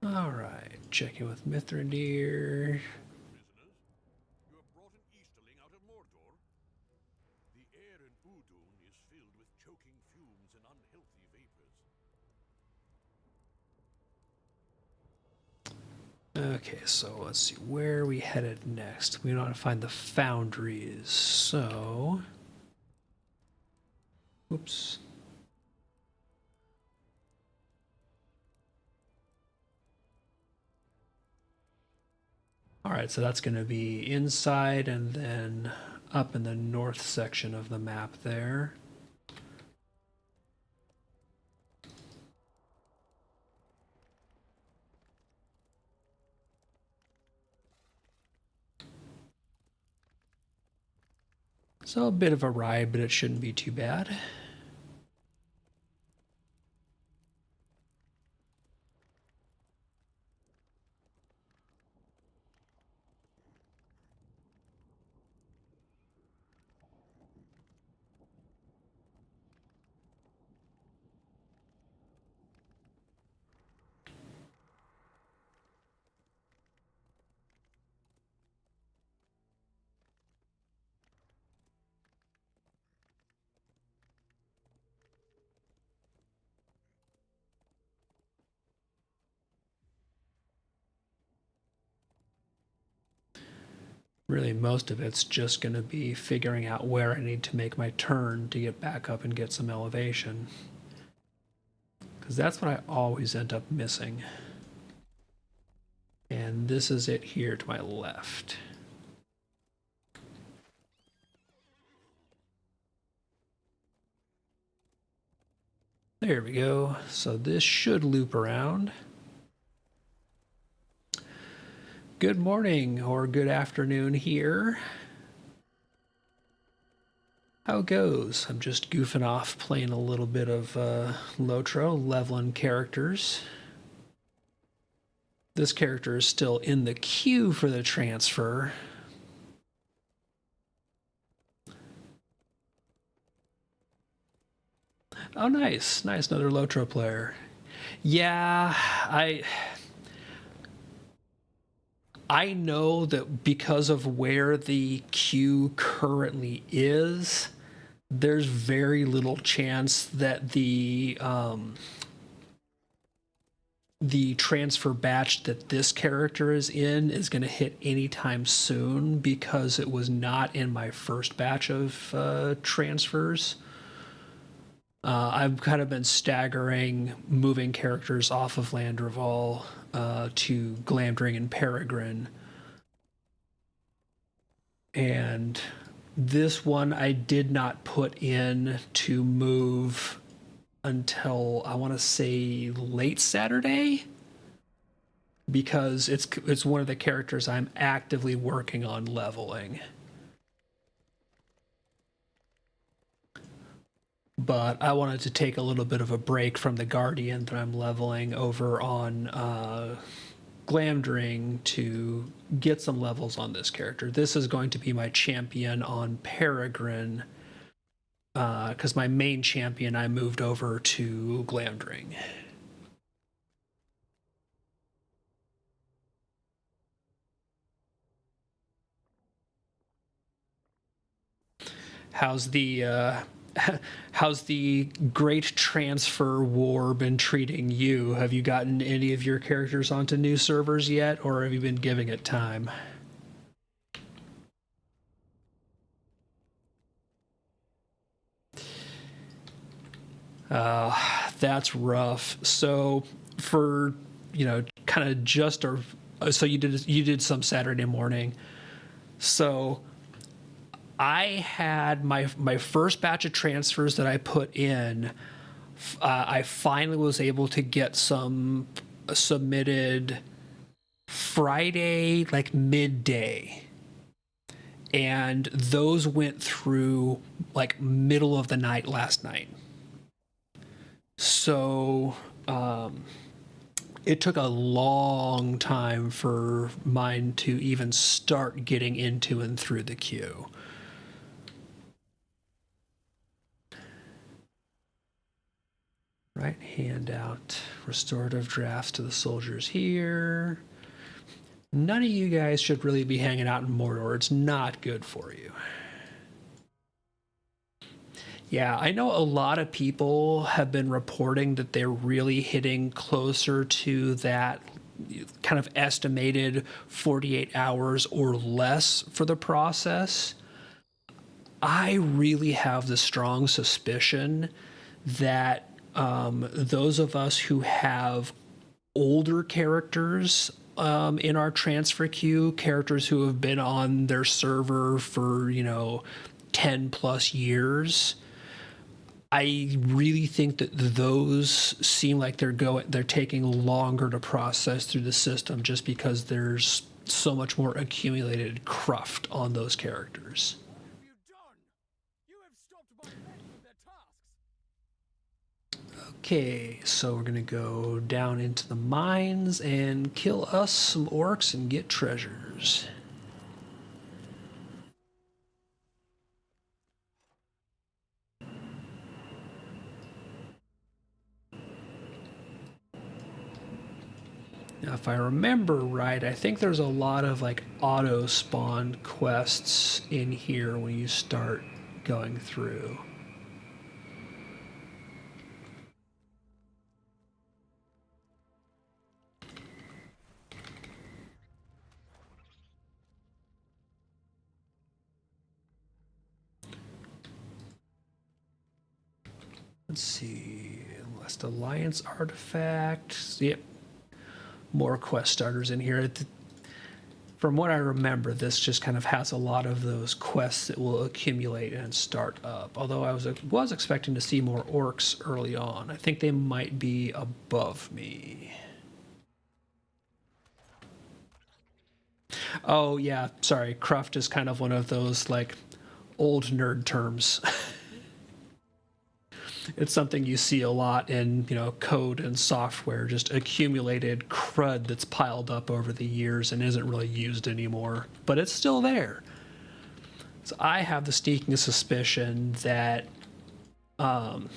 All right, checking with Mithrandir. Prisoners, you have brought an Easterling out of Mordor. The air in Udun is filled with choking fumes and unhealthy vapors. Okay, so let's see, where are we headed next? We want to find the foundries, so... Oops. All right, so that's going to be inside and then up in the north section of the map there. So a bit of a ride, but it shouldn't be too bad. Really, most of it's just going to be figuring out where I need to make my turn to get back up and get some elevation. Because that's what I always end up missing. And this is it here to my left. There we go. So this should loop around. Good morning or good afternoon here. How it goes? I'm just goofing off, playing a little bit of Lotro, leveling characters. This character is still in the queue for the transfer. Oh, nice. Nice, another Lotro player. Yeah, I know that because of where the queue currently is, there's very little chance that the transfer batch that this character is in is going to hit anytime soon because it was not in my first batch of transfers. I've kind of been staggering moving characters off of Landreval to Glamdring and Peregrine. And this one I did not put in to move until I want to say late Saturday because it's one of the characters I'm actively working on leveling. But I wanted to take a little bit of a break from the Guardian that I'm leveling over on Glamdring to get some levels on this character. This is going to be my champion on Peregrine because my main champion I moved over to Glamdring. How's the great transfer war been treating you? Have you gotten any of your characters onto new servers yet, or have you been giving it time? That's rough. So for, kind of just so you did some Saturday morning. So I had my first batch of transfers that I put in. I finally was able to get some submitted Friday, like midday. And those went through like middle of the night last night. So it took a long time for mine to even start getting into and through the queue. Right, hand out restorative drafts to the soldiers here. None of you guys should really be hanging out in Mordor. It's not good for you. Yeah, I know a lot of people have been reporting that they're really hitting closer to that kind of estimated 48 hours or less for the process. I really have the strong suspicion that those of us who have older characters in our transfer queue, characters who have been on their server for, 10 plus years. I really think that those seem like they're taking longer to process through the system just because there's so much more accumulated cruft on those characters. What have you done? You have stopped my men from their tasks. Okay, so we're gonna go down into the mines and kill us some orcs and get treasures. Now, if I remember right, I think there's a lot of like auto spawn quests in here when you start going through. Let's see, Last Alliance artifacts. Yep, more quest starters in here. From what I remember, this just kind of has a lot of those quests that will accumulate and start up. Although I was expecting to see more orcs early on. I think they might be above me. Oh yeah, sorry. Cruft is kind of one of those like old nerd terms. It's something you see a lot in, code and software, just accumulated crud that's piled up over the years and isn't really used anymore, but it's still there. So I have the sneaking suspicion that some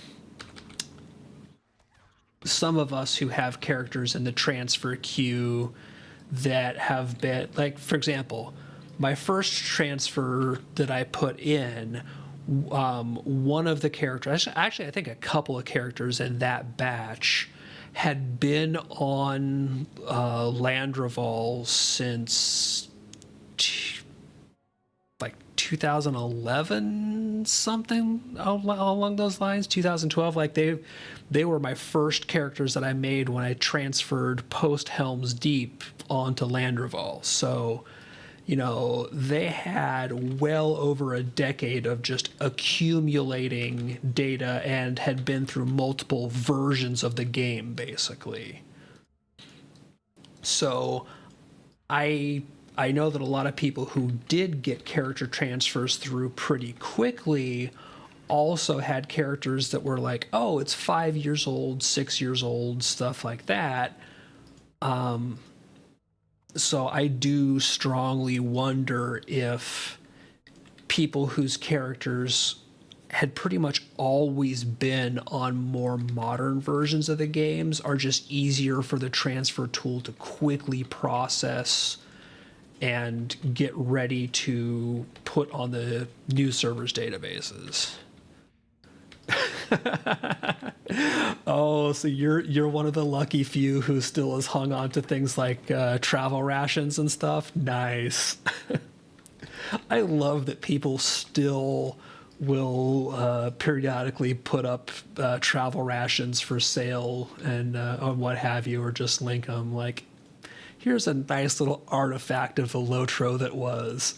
of us who have characters in the transfer queue that have been, like, for example, my first transfer that I put in, one of the characters, actually I think a couple of characters in that batch had been on Landreval since like 2011, something along those lines, 2012. Like they were my first characters that I made when I transferred post Helm's Deep onto Landreval. So they had well over a decade of just accumulating data and had been through multiple versions of the game, basically. So I know that a lot of people who did get character transfers through pretty quickly also had characters that were like, oh, it's 5 years old, 6 years old, stuff like that. So I do strongly wonder if people whose characters had pretty much always been on more modern versions of the games are just easier for the transfer tool to quickly process and get ready to put on the new servers databases. Oh, so you're one of the lucky few who still has hung on to things like travel rations and stuff. Nice. I love that people still will periodically put up travel rations for sale and what have you, or just link them. Like, here's a nice little artifact of the Lotro that was.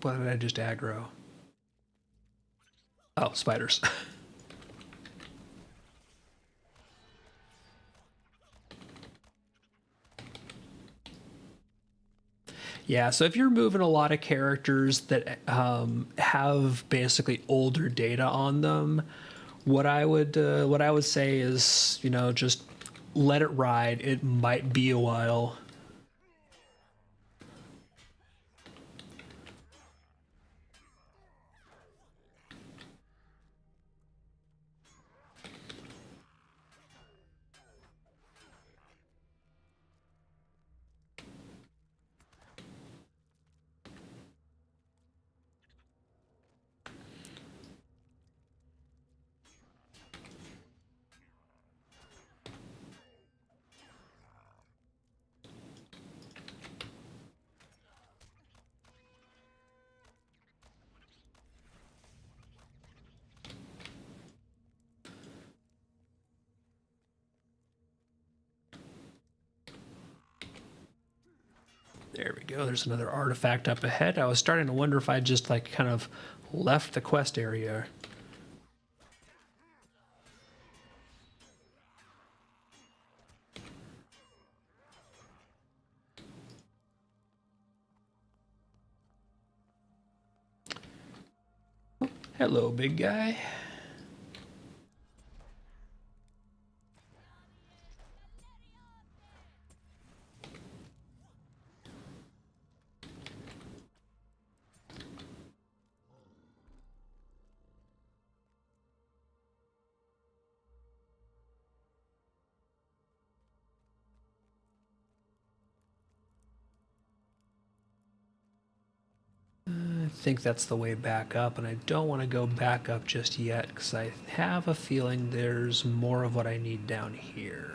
Why did I just aggro? Oh, spiders. Yeah, so if you're moving a lot of characters that have basically older data on them, what I would say is, just let it ride. It might be a while. There we go. There's another artifact up ahead. I was starting to wonder if I just like kind of left the quest area. Hello, big guy. I think that's the way back up, and I don't want to go back up just yet because I have a feeling there's more of what I need down here.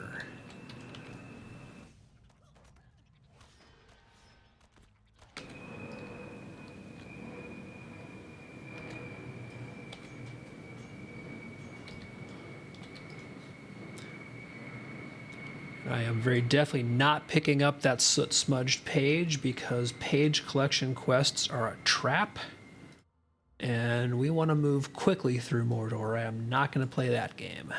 I am very definitely not picking up that soot-smudged page because page collection quests are a trap. And we want to move quickly through Mordor. I am not going to play that game.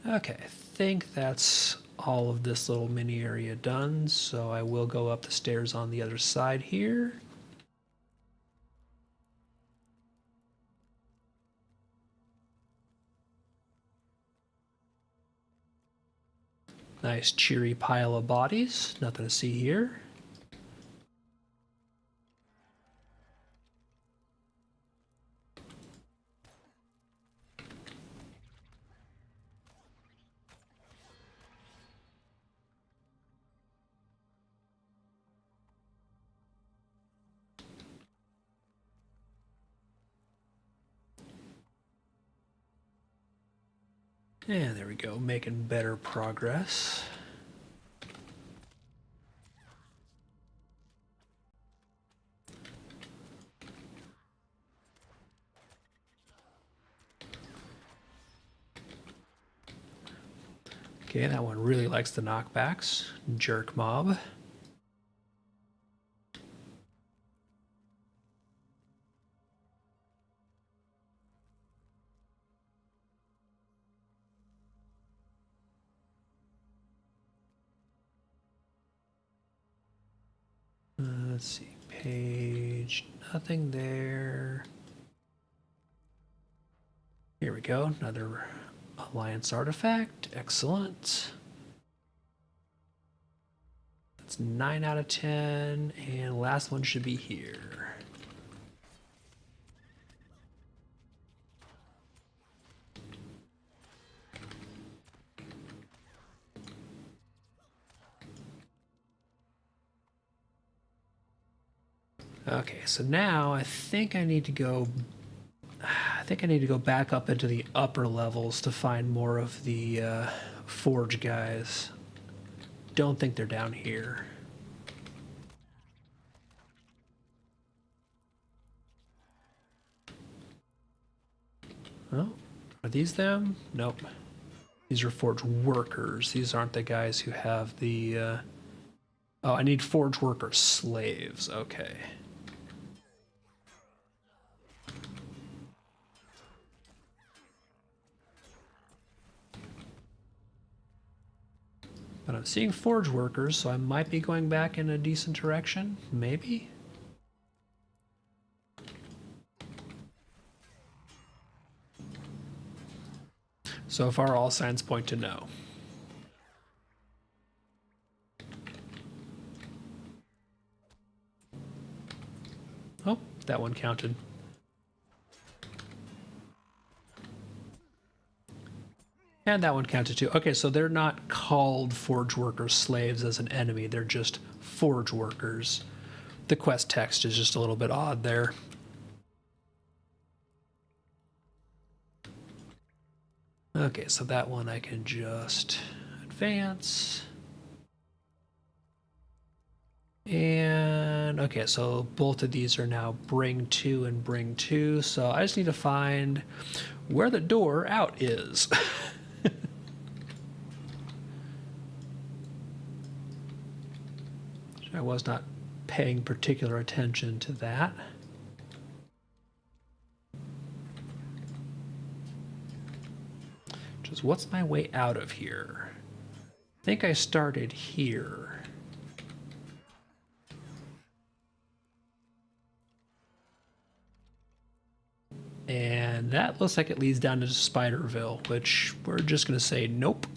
Okay, I think that's all of this little mini area done, so I will go up the stairs on the other side here. Nice cheery pile of bodies. Nothing to see here. And there we go, making better progress. Okay, that one really likes the knockbacks. Jerk mob. Let's see, page, nothing there. Here we go, another Alliance artifact, excellent. That's 9 out of 10, and last one should be here. Okay, so now I think I need to go back up into the upper levels to find more of the forge guys. Don't think they're down here. Oh, are these them? Nope. These are forge workers. These aren't the guys who have the... Oh, I need forge worker slaves. Okay. But I'm seeing forge workers, so I might be going back in a decent direction. Maybe? So far, all signs point to no. Oh, that one counted. And that one counted too. Okay, so they're not called forge worker slaves as an enemy. They're just forge workers. The quest text is just a little bit odd there. Okay, so that one I can just advance. And okay, so both of these are now bring 2 and bring 2. So I just need to find where the door out is. I was not paying particular attention to that. Just what's my way out of here? I think I started here. And that looks like it leads down to Spiderville, which we're just going to say nope.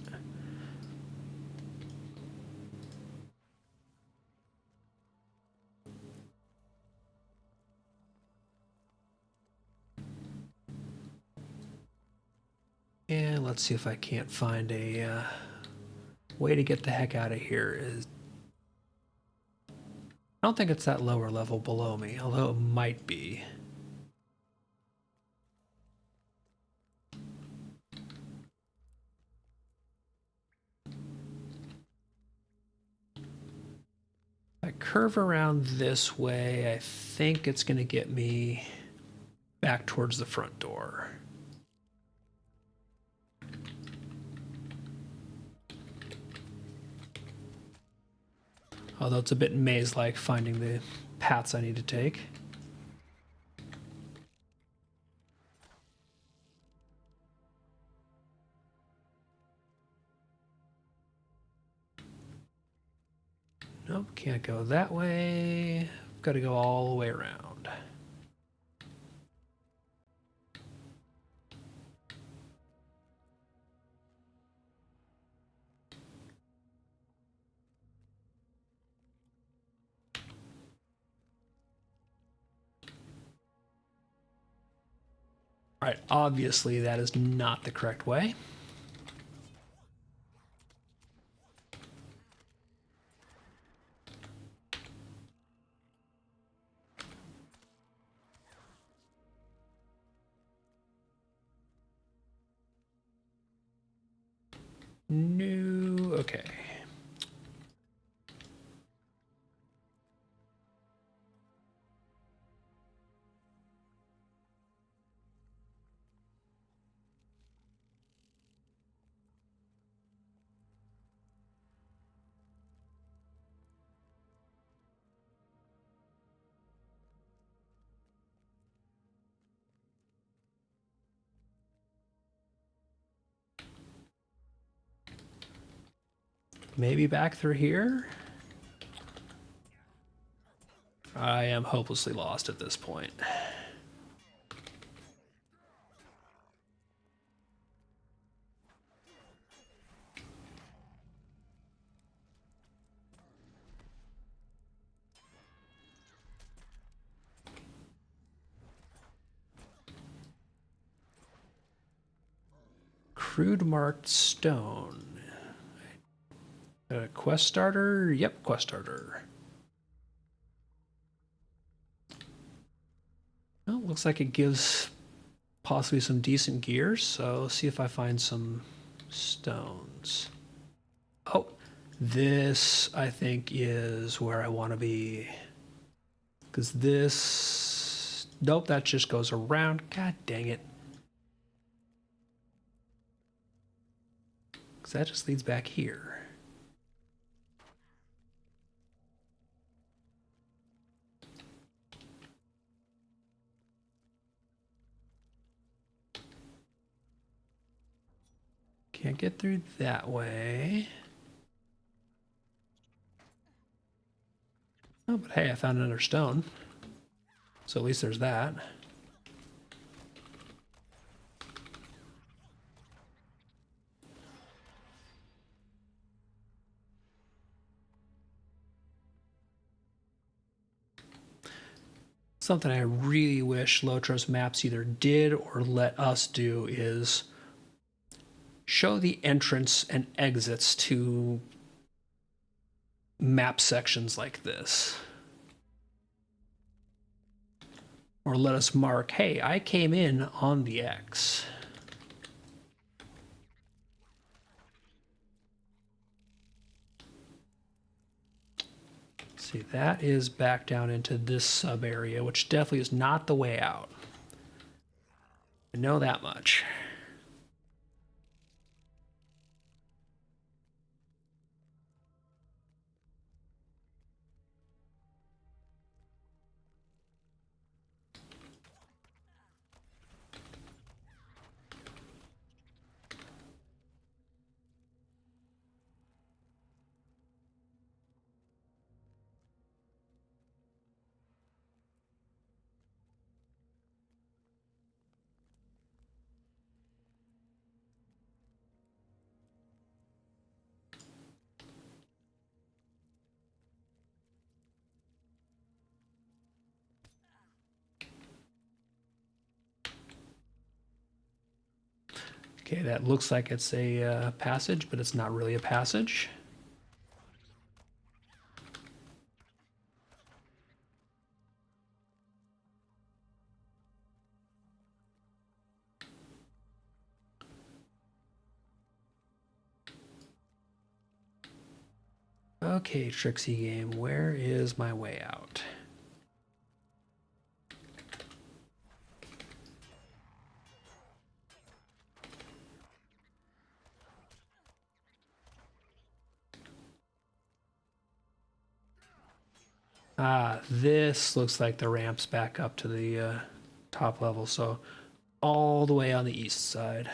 And let's see if I can't find a way to get the heck out of here. I don't think it's that lower level below me, although it might be. If I curve around this way, I think it's going to get me back towards the front door. Although it's a bit maze-like finding the paths I need to take. Nope, can't go that way. Got to go all the way around. All right, obviously that is not the correct way. No, okay. Maybe back through here? I am hopelessly lost at this point. Crude marked stone. Quest starter? Yep, quest starter. Well, looks like it gives possibly some decent gear, so see if I find some stones. Oh, this I think is where I want to be. Because this... Nope, that just goes around. God dang it. Because that just leads back here. Can't get through that way. Oh, but hey, I found another stone. So at least there's that. Something I really wish Lotra's maps either did or let us do is show the entrance and exits to map sections like this. Or let us mark, hey, I came in on the X. See, that is back down into this sub area, which definitely is not the way out. I know that much. Okay, that looks like it's a passage, but it's not really a passage. Okay, Trixie game, where is my way out? Ah, this looks like the ramps back up to the top level, so all the way on the east side.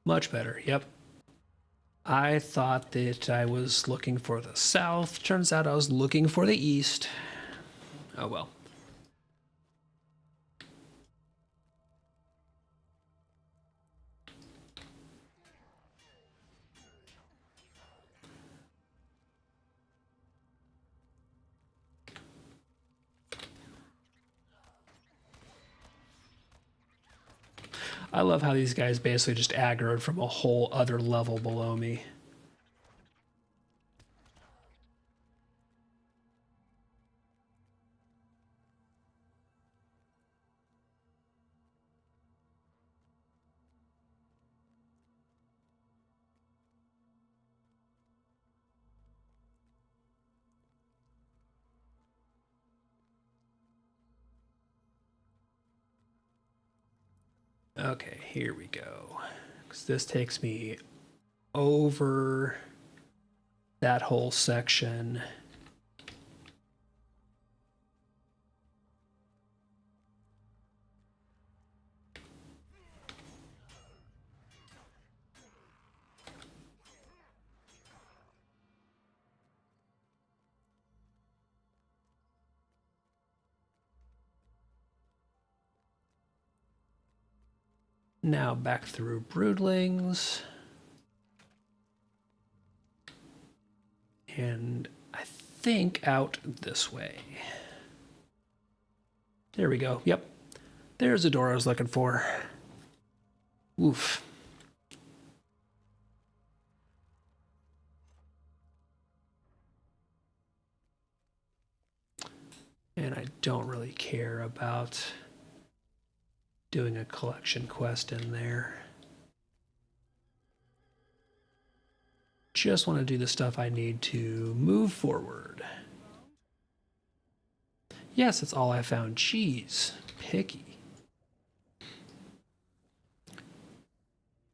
Much better, yep. I thought that I was looking for the south. Turns out I was looking for the east. Oh well. I love how these guys basically just aggroed from a whole other level below me. Okay, here we go. 'Cause this takes me over that whole section. Now back through Broodlings. And I think out this way. There we go. Yep. There's the door I was looking for. Oof. And I don't really care about doing a collection quest in there. Just want to do the stuff I need to move forward. Yes, that's all I found. Jeez, picky.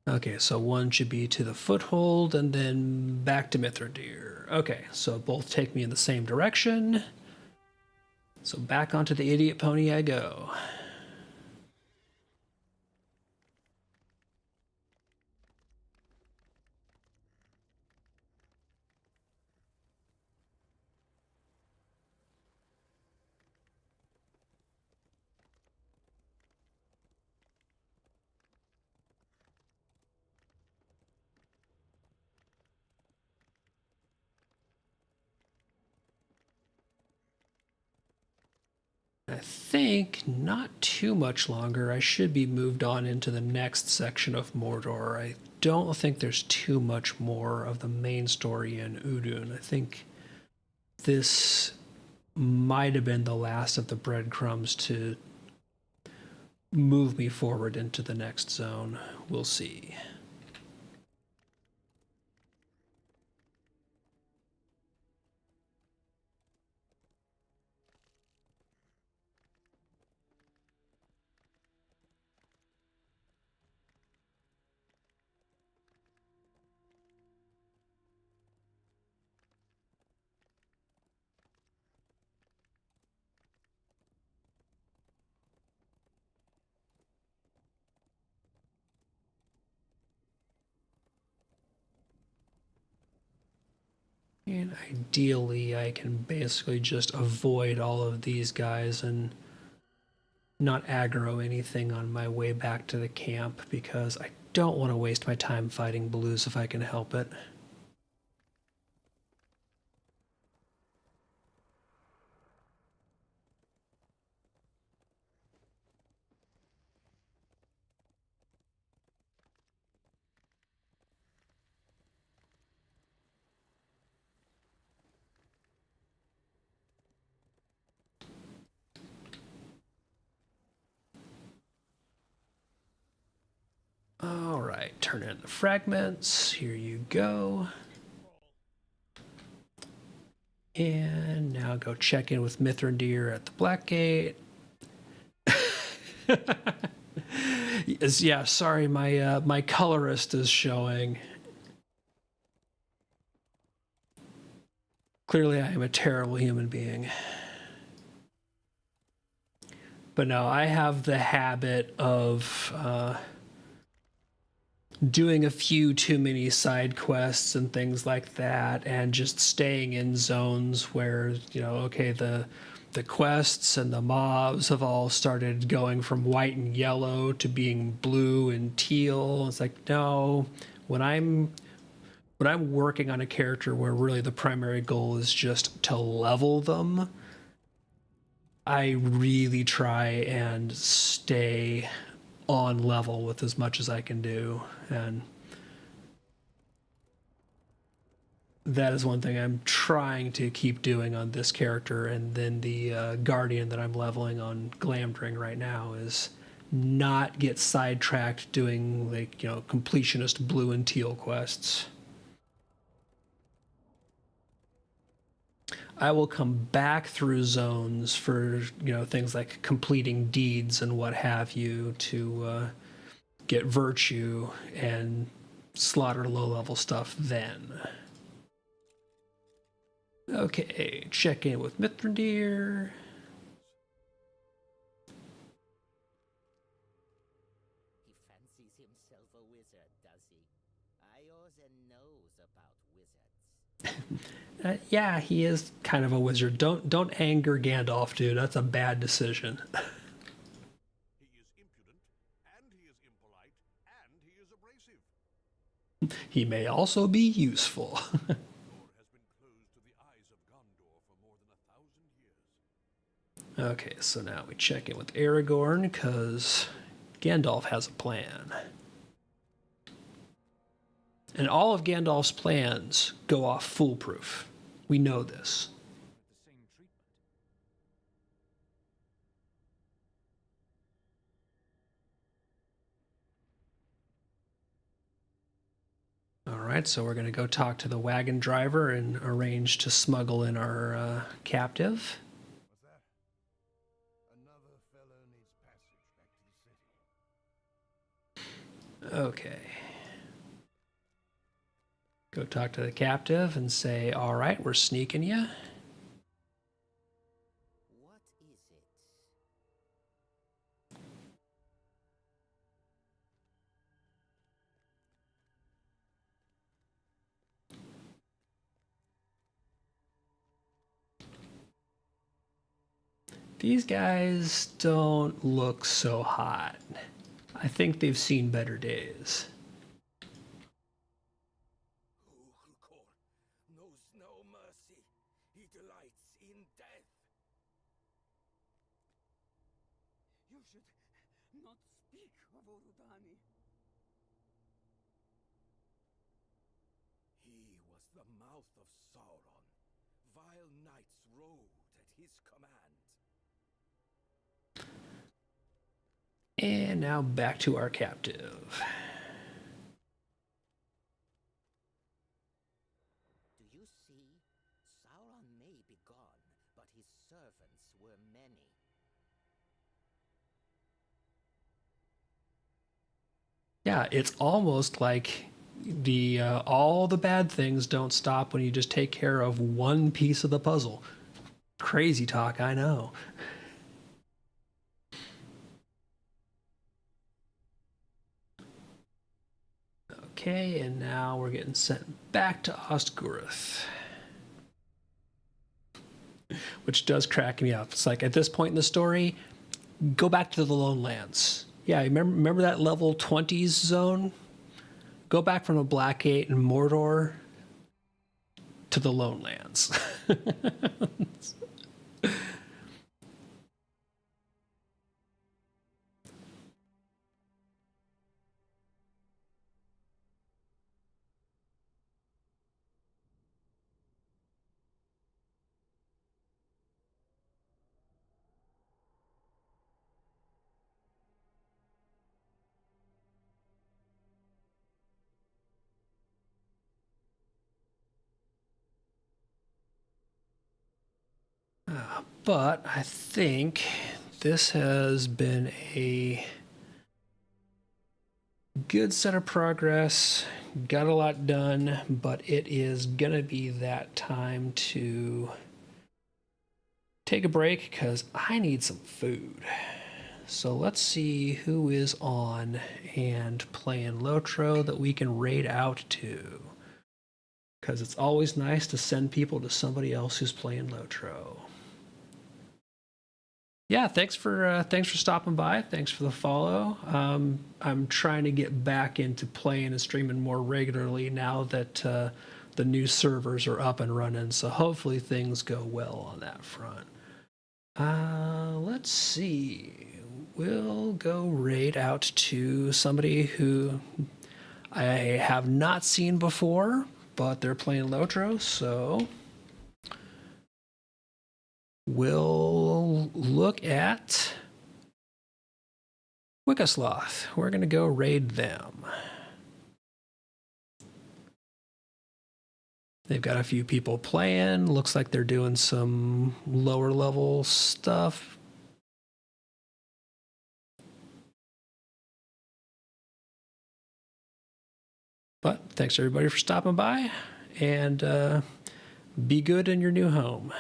Okay, so one should be to the foothold and then back to Mithradir. Okay, so both take me in the same direction. So back onto the idiot pony I go. I think not too much longer. I should be moved on into the next section of Mordor. I don't think there's too much more of the main story in Udun. I think this might have been the last of the breadcrumbs to move me forward into the next zone. We'll see. And ideally, I can basically just avoid all of these guys and not aggro anything on my way back to the camp because I don't want to waste my time fighting blues if I can help it. turn in the fragments. Here you go. And now go check in with Mithrandir at the Black Gate. Yeah, sorry, my colorist is showing. Clearly, I am a terrible human being. But no, I have the habit of doing a few too many side quests and things like that, and just staying in zones where, okay, the quests and the mobs have all started going from white and yellow to being blue and teal. It's like, no, when I'm working on a character where really the primary goal is just to level them, I really try and stay on level with as much as I can do. And that is one thing I'm trying to keep doing on this character. And then the Guardian that I'm leveling on Glamdring right now is not get sidetracked doing completionist blue and teal quests. I will come back through zones for things like completing deeds and what have you to get virtue and slaughter low level stuff then. Okay, check in with Mithrandir. He fancies himself a wizard, does he? Ios and knows about wizards. Yeah, he is kind of a wizard. Don't anger Gandalf, dude. That's a bad decision. He is impudent, and he is impolite, and he is abrasive. He may also be useful. The door has been closed to the eyes of Gondor for more than 1,000 years. Okay, so now we check in with Aragorn because Gandalf has a plan. And all of Gandalf's plans go off foolproof. We know this. With the same treatment. All right, so we're going to go talk to the wagon driver and arrange to smuggle in our captive. What's that? Another fellow needs passage back to the city. Okay. Go talk to the captive and say, all right, we're sneaking you. What is it? These guys don't look so hot. I think they've seen better days. Uhlkor knows no mercy. He delights in death. You should not speak of Urudani. He was the mouth of Sauron. Vile knights rode at his command. And now back to our captive. Do you see? Sauron may be gone, but his servants were many. Yeah, it's almost like the all the bad things don't stop when you just take care of one piece of the puzzle. Crazy talk, I know. Okay, and now we're getting sent back to Ostguruth. Which does crack me up. It's like at this point in the story, go back to the Lone Lands. Yeah, remember that level 20s zone? Go back from the Black Gate and Mordor to the Lone Lands. But I think this has been a good set of progress. Got a lot done, but it is going to be that time to take a break because I need some food. So let's see who is on and playing Lotro that we can raid out to. Because it's always nice to send people to somebody else who's playing Lotro. Yeah, thanks for stopping by. Thanks for the follow. I'm trying to get back into playing and streaming more regularly now that the new servers are up and running. So hopefully things go well on that front. Let's see. We'll go raid out to somebody who I have not seen before, but they're playing Lotro, so we'll look at Wickersloth. We're going to go raid them. They've got a few people playing. Looks like they're doing some lower level stuff. But thanks everybody for stopping by, and be good in your new home.